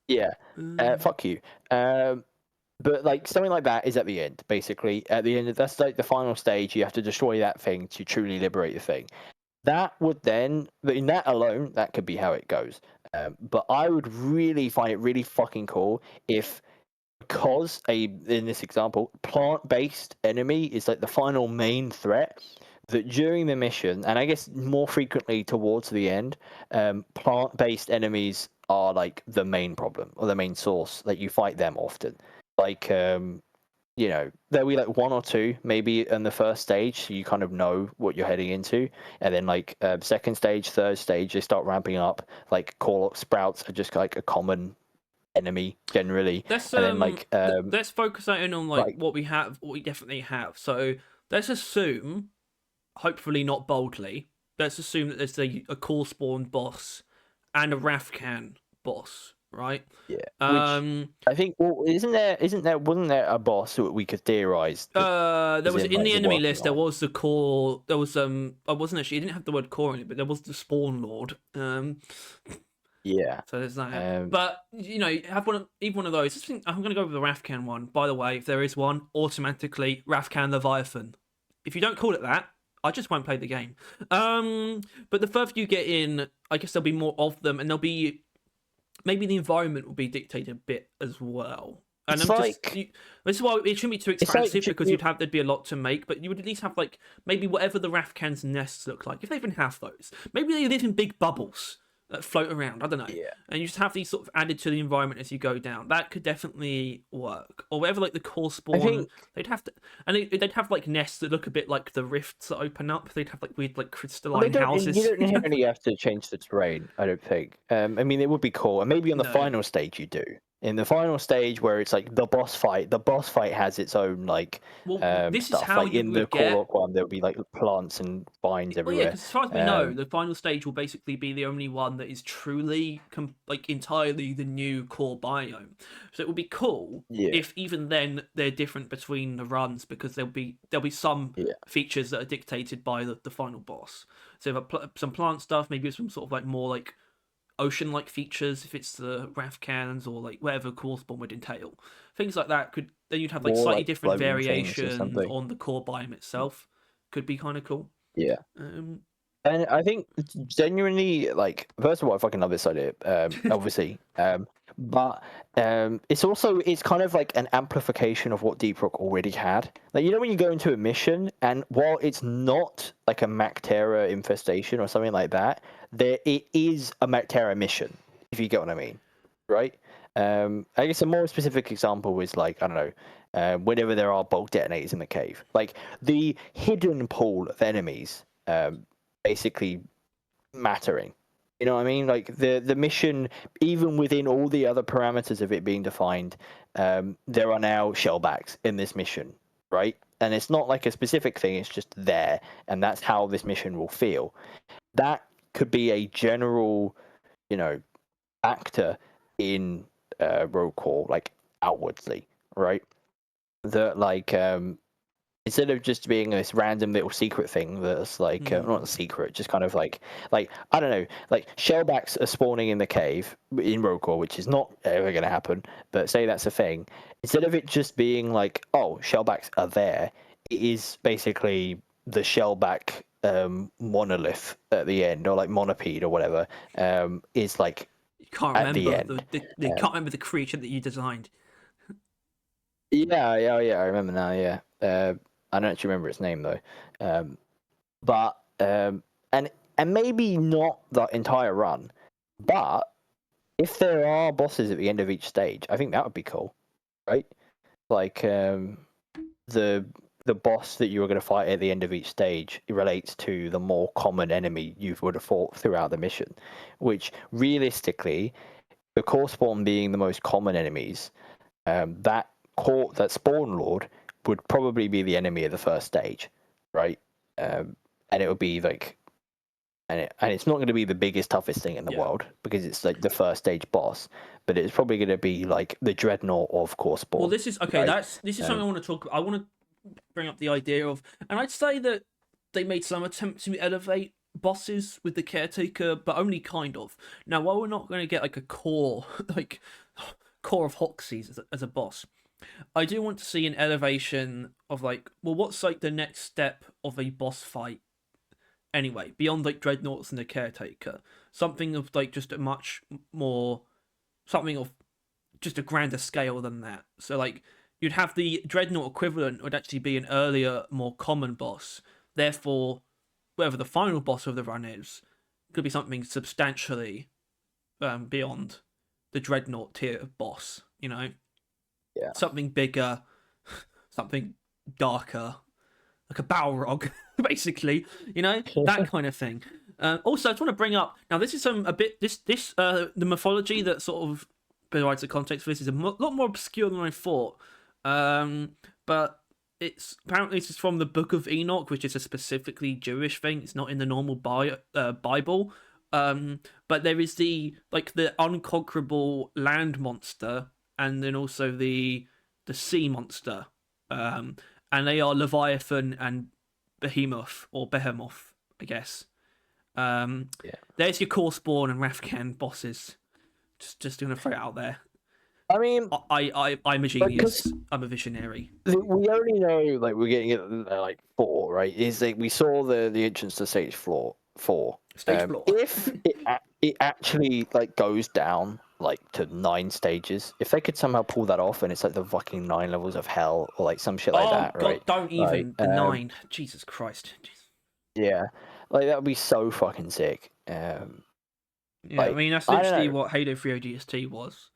Yeah. Fuck you. But like something like that is at the end, basically. At the end, that's like the final stage. You have to destroy that thing to truly liberate the thing. That would then, in that alone, that could be how it goes. But I would really find it really fucking cool if, because in this example, plant-based enemy is like the final main threat, that during the mission, and I guess more frequently towards the end, plant-based enemies are like the main problem or the main source. Like you fight them often. Like there'll be like one or two maybe in the first stage, so you kind of know what you're heading into, and then like second stage, third stage, they start ramping up. Like Corlock sprouts are just like a common enemy generally. Let's focus in on like what we definitely have. So let's assume, hopefully not boldly, let's assume that there's a core spawn boss and a Rafcan boss, right? Yeah. Which I think, well, wasn't there a boss that we could theorize? There was in the enemy list. There was the core. There was I wasn't actually. It didn't have the word core in it, but there was the spawn lord. Yeah. So there's that. But you have either one of those. I'm going to go with the Rafcan one. By the way, if there is one, automatically Rafcan Leviathan. If you don't call it that, I just won't play the game. But the further you get in, I guess there'll be more of them, and there'll be maybe the environment will be dictated a bit as well. And this is why it shouldn't be too expansive, because there'd be a lot to make, but you would at least have like maybe whatever the Rafcan's nests look like, if they even have those. Maybe they live in big bubbles that float around. I don't know. Yeah. And you just have these sort of added to the environment as you go down. That could definitely work. Or whatever, like the core spawn, they'd have to, and they'd have like nests that look a bit like the rifts that open up. They'd have like weird like crystalline houses. You don't inherently have to change the terrain, I don't think. I mean, it would be cool, and maybe on the final stage you do. In the final stage where it's like the boss fight has its own like this stuff. Is how like you in would the Corlock one, there'll be like plants and vines everywhere. Yeah, because as far as we know, the final stage will basically be the only one that is truly entirely the new core biome. So it would be cool if even then they're different between the runs, because there'll be some features that are dictated by the final boss. So some plant stuff, maybe some sort of like more like ocean-like features if it's the Rafcans, or like whatever core spawn would entail. Things like that then you'd have like slightly different variations on the core biome itself. Could be kind of cool. Yeah. And I think genuinely, like, first of all, I fucking love this idea, obviously. But it's kind of like an amplification of what Deep Rock already had. Like, when you go into a mission, and while it's not like a Mactera infestation or something like that, it is a Mactera mission, if you get what I mean. right? I guess a more specific example is like, I don't know, whenever there are bulk detonators in the cave, like the hidden pool of enemies, basically mattering. You know what I mean? Like the mission, even within all the other parameters of it being defined, there are now shellbacks in this mission, right? And it's not like a specific thing; it's just there, and that's how this mission will feel. That could be a general, you know, factor in Rogue Core, like outwardly, right? That like instead of just being this random little secret thing that's like not a secret, just kind of like I don't know, like shellbacks are spawning in the cave in Rogue Core, which is not ever going to happen. But say that's a thing, instead of it just being like, oh, shellbacks are there, it is basically the shellback monolith at the end, or like monopede or whatever, is like You can't at the remember end. you can't remember the creature that you designed. Yeah, I remember now. Yeah, I don't actually remember its name though. But and maybe not the entire run, but if there are bosses at the end of each stage, I think that would be cool, right? Like the boss that you were going to fight at the end of each stage relates to the more common enemy you would have fought throughout the mission, which realistically, the core spawn being the most common enemies, that spawn lord would probably be the enemy of the first stage, right? And it would be like, and it's not going to be the biggest, toughest thing in the world because it's like the first stage boss, but it's probably going to be like the dreadnought of core spawn. Well, this is okay. Right? This is something I want to talk about. I want to bring up the idea of, and I'd say that they made some attempt to elevate bosses with the caretaker, but only kind of. Now, while we're not going to get like a core, like core of Hoxies as a boss, I do want to see an elevation of like, well, what's like the next step of a boss fight anyway, beyond like dreadnoughts and the caretaker, something of like just a much more, something of just a grander scale than that. So like you'd have the dreadnought equivalent would actually be an earlier, more common boss. Therefore, whatever the final boss of the run is, could be something substantially beyond the dreadnought tier boss. You know, something bigger, something darker, like a Balrog, basically. You know, that kind of thing. Also, I just want to bring up now. This is the mythology that sort of provides the context for this is a lot more obscure than I thought. But it's apparently this is from the Book of Enoch, which is a specifically Jewish thing. It's not in the normal Bible. But there is the unconquerable land monster, and then also the sea monster. And they are Leviathan and Behemoth, I guess. There's your core spawn and Rafkan bosses. Just gonna throw it out there. I mean, I'm a genius. I'm a visionary. We only know like we're getting it like 4, right? Is like we saw the entrance to stage 4. Stage 4. If it actually like goes down like to 9 stages, if they could somehow pull that off, and it's like the fucking 9 levels of hell or like some shit like that, God, right? Don't even like, the 9. Jesus Christ. Yeah, like that would be so fucking sick. Yeah, like, I mean that's literally what Halo 3 ODST was.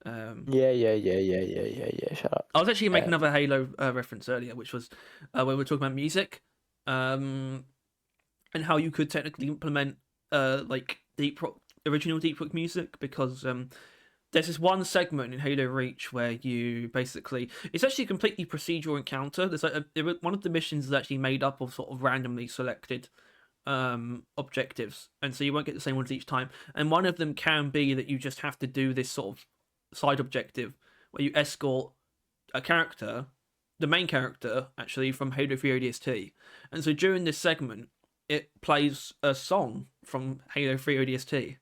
Yeah. Shut up. I was actually making another Halo reference earlier, which was when we were talking about music, and how you could technically implement like original Deep Rock music, because there's this one segment in Halo Reach where you basically it's actually a completely procedural encounter. There's like one of the missions is actually made up of sort of randomly selected objectives, and so you won't get the same ones each time. And one of them can be that you just have to do this sort of side objective where you escort a character, the main character actually, from Halo 3 ODST. And so during this segment, it plays a song from Halo 3 ODST.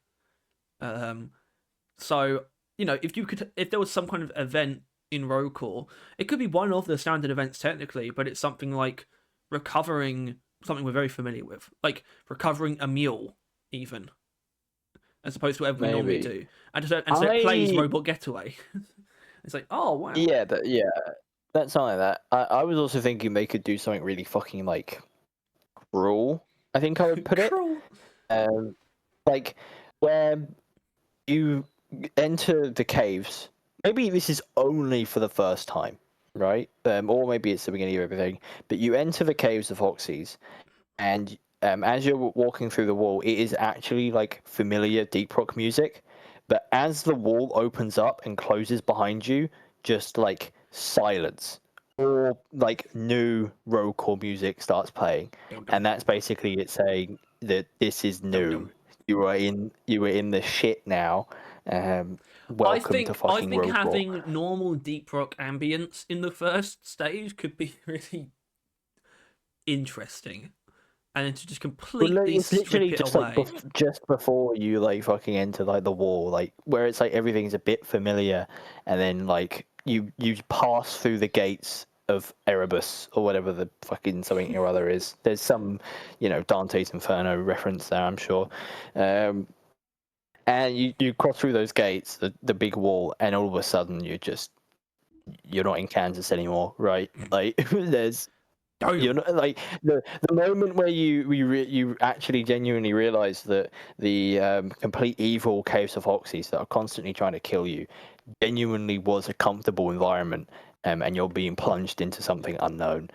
So if there was some kind of event in Rogue Core, it could be one of the standard events technically, but it's something like recovering something we're very familiar with, like recovering a mule, even, as opposed to whatever we normally do. And so it plays Robot Getaway. It's like, oh wow. Yeah, that's something like that. I was also thinking they could do something really fucking like cruel, I think I would put it. Like where you enter the caves. Maybe this is only for the first time, right? Or maybe it's the beginning of everything. But you enter the caves of Hoxie's, and as you're walking through the wall, it is actually like familiar deep rock music. But as the wall opens up and closes behind you, just like silence, or like new Rogue Core music starts playing, and that's basically it saying that this is new. You are in the shit now. Welcome to fucking I think Rogue Core. having normal deep rock ambience in the first stage could be really interesting, and to just completely It's literally strip it just away. like just before you like fucking enter like the wall, like where it's like everything's a bit familiar, and then like you pass through the gates of Erebus or whatever the fucking something or other is. There's some, Dante's Inferno reference there, I'm sure. And you cross through those gates, the big wall, and all of a sudden you're not in Kansas anymore, right? Like you're not like the moment where you actually genuinely realize that the complete evil Chaos of Hoxies that are constantly trying to kill you genuinely was a comfortable environment, and you're being plunged into something unknown.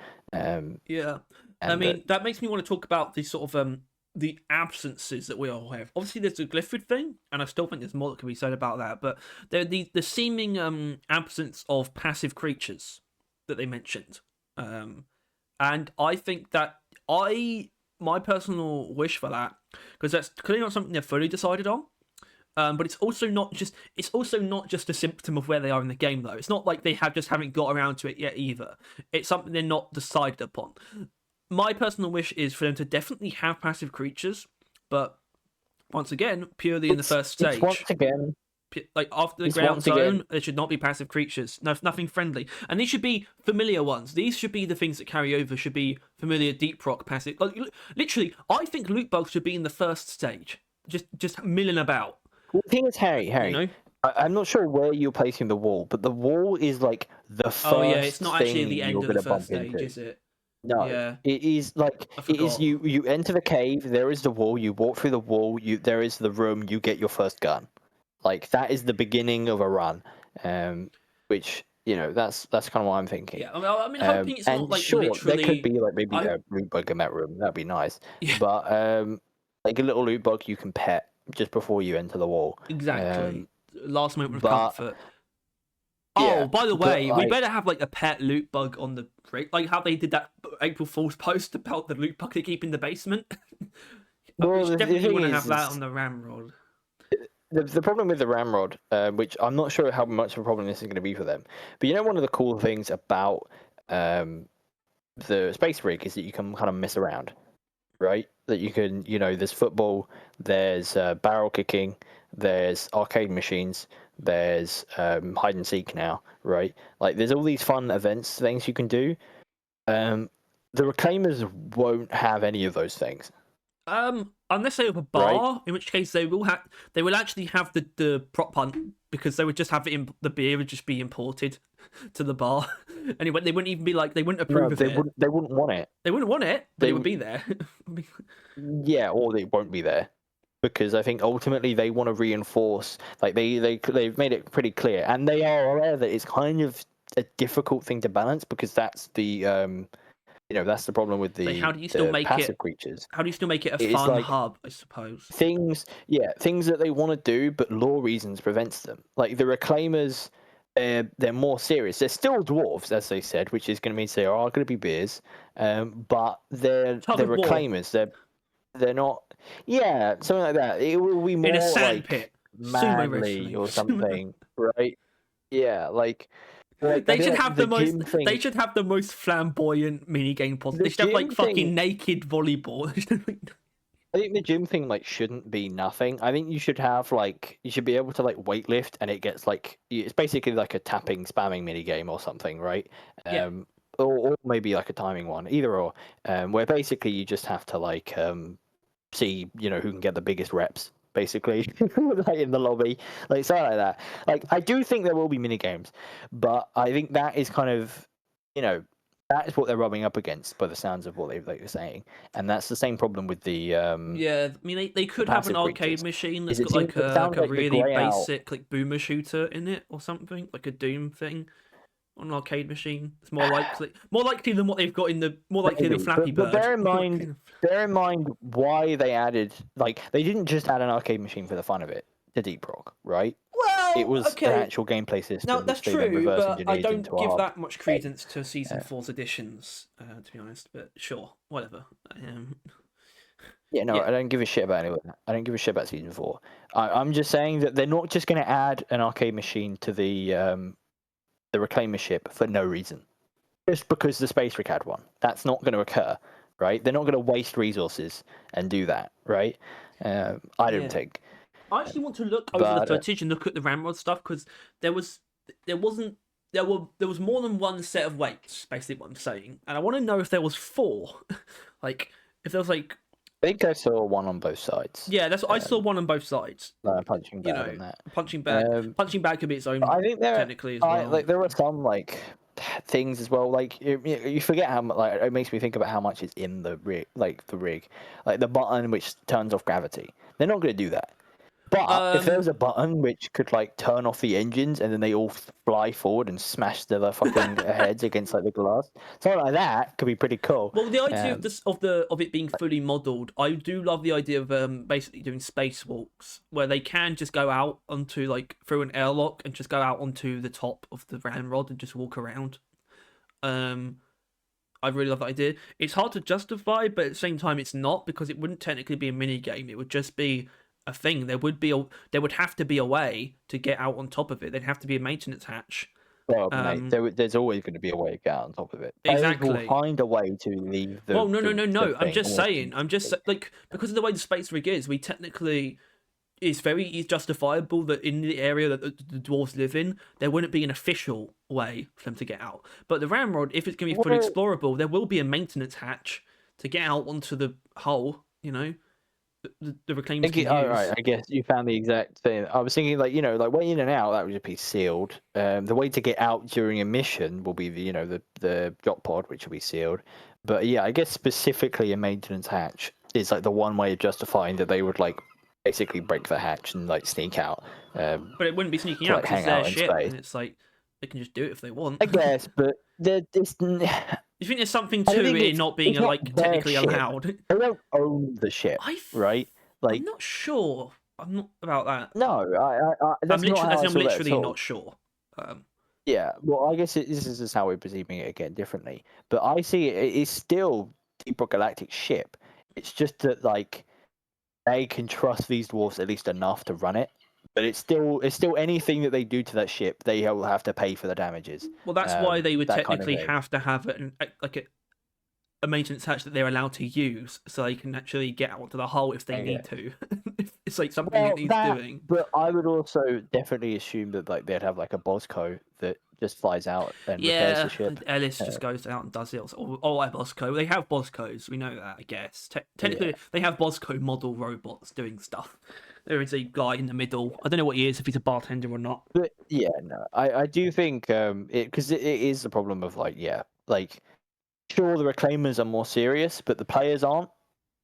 Yeah, I mean that makes me want to talk about the sort of the absences that we all have. Obviously, there's the Glyphid thing, and I still think there's more that can be said about that. But there the seeming absence of passive creatures that they mentioned, and I think that my personal wish for that, because that's clearly not something they're fully decided on. But it's also not just a symptom of where they are in the game, though. It's not like they haven't got around to it yet either. It's something they're not decided upon. My personal wish is for them to definitely have passive creatures, but once again, purely in the first stage. Once again, like after the ground zone, there should not be passive creatures. No, nothing friendly, and these should be familiar ones. These should be the things that carry over. Should be familiar deep rock passive. Like literally, I think loot bugs should be in the first stage, just milling about. Well, the thing is, Harry, I'm not sure where you're placing the wall, but the wall is like the first. Oh yeah, it's not actually the end of the first stage, into. Is it? No, yeah. It is like it is. You enter the cave. There is the wall. You walk through the wall. There is the room. You get your first gun. Like that is the beginning of a run. Which that's kind of what I'm thinking. Yeah, I mean, hoping it's not like sure, literally. There could be like maybe a loot bug in that room. That'd be nice. Yeah. But like a little loot bug you can pet just before you enter the wall. Exactly. Last moment of comfort. Oh, by the way, we better have like a pet loot bug on the like how they did that April Fool's post about the loot bug they keep in the basement. Well, we definitely want to have that on the ramrod. The problem with the ramrod, which I'm not sure how much of a problem this is going to be for them, but one of the cool things about the space rig is that you can kind of mess around, right? That you can, there's football, there's barrel kicking, there's arcade machines, there's hide and seek now, right? Like there's all these fun events, things you can do. The Reclaimers won't have any of those things. Unless they have a bar, right? In which case they will actually have the prop hunt, because they would just have it in the beer would just be imported to the bar. Anyway, they wouldn't even be like, they wouldn't approve of it. They wouldn't want it. They wouldn't want it, but it would be there. Yeah, or they won't be there. Because I think ultimately they want to reinforce, like they've made it pretty clear, and they are aware that it's kind of a difficult thing to balance, because that's the that's the problem with the, so how do you still make passive creatures. How do you still make it a fun hub, I suppose? Things that they want to do, but law reasons prevents them. Like the Reclaimers, they're more serious. They're still dwarves, as they said, which is going to mean they are going to be beers, but they're Reclaimers. They're not. Yeah, something like that. It will be more in a sand like pit, manly or something, right? Yeah, like they should have the most. They should have the most flamboyant minigame possible. They should have like fucking naked volleyball. I think the gym thing shouldn't be nothing. I think you should have you should be able to weightlift, and it gets it's basically like a tapping, spamming minigame or something, right? Yeah. Or maybe a timing one, either or, where basically you just have to see who can get the biggest reps, basically, in the lobby, something like that. I do think there will be mini games, but I think that is kind of that is what they're rubbing up against by the sounds of what they're saying, and that's the same problem with the Yeah, I mean they could have an passive arcade creatures. machine that's Is got it sounds a like the really grey out. basic like boomer shooter in it or something, like a Doom thing on an arcade machine. It's more likely than what they've got in the than Maybe, Flappy but Bird. bear in mind why they added, like, they didn't just add an arcade machine for the fun of it to Deep Rock, right? It Well, was an okay. actual gameplay system Now that's which they then true, reverse but I engineered into don't a give hub. that much credence to season 4's additions, to be honest. But sure, whatever. Yeah, no, Yeah. I don't give a shit about anyone. I don't give a shit about season 4. I'm just saying that they're not just going to add an arcade machine to the reclaimer ship for no reason, just because the Space Rig had one. That's not going to occur, right? They're not going to waste resources and do that, right? I don't think. I actually want to look over the footage and look at the ramrod stuff because there was more than one set of weights, basically what I'm saying, and I want to know if there was 4, like if there was like. I think I saw one on both sides. Yeah, that's what I saw, one on both sides. Punching bag on that. Punching bag could be its own. I think technically as well. Like there are some like things as well. Like you forget how much. Like it makes me think about how much is in the rig, like the button which turns off gravity. They're not going to do that. But if there was a button which could like turn off the engines and then they all fly forward and smash their fucking heads against like the glass, something like that could be pretty cool. Well, the idea of it being fully modelled, I do love the idea of basically doing spacewalks where they can just go out onto like through an airlock and just go out onto the top of the ramrod and just walk around. I really love that idea. It's hard to justify, but at the same time, it's not because it wouldn't technically be a mini game. It would just be a thing. There would have to be a way to get out on top of it. There'd have to be a maintenance hatch. Well, mate, there's always going to be a way to get out on top of it. Exactly. Players will find a way to leave the. Well, no. I'm just saying. Like because of the way the space rig is, we technically. It's very justifiable that in the area that the dwarves live in, there wouldn't be an official way for them to get out. But the ramrod, if it's going to be fully explorable, there will be a maintenance hatch to get out onto the hull. You know. The reclaimers can use. Right, I guess you found the exact thing. I was thinking, like, like way in and out, that would just be sealed. The way to get out during a mission will be the drop pod, which will be sealed. But yeah, I guess specifically a maintenance hatch is like the one way of justifying that they would like basically break the hatch and like sneak out. But it wouldn't be sneaking out because it's their ship, and it's like they can just do it if they want. I guess, but it's. You think there's something to it not being technically allowed? They don't own the ship, right? Like, I'm not sure. I'm not about that. No, I'm literally not sure. Yeah, well, I guess this is just how we're perceiving it again differently. But I see it's still Deep Rock Galactic ship. It's just that like they can trust these dwarves at least enough to run it. But it's still anything that they do to that ship, they will have to pay for the damages. Well, that's why they would technically have to have a maintenance hatch that they're allowed to use, so they can actually get out to the hull if they need to. It's like something it needs doing. But I would also definitely assume that like they'd have like a Bosco that just flies out and repairs the ship. Ellis just goes out and does it. Or like Bosco. They have Boscos, we know that, I guess. Technically, they have Bosco model robots doing stuff. There is a guy in the middle. I don't know what he is, if he's a bartender or not. But yeah, no, I do think because it is the problem of like sure the reclaimers are more serious, but the players aren't.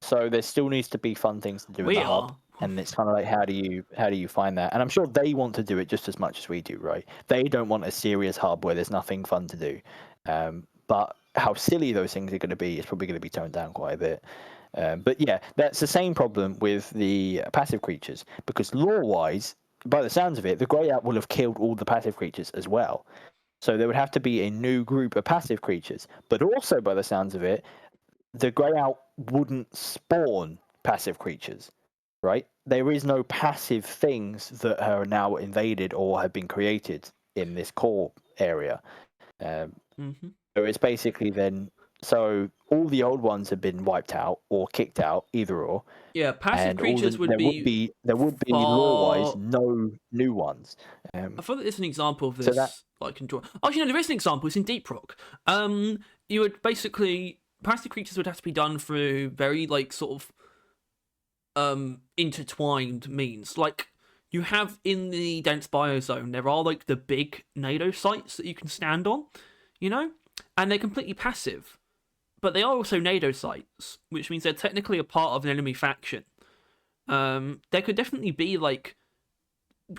So there still needs to be fun things to do in the hub. And it's kind of like how do you find that? And I'm sure they want to do it just as much as we do, right? They don't want a serious hub where there's nothing fun to do. But how silly those things are going to be is probably going to be toned down quite a bit. But yeah, that's the same problem with the passive creatures, because lore-wise, by the sounds of it, the Grey Out will have killed all the passive creatures as well. So there would have to be a new group of passive creatures. But also, by the sounds of it, the Grey Out wouldn't spawn passive creatures, right? There is no passive things that are now invaded or have been created in this core area. So it's basically then... So all the old ones have been wiped out or kicked out, either or. Yeah, passive creatures there would be lore-wise no new ones. I thought that there's an example of this that I can draw. Actually, no, there is an example. It's in Deep Rock. You would basically passive creatures would have to be done through very like sort of intertwined means. Like you have in the dense biozone, there are like the big NATO sites that you can stand on, you know. and they're completely passive, but they are also Nadocytes, which means they're technically a part of an enemy faction. There could definitely be like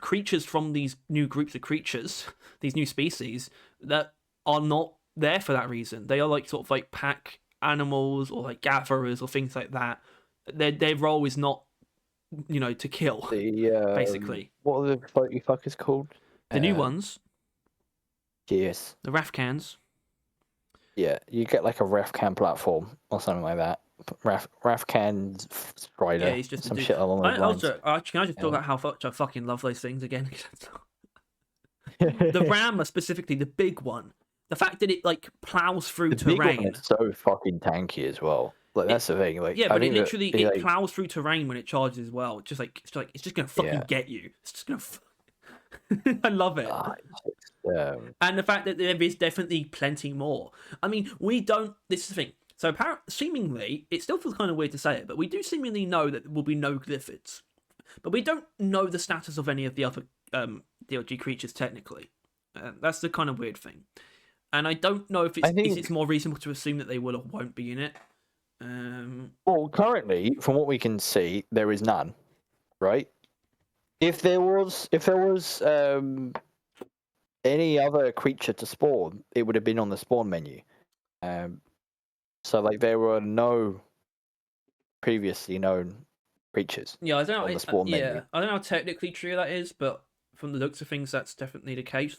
creatures from these new groups of creatures, these new species that are not there for that reason. They are like sort of like pack animals or like gatherers or things like that. Their role is not, to kill, basically. What are the floaty fuckers called? The new ones, Yes. the Rafcans. Yeah, you get like a Rafcan platform or something like that. Rafcan Strider, Yeah, he's just some shit along those lines. Can I just talk about how much I fucking love those things again? The Ram, specifically the big one. The fact that it like plows through the terrain. Big one is so fucking tanky as well. Like that's the thing. Like, yeah, but it literally it like, plows through terrain when it charges as well. It's just gonna fucking get you. It's just gonna. I love it. And the fact that there is definitely plenty more. I mean, we don't. This is the thing. So seemingly, it still feels kind of weird to say it, but we do seemingly know that there will be no Glyphids. But we don't know the status of any of the other DRG creatures technically. That's the kind of weird thing. And I don't know if it's more reasonable to assume that they will or won't be in it. Well, currently, from what we can see, there is none, right? If there was any other creature to spawn, it would have been on the spawn menu. So like there were no previously known creatures. Yeah, I don't know. On the spawn menu. I don't know how technically true that is, but from the looks of things, that's definitely the case.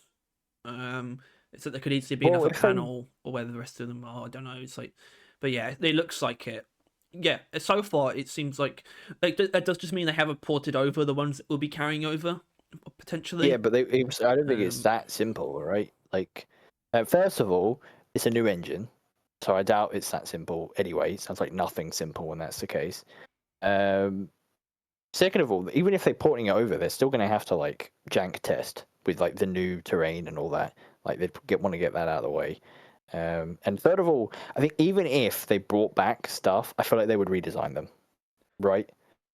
It's that there could easily be another panel, or whether the rest of them are. I don't know. It's like, but yeah, it looks like it. Yeah, so far it seems like that does just mean they haven't ported over the ones that will be carrying over potentially. Yeah, but I don't think it's that simple, right? Like, first of all, it's a new engine, so I doubt it's that simple. Anyway, it sounds like nothing simple when that's the case. Second of all, even if they're porting it over, they're still going to have to like jank test with like the new terrain and all that. Like they'd want to get that out of the way. And third of all, I think even if they brought back stuff, I feel like they would redesign them, right?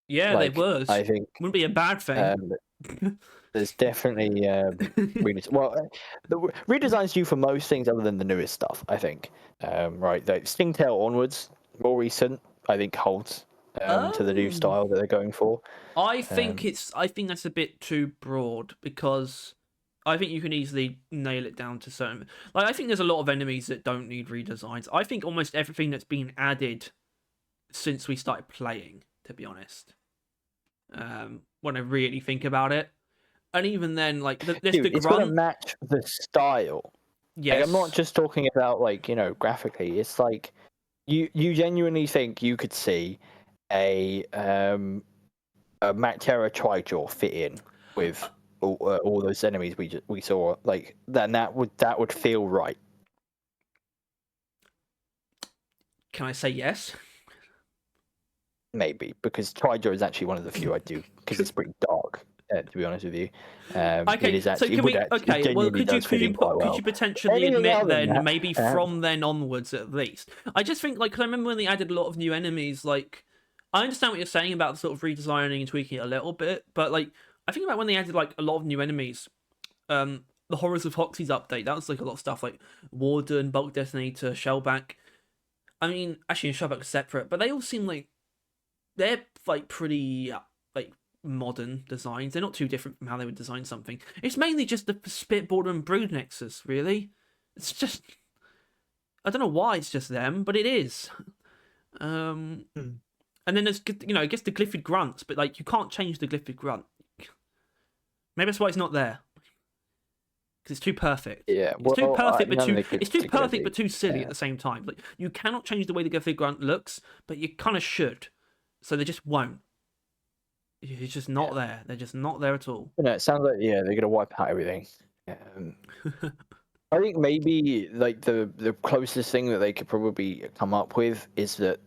Yeah, like, they would. I think wouldn't be a bad thing. There's definitely the redesigns due for most things other than the newest stuff. I think, right? The Stingtail onwards, more recent, I think holds to the new style that they're going for. I think that's a bit too broad because I think you can easily nail it down to certain. Like I think there's a lot of enemies that don't need redesigns. I think almost everything that's been added since we started playing, to be honest. When I really think about it, and even then, like it's gonna match the style. Yes, like, I'm not just talking about like graphically. It's like you genuinely think you could see a Mactera Trijaw fit in with all those enemies we saw. Like then that would feel right. Can I say yes? Maybe, because Trijaw is actually one of the few I do, because it's pretty dark, to be honest with you. Okay, it is actually, so could you potentially admit then, maybe from then onwards at least? I just think, like, cause I remember when they added a lot of new enemies, like, I understand what you're saying about the sort of redesigning and tweaking it a little bit, but, like, I think about when they added, like, a lot of new enemies, the Horrors of Hoxie's update, that was, like, a lot of stuff, like Warden, Bulk Detonator, Shellback. I mean, actually, Shellback was separate, but they all seem like they're like pretty like modern designs. They're not too different from how they would design something. It's mainly just the Spitborder and Brood Nexus, really. It's just I don't know why it's just them, but it is. And then there's I guess the Glyphid Grunts, but like you can't change the Glyphid Grunt. Maybe that's why it's not there. Because it's too perfect. Yeah, it's too perfect, but too silly at the same time. Like you cannot change the way the Glyphid Grunt looks, but you kind of should. So they just won't. It's just not there. They're just not there at all. It sounds like they're gonna wipe out everything. I think maybe like the closest thing that they could probably come up with is that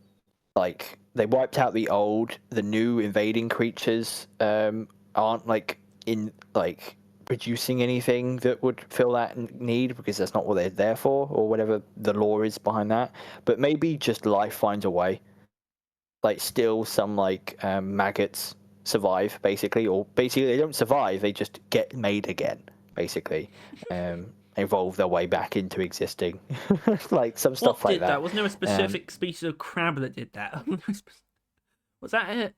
like they wiped out the new invading creatures aren't like in like producing anything that would fill that need because that's not what they're there for or whatever the lore is behind that. But maybe just life finds a way. Like still some like maggots survive basically, or basically they don't survive, they just get made again basically, and evolve their way back into existing, like some What stuff like did that? Wasn't there a specific species of crab that did that? Was that it?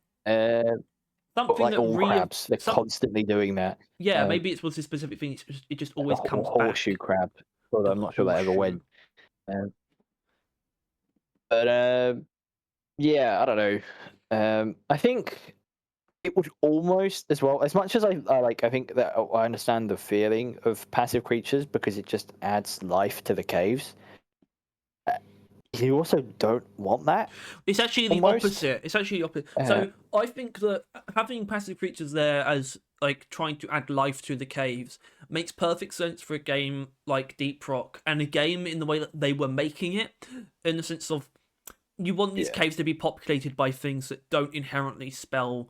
But Something like that all crabs, they're constantly doing that. Yeah, maybe it was a specific thing. It just always The comes horseshoe back. crab. Although I'm not sure that ever went. Horseshoe. But yeah, I don't know. I think it would almost as well, as much as I like. I think that I understand the feeling of passive creatures because it just adds life to the caves. You also don't want that. It's actually the almost. opposite. It's actually the opposite. So I think that having passive creatures there as like trying to add life to the caves makes perfect sense for a game like Deep Rock and a game in the way that they were making it, in the sense of you want these caves to be populated by things that don't inherently spell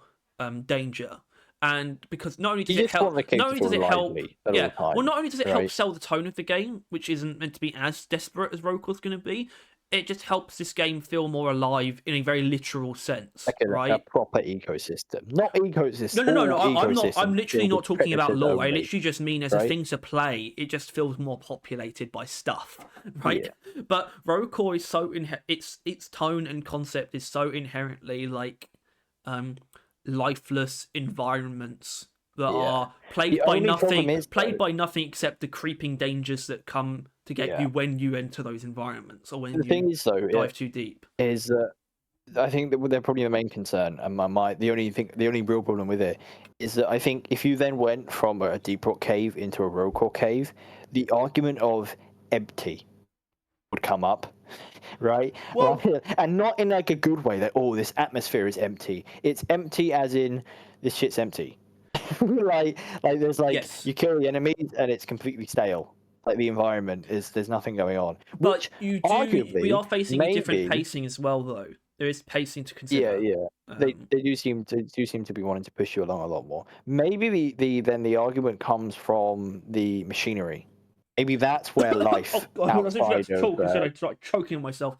danger. And because not only does it help, well, not only does it help sell the tone of the game, which isn't meant to be as desperate as Rogue Core's going to be, it just helps this game feel more alive in a very literal sense, right? A proper ecosystem, not ecosystem. No. I'm not. I'm literally not talking about lore. I literally just mean as a thing to play, it just feels more populated by stuff, right? Yeah. But Rogue Core is so its tone and concept is so inherently like lifeless environments that are plagued by nothing except the creeping dangers that come to get you when you enter those environments or when dive too deep. Is that I think that they're probably the main concern, and the only real problem with it is that I think if you then went from a Deep Rock cave into a Rogue Core cave, the argument of empty would come up. Right, well, and not in like a good way that this atmosphere is empty. It's empty as in this shit's empty. like there's you kill the enemies and it's completely stale. Like the environment there's nothing going on. But we are facing a different pacing as well, though. There is pacing to consider. Yeah. They do seem to be wanting to push you along a lot more. Maybe the argument comes from the machinery. Maybe that's where life. I started choking on myself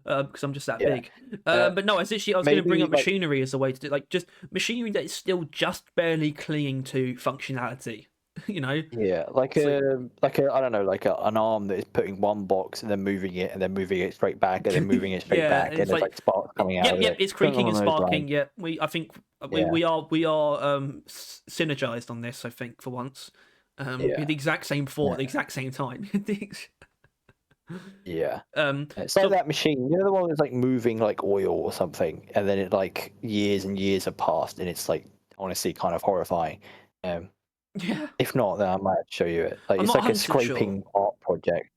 because I'm just that big. But no, I was going to bring up machinery as a way to do just machinery that is still just barely clinging to functionality. You know? Yeah, like I don't know, an arm that is putting one box and then moving it and then moving it straight back and then moving it straight back and there's like sparks coming out. Yep, it's creaking and sparking. Yeah, I think we are synergized on this. I think for once. The exact same thought at the exact same time. It's like that machine, you know, the one that's like moving like oil or something, and then it like years and years have passed, and it's like honestly kind of horrifying. If not, then I might show you it. Like it's like a scraping art project.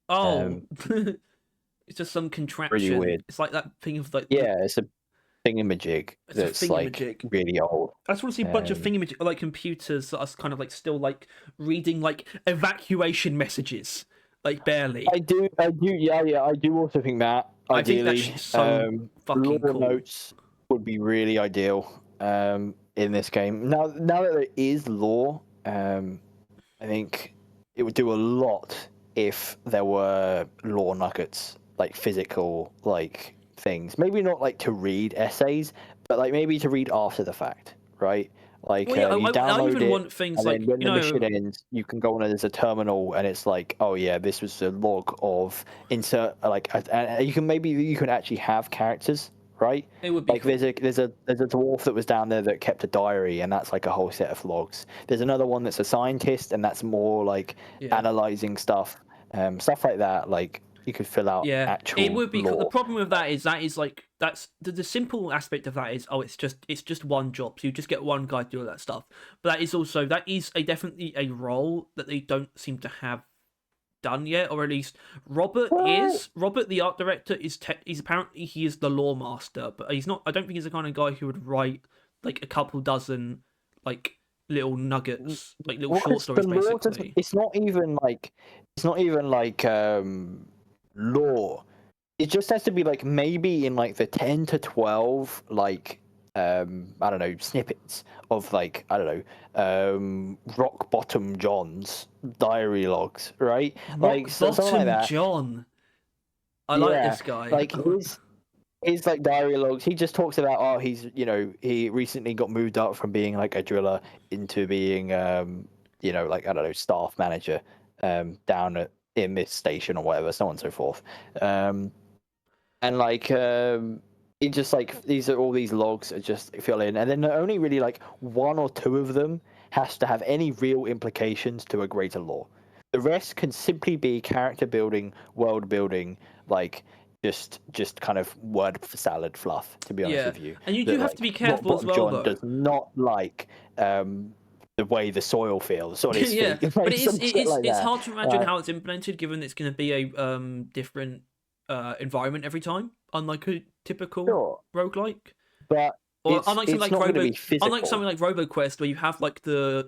It's just some contraption. Really weird. It's like that thing of like it's a thingamajig that's like really old. I just want to see a bunch of thingamajig like computers that are kind of like still like reading like evacuation messages, like barely. I do I do also think that ideally, I think that's so fucking cool. Notes would be really ideal in this game. Now that there is lore, I think it would do a lot if there were lore nuggets, like physical like things. Maybe not like to read essays, but like maybe to read after the fact, right? Like you download it, want things and like, then when the mission ends, you can go on as a terminal, and it's like, oh yeah, this was a log of insert. Like, and you can actually have characters, right? It would be like cool. there's a dwarf that was down there that kept a diary, and that's like a whole set of logs. There's another one that's a scientist, and that's more like analyzing stuff, stuff like that. Like you could fill out actual it would be lore. Cool. The problem with that is like that's the simple aspect of that is it's just one job, so you just get one guy to do all that stuff. But that is definitely a role that they don't seem to have done yet, or at least Robert the art director is apparently he is the lore master, but he's not. I don't think he's the kind of guy who would write like a couple dozen like little nuggets, like little short stories basically. It's not even like lore. It just has to be like maybe in like the 10 to 12 like I don't know, snippets of like I don't know, Rock Bottom John's diary logs, right? Rock Bottom like that. John. I like this guy. Like his like diary logs, he just talks about he recently got moved up from being like a driller into being like I don't know, staff manager. down in this station or whatever, so on and so forth. And like it just like these are all these logs are just fill in, and then only really like one or two of them has to have any real implications to a greater lore. The rest can simply be character building, world building, like just kind of word salad fluff. To be honest with you, and you do have to be careful as well, John though. does not like the way the soil feels on his yeah, feet. but it's hard to imagine how it's implemented, given it's going to be a different environment every time, unlike a typical roguelike. But or unlike something like unlike something like RoboQuest, where you have like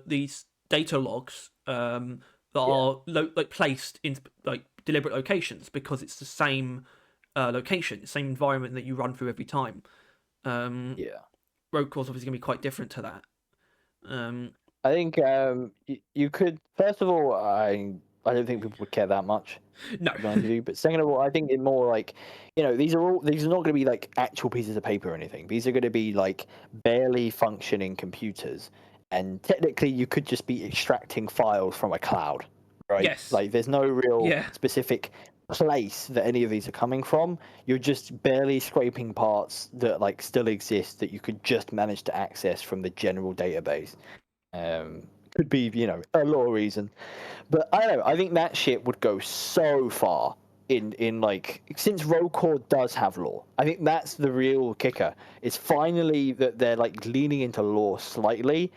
these data logs that are like placed in like deliberate locations because it's the same location, the same environment that you run through every time. Rogue Core's obviously going to be quite different to that. I think you could. First of all, I don't think people would care that much. No. But second of all, I think it more like, these are not going to be like actual pieces of paper or anything. These are going to be like barely functioning computers, and technically you could just be extracting files from a cloud, right? Yes. Like there's no real specific place that any of these are coming from. You're just barely scraping parts that like still exist that you could just manage to access from the general database. Could be, a lot of reason. But I don't know, I think that shit would go so far in like, since Rogue Core does have lore. I think that's the real kicker. It's finally that they're like leaning into lore slightly.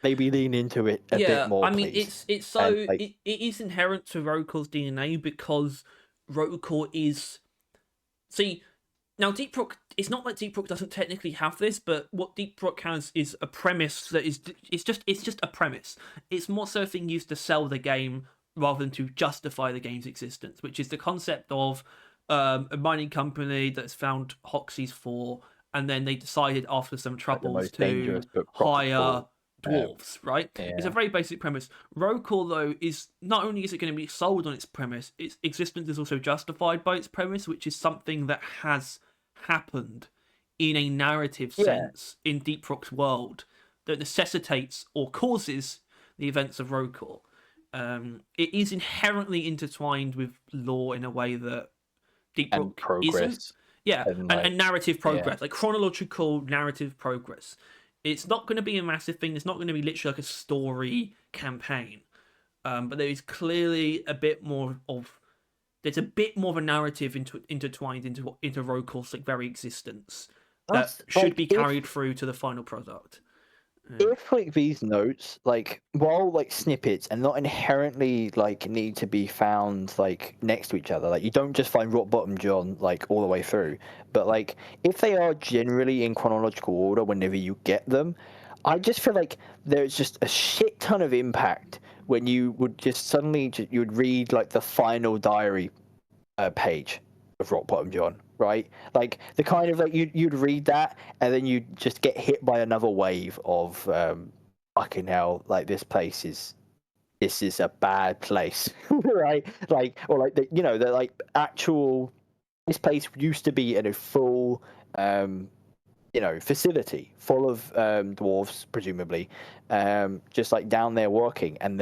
Maybe lean into it a bit more. I mean, please. it's so it is inherent to Rogue Core's DNA because Rogue Core is. See, now Deep Rock. It's not like Deep Rock doesn't technically have this, but what Deep Rock has is a premise that is. It's just a premise. It's more so a thing used to sell the game rather than to justify the game's existence, which is the concept of a mining company that's found Hoxies for, and then they decided after some troubles to hire dwarves, right? Yeah. It's a very basic premise. Rogue Core, though, is not only is it going to be sold on its premise, its existence is also justified by its premise, which is something that has happened in a narrative sense in Deep Rock's world that necessitates or causes the events of Rogue Core. It is inherently intertwined with lore in a way that Deep Rock isn't. Yeah, and narrative progress, like chronological narrative progress. It's not going to be a massive thing. It's not going to be literally like a story campaign. But there is clearly a bit more of... There's a bit more of a narrative intertwined into Rogue Core's like very existence that should be carried through to the final product. If like these notes, like while like snippets and not inherently like need to be found like next to each other, like you don't just find Rock Bottom John like all the way through, but like if they are generally in chronological order whenever you get them, I just feel like there's just a shit ton of impact when you would just suddenly you would read like the final diary page of Rock Bottom John, right? Like the kind of like you'd read that and then you'd just get hit by another wave of fucking hell, like this is a bad place, right? Like or like the like actual this place used to be in a full facility full of dwarves presumably, just like down there working, and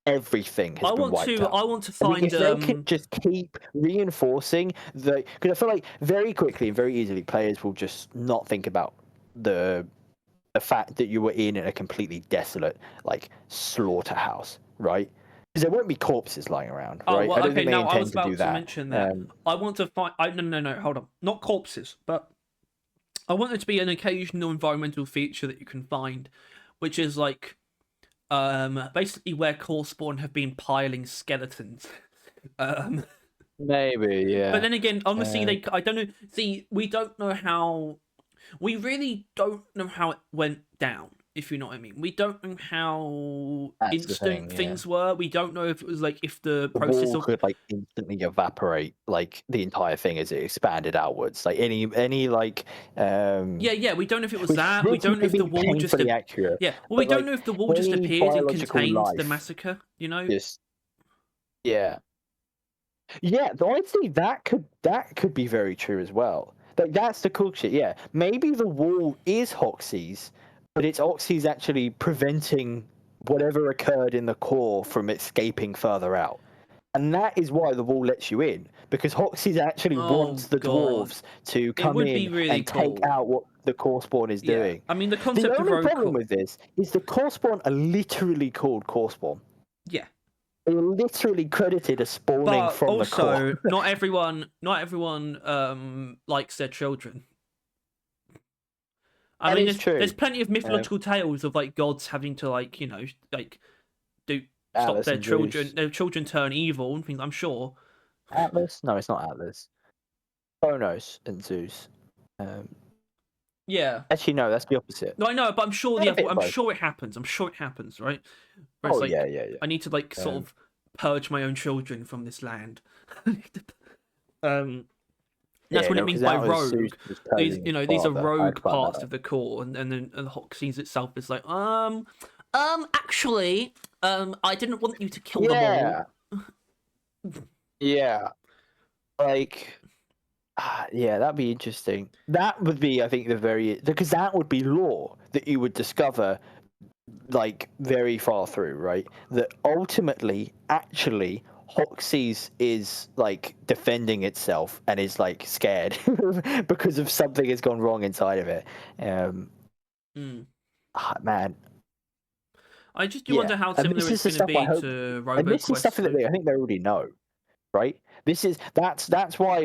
everything has been wiped out. I want to find. If they can just keep reinforcing because I feel like very quickly and very easily players will just not think about the fact that you were in a completely desolate like slaughterhouse, right? Because there won't be corpses lying around, right? Well, I don't think they intend I was about to do that. mention that. I want to find. No, hold on. Not corpses, but I want there to be an occasional environmental feature that you can find, which is like. Basically where Core Spawn have been piling skeletons. Maybe, yeah. But then again, honestly, I don't know. See, we really don't know how it went down, if you know what I mean. We don't know how instant things were. We don't know if it was like if the process could like instantly evaporate like the entire thing as it expanded outwards. Like any like we don't know if it was that. We don't know if the wall just accurate. Yeah. Well, we don't know if the wall just appeared and contained the massacre, Yeah, honestly that could be very true as well. Like that's the cool shit. Yeah, maybe the wall is Hoxies, but it's Hoxies actually preventing whatever occurred in the core from escaping further out. And that is why the wall lets you in, because Hoxie actually Oh wants the god, dwarves to it come would be in really and take cool. out what the core spawn is Yeah, doing. I mean the The concept of only rogue problem core. with this is the core spawn are literally called core spawn. Yeah, They are literally credited as spawning but from the also core. not everyone likes their children. I That mean, is there's true. plenty of mythological tales of like gods having to like do stop Atlas and Zeus. their children turn evil and things. I'm sure. Atlas? No, it's not Atlas. Kronos and Zeus. Yeah. Actually, no, that's the opposite. No, I know, but I'm sure A bit of I'm both. sure it happens. I'm sure it happens, right? Where it's Oh like yeah. I need to like sort of purge my own children from this land. That's Yeah, what it no, means because by that was Zeus rogue. was These purging his these are father. I rogue found that parts of out. the core, and then the Hoxines itself is like, actually, I didn't want you to kill them all. Yeah, yeah. Like, yeah, that'd be interesting. That would be, I think, because that would be lore that you would discover, like, very far through, right? That ultimately, actually, Hoxie's is like defending itself and is like scared because of something has gone wrong inside of it. Man, I just do yeah. wonder how And similar this it's is the going to stuff I be hope. to And this is stuff RoboQuest. that I think they already know, right? That's why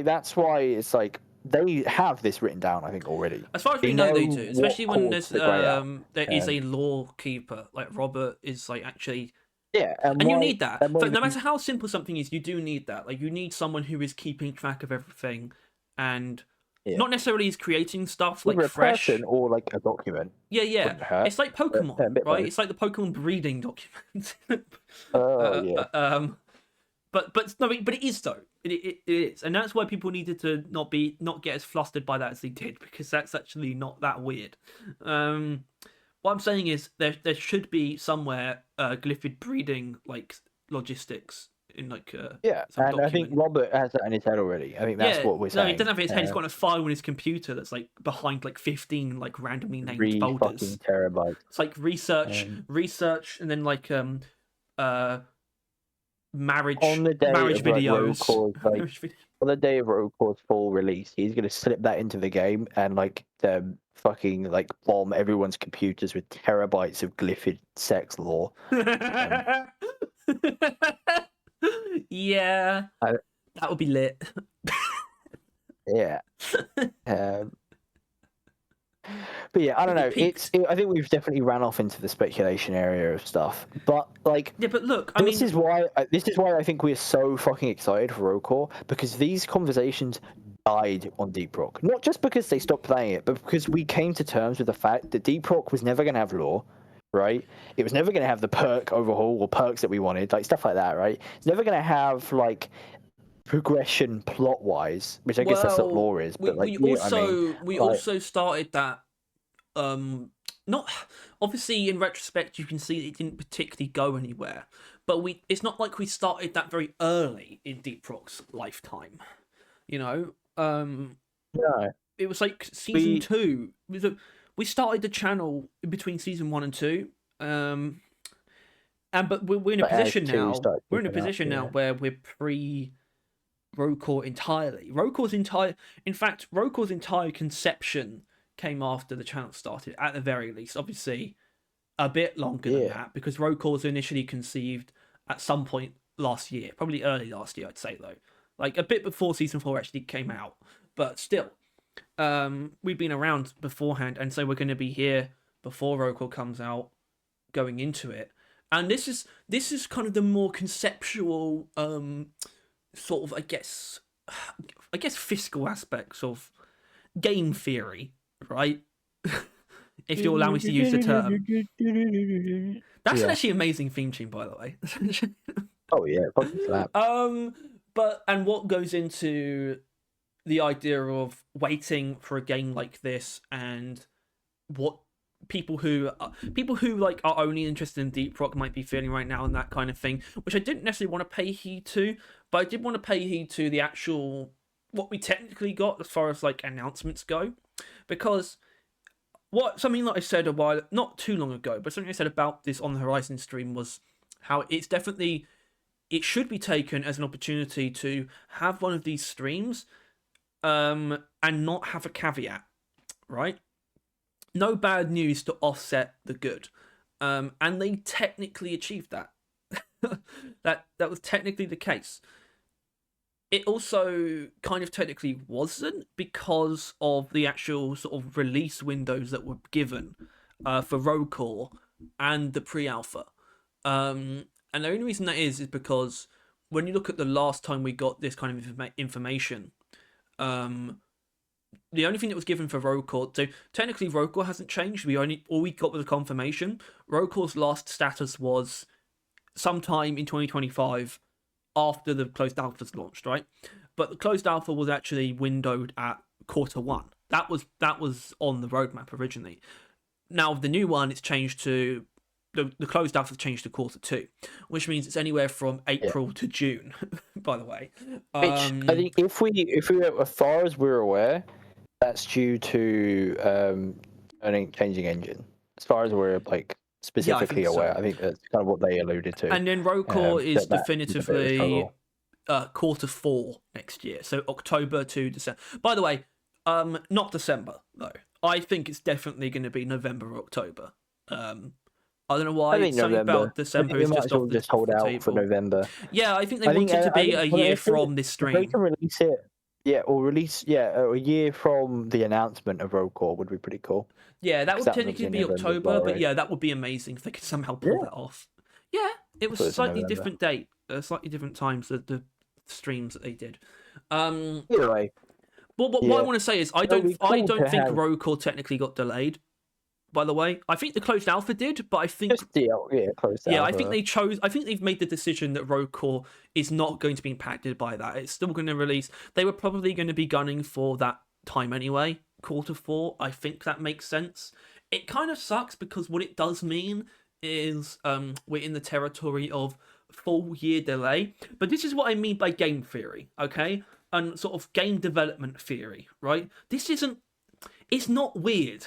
it's like they have this written down. I think already. As far as They we know, know they do, what especially when caused the grey out. there is a lore keeper. Like Robert is like actually, Yeah, and you need that. and why No matter how simple something is, you do need that. Like you need someone who is keeping track of everything, and yeah, not necessarily is creating stuff like either a person fresh. or like a document Yeah. wouldn't hurt. It's like A Pokemon, bit right? both. It's like the Pokemon breeding document. Oh yeah, But no, but it is though. It is, and that's why people needed to not get as flustered by that as they did, because that's actually not that weird. What I'm saying is there should be somewhere glyphid breeding like logistics in like yeah. some And I think document. Robert has that in his head already. I think that's Yeah, what we're no, he saying. doesn't have it in his head. He's got a file in his computer that's like behind like 15 like randomly named 3 fucking folders. terabytes. It's like research, and then like uh On the day marriage of like Rogue videos. Core's like on the day of Rogue Core's full release, he's gonna slip that into the game and like fucking like bomb everyone's computers with terabytes of glyphid sex lore. Yeah, I, that would be lit. yeah. But yeah, I don't know. I think we've definitely ran off into the speculation area of stuff. But like, Yeah, but look, this is why I think we're so fucking excited for Rogue Core, because these conversations died on Deep Rock. Not just because they stopped playing it, but because we came to terms with the fact that Deep Rock was never going to have lore, right? It was never going to have the perk overhaul or perks that we wanted, like stuff like that, right? It's never going to have like progression plot wise, which I guess that's what lore is. But like, we also started that. Not obviously in retrospect, you can see it didn't particularly go anywhere, but it's not like we started that very early in Deep Rock's lifetime. You know, no. It was like season 2. We started the channel between season 1 and 2. But we're in a position now. We're in a position now where we're pre Rogue Core entirely. Rogue Core's entire conception came after the channel started, at the very least. Obviously, a bit longer than that, because Rogue Core was initially conceived at some point last year, probably early last year, I'd say though, like a bit before season 4 actually came out. But still, we've been around beforehand, and so we're going to be here before Rogue Core comes out, going into it. And this is kind of the more conceptual, sort of, I guess fiscal aspects of game theory, right? If you'll allow me to use the term. That's an actually amazing theme tune, by the way. Oh yeah, fucking slap. And what goes into the idea of waiting for a game like this, and what people who like are only interested in Deep Rock might be feeling right now, and that kind of thing, which I didn't necessarily want to pay heed to, but I did want to pay heed to the actual what we technically got as far as like announcements go, because something that I said a while, not too long ago, but something I said about this On the Horizon stream was how it's definitely, it should be taken as an opportunity to have one of these streams, and not have a caveat, right? No bad news to offset the good, and they technically achieved that. that was technically the case. It also kind of technically wasn't because of the actual sort of release windows that were given for Rogue Core and the pre-alpha. And the only reason that is because when you look at the last time we got this kind of information, the only thing that was given for Rogue Core, so technically Rogue Core hasn't changed. All we got was a confirmation. Rogue Core's last status was sometime in 2025 after the closed alpha's launched, right? But the closed alpha was actually windowed at Q1. That was on the roadmap originally. Now the new one, it's changed to the closed alpha changed to Q2, which means it's anywhere from April to June. By the way, which I think if we as far as we're aware, that's due to changing engine. As far as we're like specifically aware, I think that's kind of what they alluded to. And then Rogue Core is definitively Q4 next year, so October to December. By the way, not December though. I think it's definitely going to be November or October. I don't know why. Something November. about December is just off just hold out table. For November. Yeah, I think they want it to be a year from this stream. They can release it. Yeah, or a year from the announcement of Rogue Core would be pretty cool. Yeah, that would technically be October, but yeah, that would be amazing if they could somehow pull that off. Yeah, it was a slightly different date, slightly different times, the streams that they did. Either way. But what I want to say is, I don't think Rogue Core technically got delayed. By the way, I think the closed alpha did, but I think closed alpha. I think they've made the decision that Rogue Core is not going to be impacted by that. It's still going to release. They were probably going to be gunning for that time anyway, Q4. I think that makes sense. It kind of sucks because what it does mean is we're in the territory of full year delay. But this is what I mean by game theory, okay? And sort of game development theory, right? It's not weird.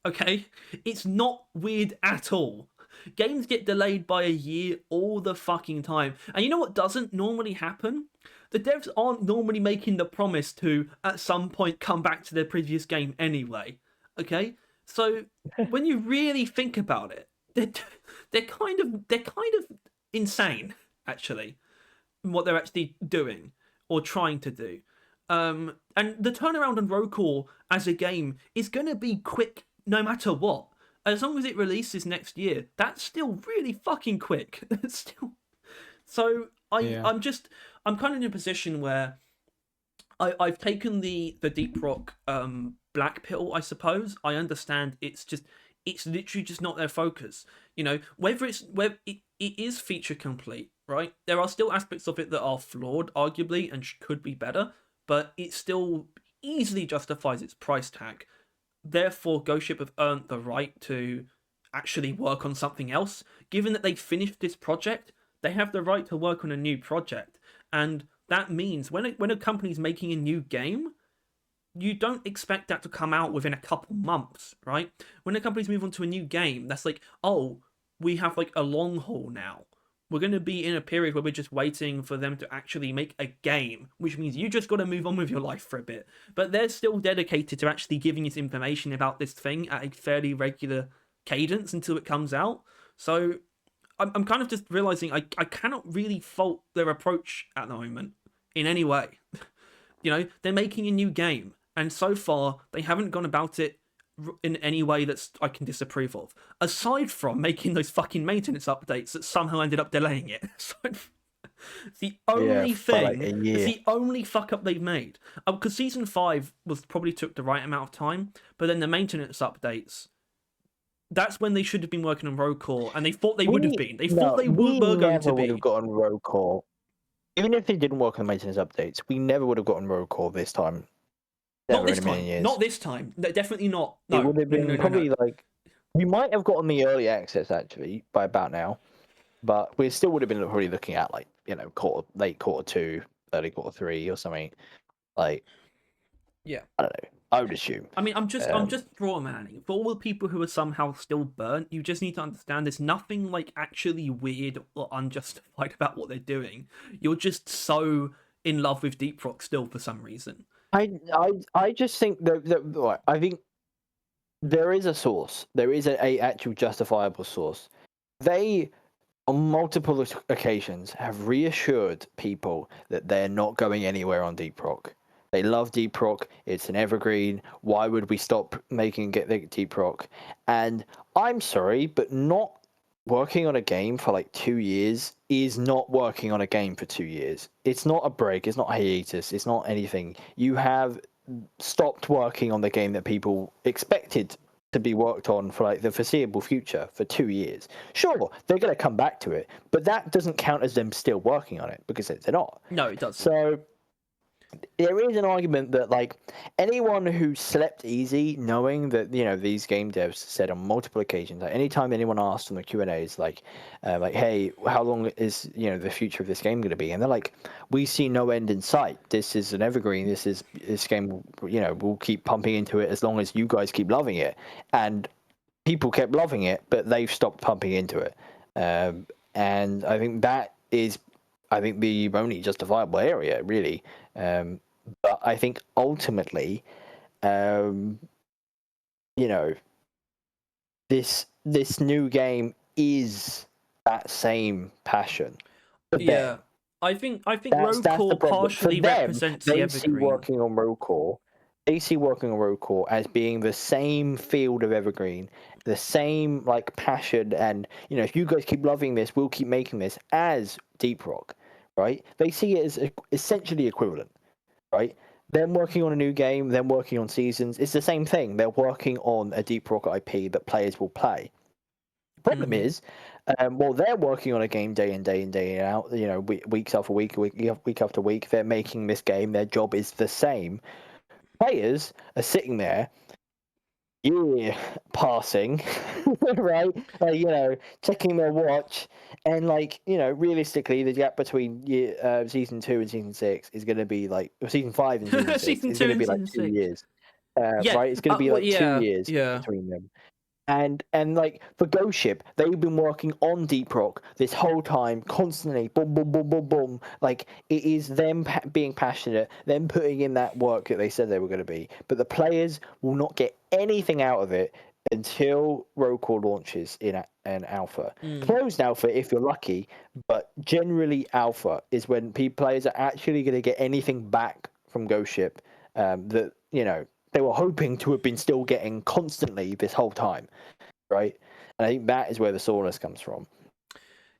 Okay? It's not weird at all. Games get delayed by a year all the fucking time. And you know what doesn't normally happen? The devs aren't normally making the promise to, at some point, come back to their previous game anyway. Okay? So, when you really think about it, they're kind of insane, actually, in what they're actually doing, or trying to do. And the turnaround on Rogue Core as a game is going to be quick no matter what. As long as it releases next year, that's still really fucking quick. So I'm kind of in a position where I've taken the Deep Rock black pill, I suppose. I understand it's literally just not their focus. You know, whether it is feature complete, right? There are still aspects of it that are flawed, arguably, and could be better, but it still easily justifies its price tag. Therefore, Ghost Ship have earned the right to actually work on something else. Given that they finished this project, they have the right to work on a new project. And that means when a company's making a new game, you don't expect that to come out within a couple months, right? When a company's move on to a new game, that's like, oh, we have like a long haul now. We're going to be in a period where we're just waiting for them to actually make a game, which means you just got to move on with your life for a bit. But they're still dedicated to actually giving us information about this thing at a fairly regular cadence until it comes out. So I'm kind of just realizing I cannot really fault their approach at the moment in any way. You know, they're making a new game, and so far they haven't gone about it in any way that I can disapprove of, aside from making those fucking maintenance updates that somehow ended up delaying it. It's the only thing. It's the only fuck up they've made. Because Season 5 probably took the right amount of time, but then the maintenance updates, that's when they should have been working on Rogue Core, and they thought they would have been. They thought they were going to be. We never would have gotten Rogue Core. Even if they didn't work on the maintenance updates, we never would have gotten Rogue Core this time. Not this time. Not this time. Definitely not. No, it would have been like we might have gotten the early access actually by about now, but we still would have been probably looking at like late Q2, early Q3 or something. Like Yeah. I don't know. I would assume. I mean, I'm just straw manning. For all the people who are somehow still burnt, you just need to understand there's nothing like actually weird or unjustified about what they're doing. You're just so in love with Deep Rock still for some reason. I just think that I think there is a source. There is a actual justifiable source. They, on multiple occasions, have reassured people that they're not going anywhere on Deep Rock. They love Deep Rock. It's an evergreen. Why would we stop making it Deep Rock? And I'm sorry, but not working on a game for like 2 years is not working on a game for 2 years. It's not a break. It's not a hiatus. It's not anything. You have stopped working on the game that people expected to be worked on for like the foreseeable future for 2 years. Sure, they're going to come back to it, but that doesn't count as them still working on it because they're not. No, it doesn't. So there is an argument that like anyone who slept easy, knowing that these game devs said on multiple occasions, like anytime anyone asked on the Q&As, like, hey, how long is the future of this game going to be? And they're like, we see no end in sight. This is an evergreen. This game, we'll keep pumping into it as long as you guys keep loving it. And people kept loving it, but they've stopped pumping into it. And I think that is, the only justifiable area, really. But I think ultimately, this new game is that same passion. Yeah, I think Rogue Core partially represents the evergreen. They see working on Rogue Core as being the same field of evergreen, the same like passion, and if you guys keep loving this, we'll keep making this as Deep Rock, right? They see it as essentially equivalent, right? Them working on a new game, them working on seasons, it's the same thing. They're working on a Deep Rock IP that players will play. The problem is, they're working on a game day in day out. Weeks after week after week. They're making this game. Their job is the same. Players are sitting there, passing, right? Like, checking their watch, and realistically, the gap between season 2 and season 6 is going to be like season 5 and season 6 is going to be like 2 years. Right? It's going to be like 2 years between them. And like for Ghost Ship, they've been working on Deep Rock this whole time, constantly, boom, boom, boom, boom, boom. Like it is them being passionate, them putting in that work that they said they were going to be. But the players will not get anything out of it until Rogue Core launches in an alpha, closed alpha if you're lucky. But generally, alpha is when players are actually going to get anything back from Ghost Ship that they were hoping to have been still getting constantly this whole time, right? And I think that is where the soreness comes from.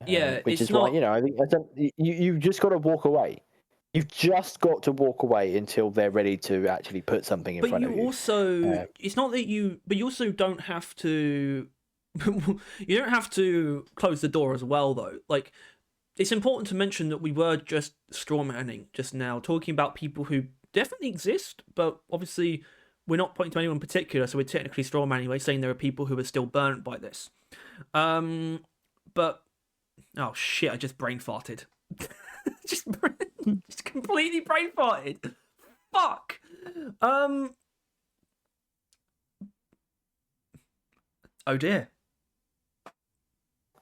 Yeah, which is why I think you've just got to walk away. You've just got to walk away until they're ready to actually put something in front of you. But you also, it's not that but you also don't have to. You don't have to close the door as well, though. Like, it's important to mention that we were just strawmanning just now, talking about people who definitely exist, but obviously we're not pointing to anyone in particular, so we're technically strawmanning anyway, saying there are people who are still burnt by this. But oh shit, I just brain farted. just completely brain farted. Fuck. Oh dear.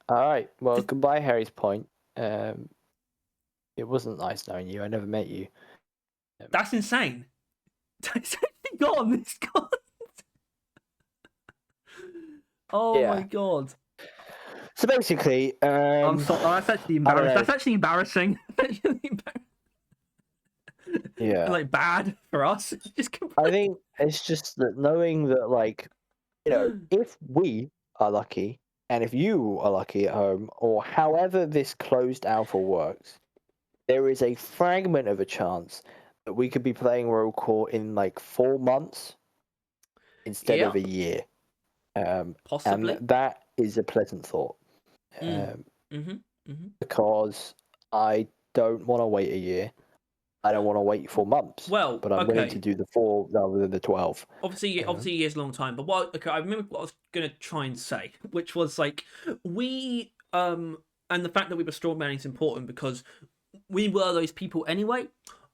All right. Well, goodbye, Harry's Point. It wasn't nice knowing you. I never met you. That's insane. It's gone. It's gone. Oh my god. So basically, I'm sorry. That's actually embarrassing. That's actually embarrassing. Yeah. Like bad for us. I think it's just that knowing that, like, if we are lucky, and if you are lucky at home, or however this closed alpha works, there is a fragment of a chance that we could be playing Rogue Core in like 4 months instead of a year. Possibly. And that is a pleasant thought. Because I don't want to wait a year. I don't want to wait 4 months. Well, but I'm willing to do the 4 rather than the 12. Obviously, a year's a long time. But I remember what I was gonna try and say, which was like we and the fact that we were strawmanning is important because we were those people anyway.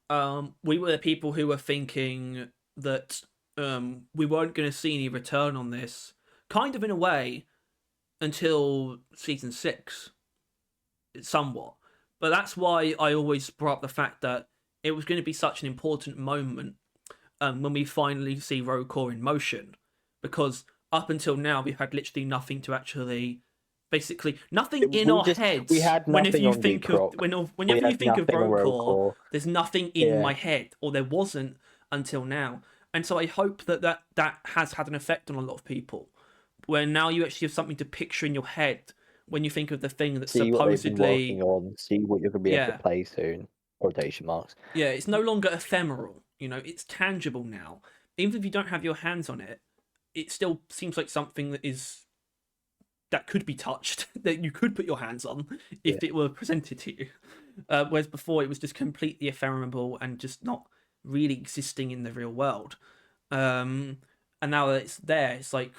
We were the people who were thinking that we weren't going to see any return on this, kind of in a way, until season 6, somewhat. But that's why I always brought up the fact that it was going to be such an important moment when we finally see Rogue Core in motion, because up until now we've had literally nothing to actually, basically nothing in our heads. We had Whenever nothing you on think Deep of Rock. whenever you think of nothing on Rogue Rogue Core, Core. there's nothing in my head, or there wasn't until now. And so I hope that has had an effect on a lot of people, where now you actually have something to picture in your head when you think of the thing that's See what they've been supposedly working on. See what you're going to be able to play soon. Quotation marks. Yeah, it's no longer ephemeral. It's tangible now. Even if you don't have your hands on it, it still seems like something that could be touched, that you could put your hands on if it were presented to you. Whereas before it was just completely ephemeral and just not really existing in the real world. And now that it's there, it's like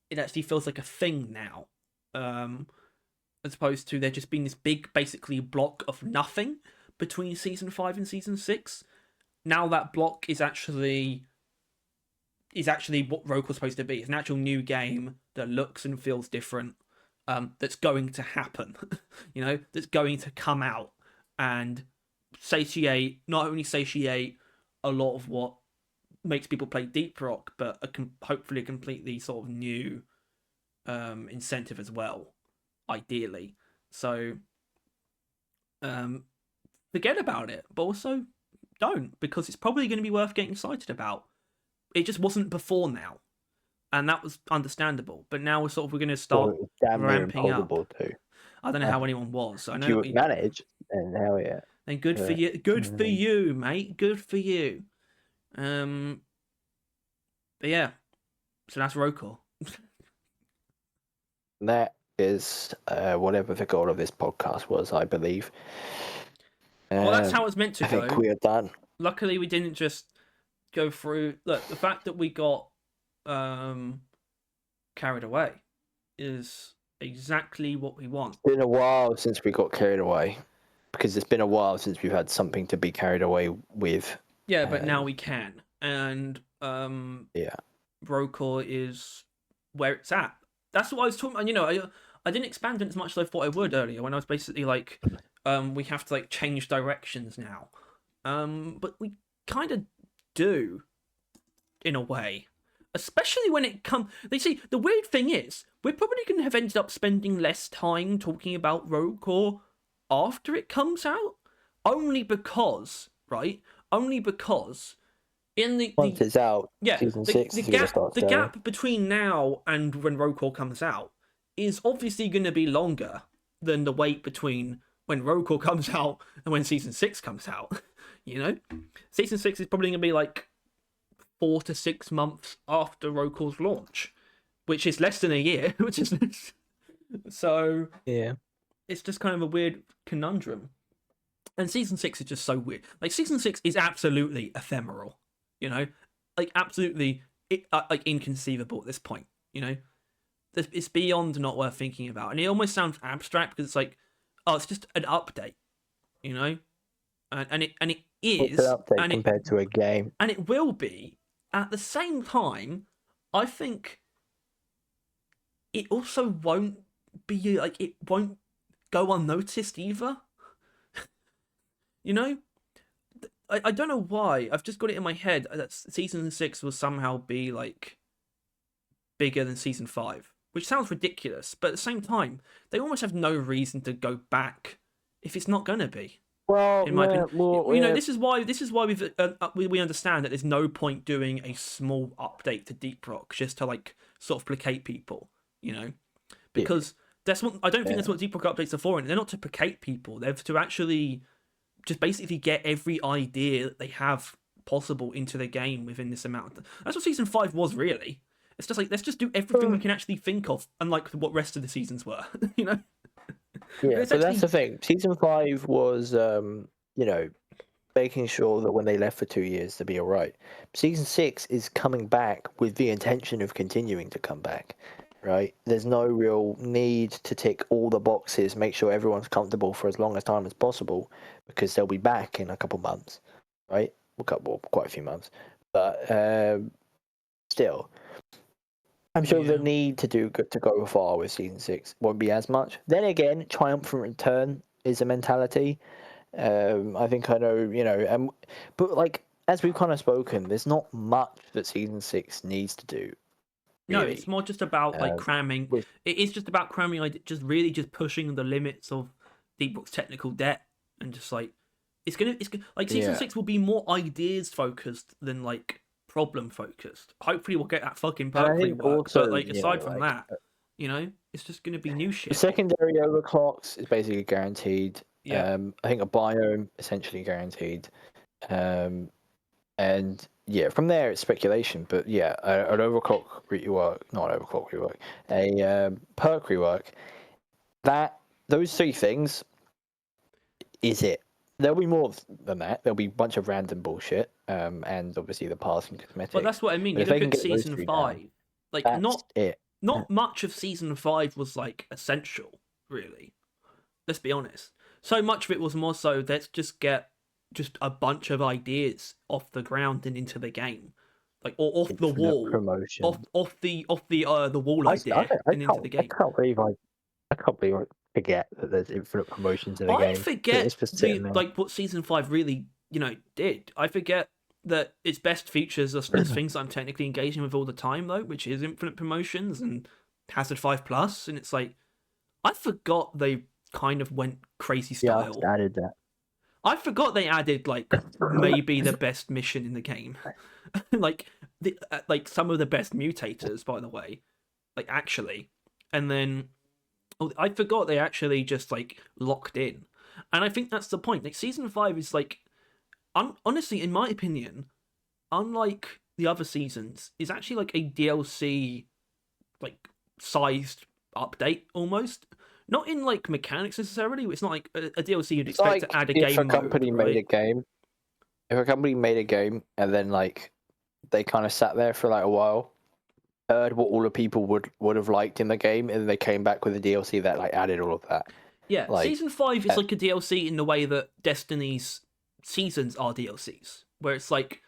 it actually feels like a thing now. As opposed to there just being this big, basically, block of nothing between season 5 and season 6. Now that block is actually what Rogue was supposed to be. It's an actual new game that looks and feels different. That's going to happen. That's going to come out and not only satiate a lot of what makes people play Deep Rock, but hopefully a completely sort of new incentive as well, ideally. So forget about it, but also don't, because it's probably going to be worth getting excited about. It just wasn't before now, and that was understandable. But now we're going to start ramping up. Too. I don't know how anyone was. I know if you manage, then hell yeah. And good for you. Good for you, mate. Good for you. But yeah, so that's Rogue Core. That is whatever the goal of this podcast was, I believe. Well, that's how it's meant to go. I think we are done. Luckily, we didn't just go through. Look, the fact that we got carried away is exactly what we want. It's been a while since we got carried away, because it's been a while since we've had something to be carried away with. Yeah, but now we can, and Rogue Core is where it's at. That's what I was talking about. I didn't expand on it as much as I thought I would earlier, when I was basically like, we have to like change directions now. But we kind of do, in a way. Especially when it comes... They see, the weird thing is, we're probably going to have ended up spending less time talking about Rogue Core after it comes out. Only because, right? Only because... Once it's out, season 6 the gap between now and when Rogue Core comes out is obviously going to be longer than the wait between when Rogue Core comes out and when season 6 comes out. Season 6 is probably going to be like 4 to 6 months after Rogue Core's launch, which is less than a year, which is so. Yeah, it's just kind of a weird conundrum. And season 6 is just so weird. Like, season 6 is absolutely ephemeral. Like, absolutely like inconceivable at this point. It's beyond not worth thinking about, and it almost sounds abstract because it's like, oh, it's just an update, and it is an update compared to a game, and it will be. At the same time, I think it also won't be like, it won't go unnoticed either. I don't know why. I've just got it in my head that season 6 will somehow be like bigger than season 5, which sounds ridiculous, but at the same time, they almost have no reason to go back if it's not gonna be. Well, in my opinion, this is why we understand that there's no point doing a small update to Deep Rock just to like sort of placate people, because that's what I don't think that's what Deep Rock updates are for, and they're not to placate people. They're to actually just basically get every idea that they have possible into the game within this amount. That's what season 5 was, really. It's just like, let's just do everything we can actually think of, unlike what rest of the seasons were. Yeah, but that's the thing. Season 5 was, making sure that when they left for 2 years, to be all right. Season 6 is coming back with the intention of continuing to come back, right? There's no real need to tick all the boxes, make sure everyone's comfortable for as long a time as possible, because they'll be back in a couple months, right? Well, quite a few months. But still, I'm sure the need to go far with season 6 won't be as much. Then again, triumphant return is a mentality. I think I know, but like as we've kind of spoken, there's not much that season 6 needs to do. No, Really. it's more just about like cramming. With, It is just about cramming, like just really just pushing the limits of Deep Rock's technical debt, and just like it's gonna like season 6 will be more ideas focused than like problem focused. Hopefully, we'll get that fucking perk rework. also, but like aside from that, it's just gonna be new shit. Secondary overclocks is basically guaranteed. Yeah. I think a biome essentially guaranteed. And yeah, from there it's speculation, but yeah, an overclock rework, not an overclock rework, a perk rework. Those three things is it. There'll be more than that. There'll be a bunch of random bullshit, and obviously the passing cosmetic. But that's what I mean. You look at season 5, like not much of season 5 was like essential, really. Let's be honest. So much of it was more so let's just get just a bunch of ideas off the ground and into the game, like or off the wall, promotion. off the wall idea and into the game. I can't believe I forget that there's infinite promotions in the game. I forget like what season 5 really did. I forget that its best features are things I'm technically engaging with all the time though, which is infinite promotions and Hazard 5+, and it's like I forgot they kind of went crazy style. Yeah, I added that. I forgot they added like maybe the best mission in the game, like some of the best mutators, by the way, like actually, and then I forgot they actually just like locked in, and I think that's the point. Like season 5 is like, honestly, in my opinion, unlike the other seasons, is actually like a DLC, like sized update almost. Not in like mechanics necessarily. It's not like a DLC you'd expect to add a game mode. If a company made a game, and then like they kind of sat there for like a while, heard what all the people would have liked in the game, and then they came back with a DLC that like added all of that. Yeah, like, season 5 is like a DLC in the way that Destiny's seasons are DLCs, where it's like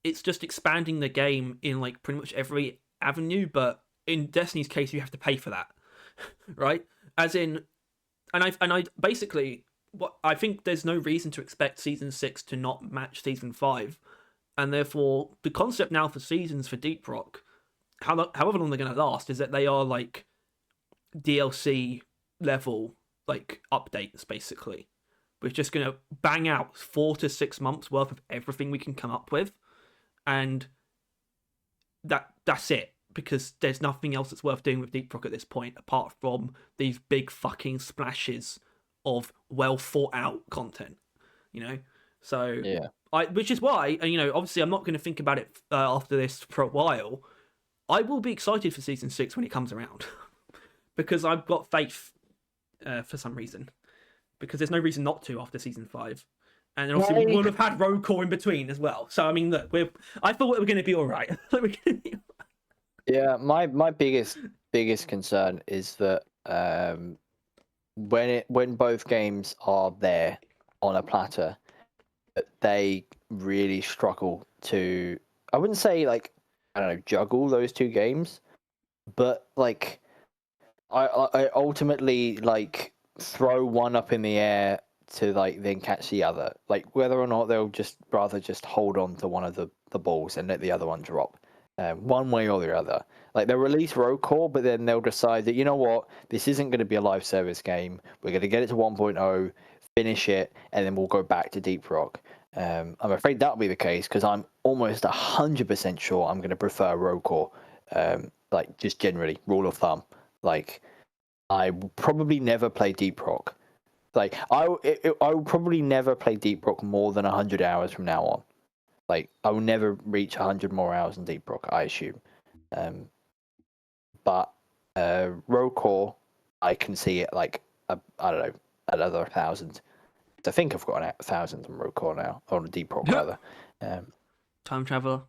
it's just expanding the game in like pretty much every avenue, but in Destiny's case, you have to pay for that, right? As in, and I basically what I think there's no reason to expect season 6 to not match season 5, and therefore the concept now for seasons for Deep Rock, however long they're going to last, is that they are like DLC level like updates basically. We're just going to bang out 4 to 6 months worth of everything we can come up with, and that's it. Because there's nothing else that's worth doing with Deep Rock at this point, apart from these big fucking splashes of well thought out content, So yeah, which is why, obviously I'm not going to think about it after this for a while. I will be excited for season 6 when it comes around, because I've got faith for some reason. Because there's no reason not to after season 5, and then obviously we would have had Rogue Core in between as well. So I mean, look, I thought we were going to be all right. Yeah, my biggest concern is that when both games are there on a platter, they really struggle to, I wouldn't say like, I don't know, juggle those two games, but like I ultimately like throw one up in the air to like then catch the other, like whether or not they'll just rather just hold on to one of the balls and let the other one drop. One way or the other. Like they'll release Rogue Core, but then they'll decide that, you know what, this isn't going to be a live service game. We're going to get it to 1.0, finish it, and then we'll go back to Deep Rock. I'm afraid that'll be the case because I'm almost 100% sure I'm going to prefer Rogue Core. Like just generally, rule of thumb. Like I will probably never play Deep Rock. Like I will probably never play Deep Rock more than 100 hours from now on. Like, I will never reach 100 more hours in Deep Rock, I assume. But Rogue Core, I can see it like, I don't know, another 1,000. I think I've got 1,000 on Rogue Core now, on Deep Rock rather. Time traveler.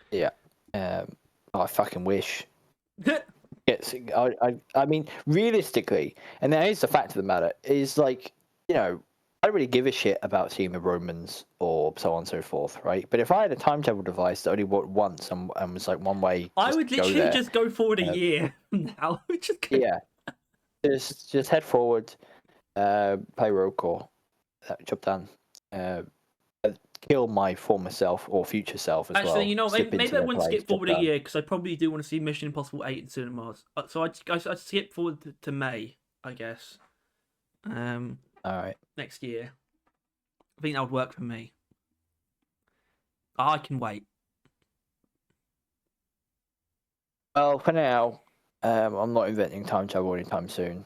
Yeah. I fucking wish. I mean, realistically, and that is the fact of the matter, is like, I don't really give a shit about seeing the Romans or so on and so forth, right? But if I had a time travel device that only worked once and was like one way, I would literally just go forward a uh, year now. Yeah, just head forward, play Rogue Core, job done. Kill my former self or future self as well. Actually, you know, maybe I wouldn't skip forward a done. year because I probably do want to see Mission Impossible 8 in cinemas. So I'd skip forward to May, I guess. All right. Next year. I think that would work for me. I can wait. Well, for now, I'm not inventing time travel anytime soon.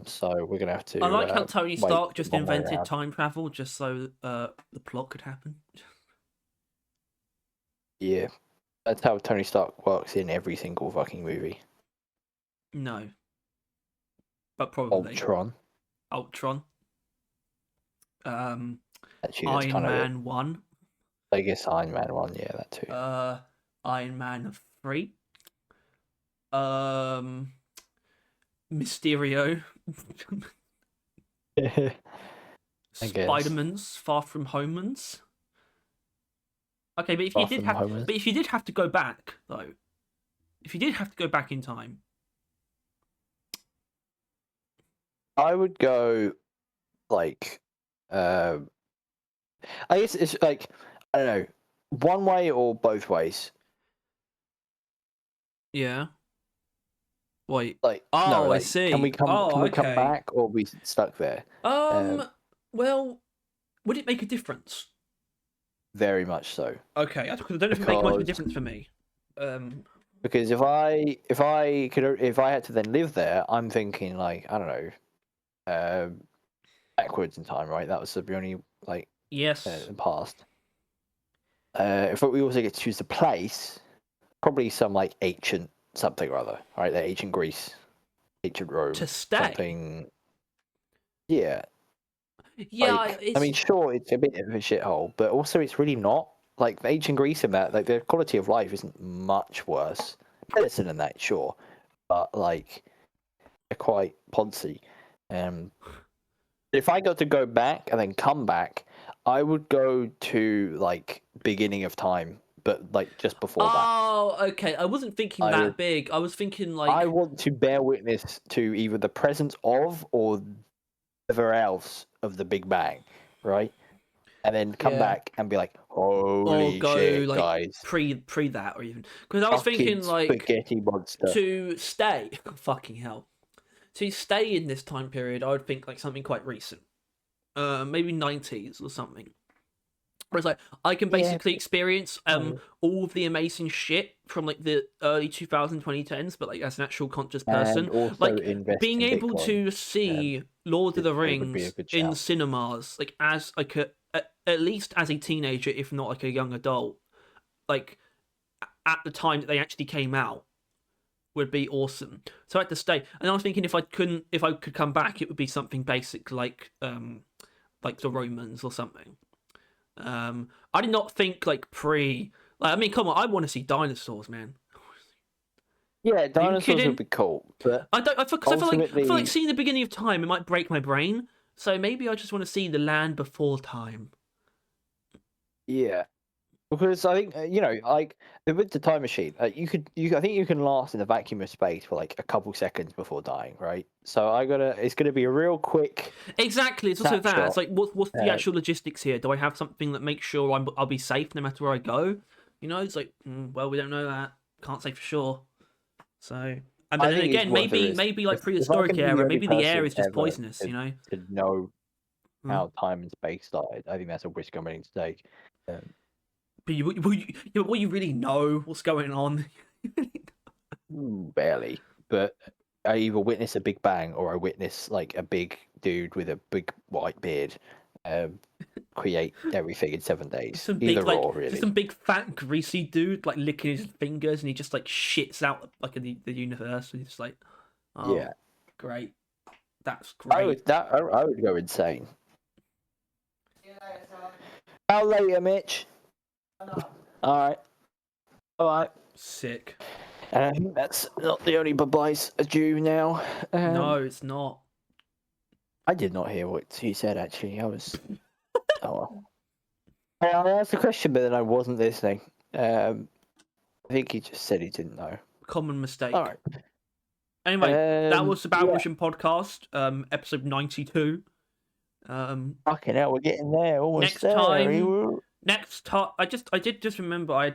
So we're gonna have to. I like how Tony Stark just one way invented around. time travel just so the plot could happen. Yeah, that's how Tony Stark works in every single fucking movie. No. But probably. Ultron. Actually, that's Iron kind Man of 1. I guess Iron Man 1, yeah, that too. Iron Man 3. Mysterio. Spider-Man's Far From Home's. Okay, but if you did have to go back though, if you did have to go back in time, I would go like, I guess it's like, I don't know, one way or both ways. Yeah. Wait. Like, oh, no, like, I see. Can we come okay. back or be stuck there? Well, would it make a difference? Very much so. Okay, I don't know if it make much of a difference for me. Because if I had to then live there, I'm thinking like, I don't know, backwards in time, right? That was the only like yes in the past. If we also get to choose the place, probably some like ancient something or other, right? Like ancient Greece, ancient Rome, to stay. Something. Yeah. Yeah, like, I mean, sure, it's a bit of a shithole, but also it's really not. Like ancient Greece and that, like their quality of life isn't much worse. Medicine and that, sure, but like they're quite poncy. If I got to go back and then come back, I would go to like beginning of time, but like just before that. Oh, okay. I wasn't thinking that big. I was thinking like I want to bear witness to either the presence of or whatever else of the Big Bang, right? And then come back and be like, holy shit, like, guys. Pre that, or even because I was thinking like spaghetti monster. To stay. Fucking hell. To stay in this time period, I would think like something quite recent. Maybe 90s or something. Whereas like I can basically experience all of the amazing shit from like the early 2010s, but like as an actual conscious person, like being able to see Lord of the Rings in cinemas, like as like at least as a teenager, if not like a young adult, like at the time that they actually came out, would be awesome. So I had to stay, and I was thinking if I could come back, it would be something basic like the Romans or something. I did not think like pre. Like, I mean, come on, I want to see dinosaurs, man. Yeah, dinosaurs would be cool, but I feel like seeing the beginning of time, it might break my brain. So maybe I just want to see the land before time. Yeah, because I think like with the time machine, I think you can last in the vacuum of space for like a couple seconds before dying, right? So it's gonna be a real quick. Exactly, it's also that. It's like what's the actual logistics here? Do I have something that makes sure I'll be safe no matter where I go? You know, it's like well, we don't know that. Can't say for sure. So, and then again, maybe like prehistoric era, maybe the air is just poisonous. You know, to know how time and space started. I think that's a risk I'm willing to take. But will you really know what's going on? Barely, but I either witness a Big Bang or I witness like a big dude with a big white beard create everything in 7 days. Really. Just some big fat greasy dude like licking his fingers and he just like shits out like the universe and he's just like, oh, yeah, great, that's great. I would go insane. How later, Mitch? All right. Sick. And I think that's not the only bye-byes are due now. No, it's not. I did not hear what he said. Actually, I was. Oh, I asked the question, but then I wasn't listening. I think he just said he didn't know. Common mistake. All right. Anyway, that was the Battle yeah. Russian podcast, episode 92. Fucking hell, we're getting there. Almost Next there. time, I did just remember I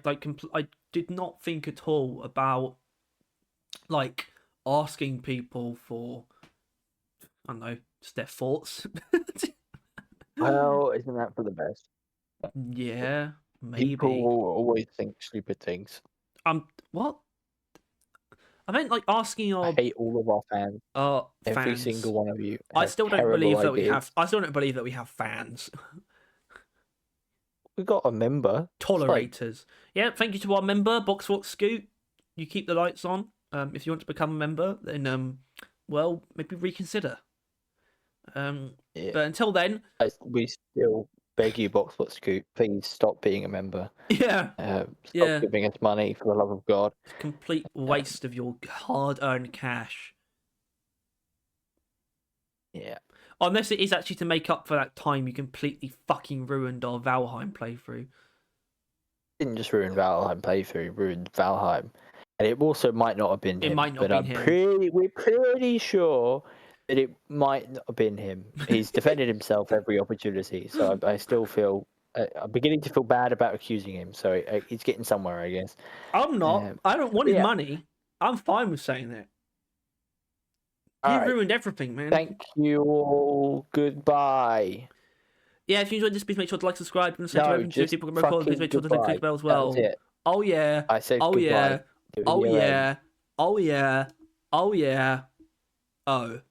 did not think at all about like asking people for, I don't know, just their thoughts. Well, isn't that for the best? Yeah, People maybe. will always think stupid things. What? I meant like asking I our hate all of our fans. Every fans. single one of you I have still don't terrible believe that we ideas. have. I still don't believe that we have fans. We got a member. Tolerators. Yeah, thank you to our member, Boxwalk Scoot. You keep the lights on. If you want to become a member, then well, maybe reconsider. Yeah. But until then, We still beg you, Boxfoot Scoot, please stop being a member. yeah, Stop giving us money, for the love of God. it's a complete waste of your hard-earned cash. Yeah. Unless it is actually to make up for that time you completely fucking ruined our Valheim playthrough. Didn't just ruin Valheim playthrough, ruined Valheim. And it also might not have been him. It might not have been him. We're pretty sure that it might not have been him. He's defended himself every opportunity, so I still feel... I'm beginning to feel bad about accusing him, so he's getting somewhere, I guess. I'm not. I don't want his money. I'm fine with saying that. He ruined everything, man. Thank you all. Goodbye. Yeah, if you enjoyed this, please make sure to like, subscribe, and please make sure to click the bell as well. Oh yeah. I said oh goodbye. yeah. Oh yeah. Oh yeah. Oh yeah. Oh.